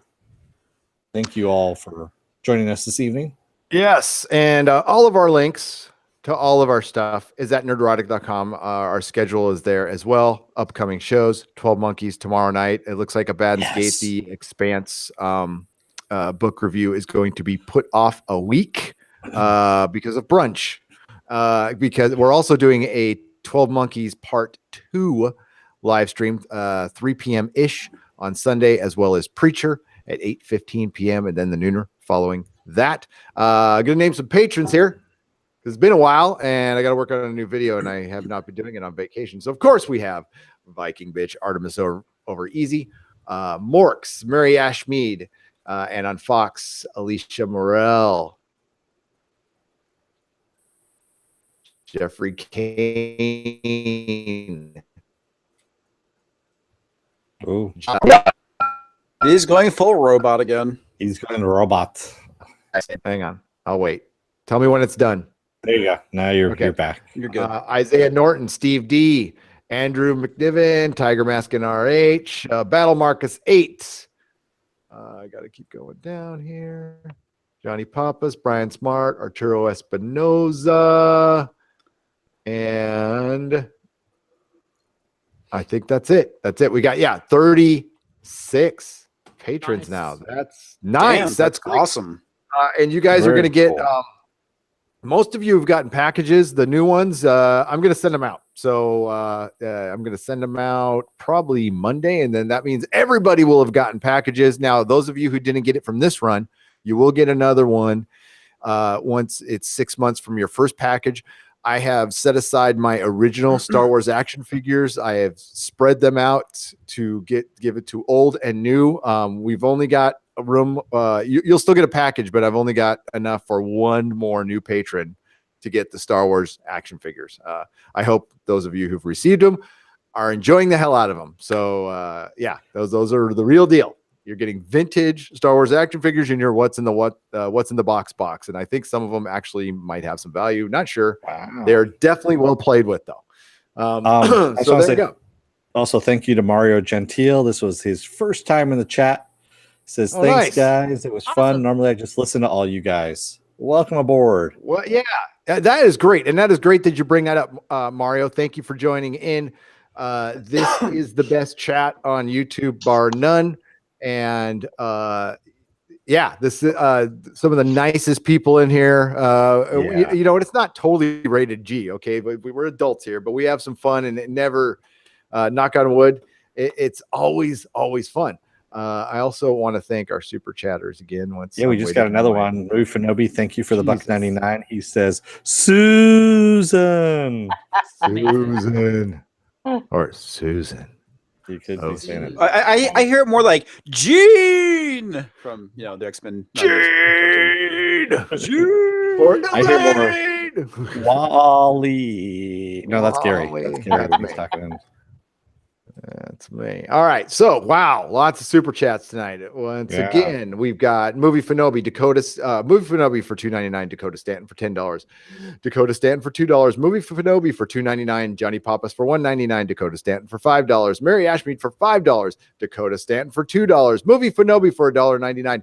Thank you all for joining us this evening. Yes, and all of our links to all of our stuff is at nerdrotic.com. Our schedule is there as well. Upcoming shows, 12 Monkeys tomorrow night. It looks like Abaddon's Gate, the Expanse book review is going to be put off a week because of brunch. Because we're also doing a 12 Monkeys Part 2 live stream, 3 p.m. ish on Sunday, as well as Preacher at 8:15 p.m. and then the nooner following that. Gonna name some patrons here. It's been a while, and I got to work on a new video, and I have not been doing it on vacation. So, of course, we have Viking Bitch, Artemis over Easy, Morks, Mary Ashmead, and on Fox, Alicia Morel, Jeffrey Kane. Oh, He's going full robot again. he's going to robot. Hang on. I'll wait. Tell me when it's done. There you go. Now you're back. You're good. Isaiah Norton, Steve D, Andrew McNiven, Tiger Maskin RH, Battle Marcus 8. I got to keep going down here. Johnny Pappas, Brian Smart, Arturo Espinoza, and I think that's it. That's it. We got 36 patrons now. That's nice. Damn, that's great. awesome. And you guys are Very going to get cool. most of you have gotten packages. The new ones, I'm going to send them out. So I'm going to send them out probably Monday, and then that means everybody will have gotten packages. Now, those of you who didn't get it from this run, you will get another one once it's 6 months from your first package. I have set aside my original Star Wars action figures. I have spread them out to give it to old and new. We've only got a room. You'll still get a package, but I've only got enough for one more new patron to get the Star Wars action figures. I hope those of you who've received them are enjoying the hell out of them. So those are the real deal. You're getting vintage Star Wars action figures in your what's in the box. And I think some of them actually might have some value. Not sure. Wow. They're definitely well played with though. I So wanna there you go. Also, thank you to Mario Gentile. This was his first time in the chat. He says, Oh, thanks, nice. guys. It was fun. Awesome. Normally, I just listen to all you guys. Welcome aboard. Well, yeah, that is great. And that is great that you bring that up, Mario. Thank you for joining in. This is the best chat on YouTube, bar none. And this is some of the nicest people in here. Yeah. You know, it's not totally rated G, okay? But we're adults here, but we have some fun, and it never, knock on wood, it's always fun. I also want to thank our super chatters again. We just got another one. Rue Fanobi, thank you for the Jesus. $1.99. He says, Susan. Susan. Or Susan. You could Oh, be saying it. I hear it more like Gene from the X-Men. Gene! Or I hear Elaine! Wally. No, that's Gary. Wally. That's Gary. That's He's me. talking in. That's me. All right. So, wow, lots of super chats tonight. Once Yeah. again, we've got Movie Fanobi, Movie Fanobi for $2.99, Dakota Stanton for $10, Dakota Stanton for $2, Movie Fanobi for $2.99, Johnny Pappas for $1.99, Dakota Stanton for $5, Mary Ashmead for $5, Dakota Stanton for $2, Movie Fanobi for $1.99,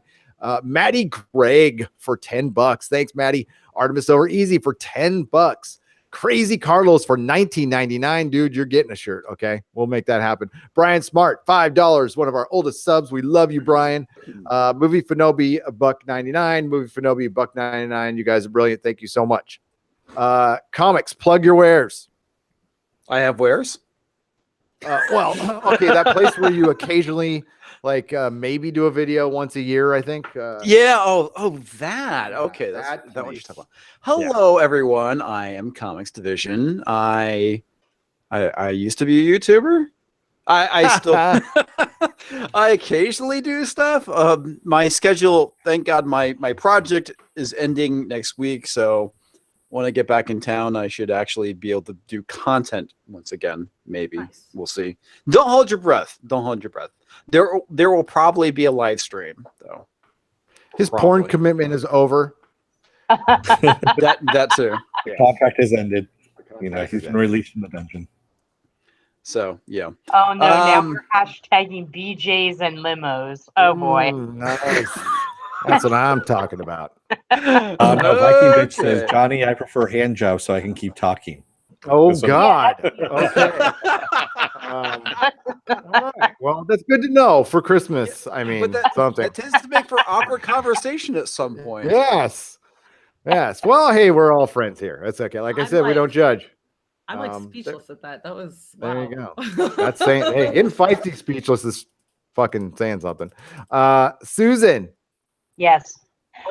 Maddie Gregg for $10. Thanks, Maddie. Artemis Over Easy for $10. Crazy Carlos for $19.99. Dude, you're getting a shirt. Okay, we'll make that happen. Brian Smart, $5. One of our oldest subs. We love you, Brian. Movie Fanobi, $1.99. Movie Fanobi, $1.99. You guys are brilliant. Thank you so much. Comics, plug your wares. I have wares. Okay, that place where you occasionally maybe do a video once a year, I think. Yeah. Oh, that. Okay, that's that that what you're place. talking about. Hello, everyone. I am Comix Division. I used to be a YouTuber. I still I occasionally do stuff. My schedule, thank God, my project is ending next week. So when I get back in town, I should actually be able to do content once again. Maybe. Nice. We'll see. Don't hold your breath. Don't hold your breath. There will probably be a live stream though. His porn Probably. commitment is over. That too. The contract has ended. You know, he's been released from the dungeon. So yeah. Oh no, now Um, we're hashtagging BJs and limos. Oh boy. Nice. That's what I'm talking about. No, Viking Bitch says, Okay. Johnny, I prefer hand jobs so I can keep talking. Oh This one- God. Okay. All right. Well, that's good to know for Christmas. I mean, But that something. tends to make for awkward conversation at some point. Yes. Yes. Well, hey, we're all friends here. That's okay. Like I I'm said, we like- don't judge. I'm like there- speechless at that. That was There you wow. That's saying, hey, getting feisty speechless is fucking saying something. Susan, Yes.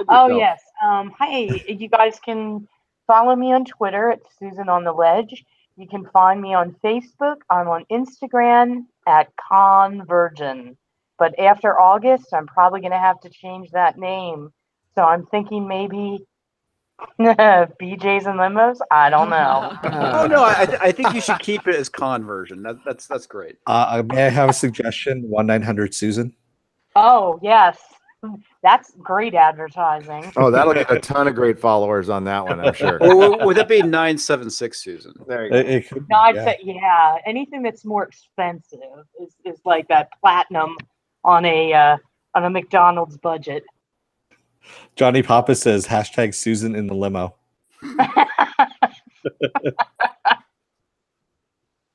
Oh yes. Hi, you guys can follow me on Twitter at Susan on the Ledge. You can find me on Facebook. I'm on Instagram at Convergin. But after August, I'm probably going to have to change that name. So I'm thinking maybe BJ's and Limos. I don't know. Oh no, I think you should keep it as conversion. That's great. May I have a suggestion? 1-900-Susan. Oh yes, that's great advertising. Oh, that'll get a ton of great followers on that one, I'm sure. Or would that be 976 Susan? There you go. It could be, No, I'd yeah. say yeah. Anything that's more expensive is like that platinum on a McDonald's budget. Johnny Papa says hashtag Susan in the limo. I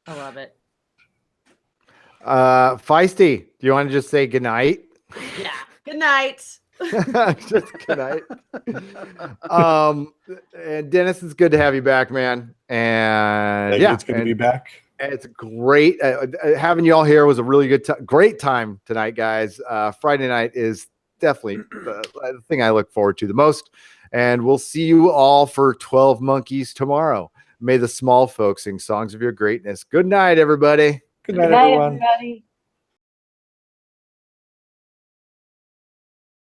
love it. Feisty, do you want to just say goodnight? Yeah. Good night. Just good night. And Dennis, it's good to have you back, man. And Like, yeah, it's good to and be back. it's great having you all here. Was a really good, great time tonight, guys. Friday night is definitely the thing I look forward to the most. And we'll see you all for 12 Monkeys tomorrow. May the small folks sing songs of your greatness. Good night, everybody. Good Good night, night, everyone. everybody.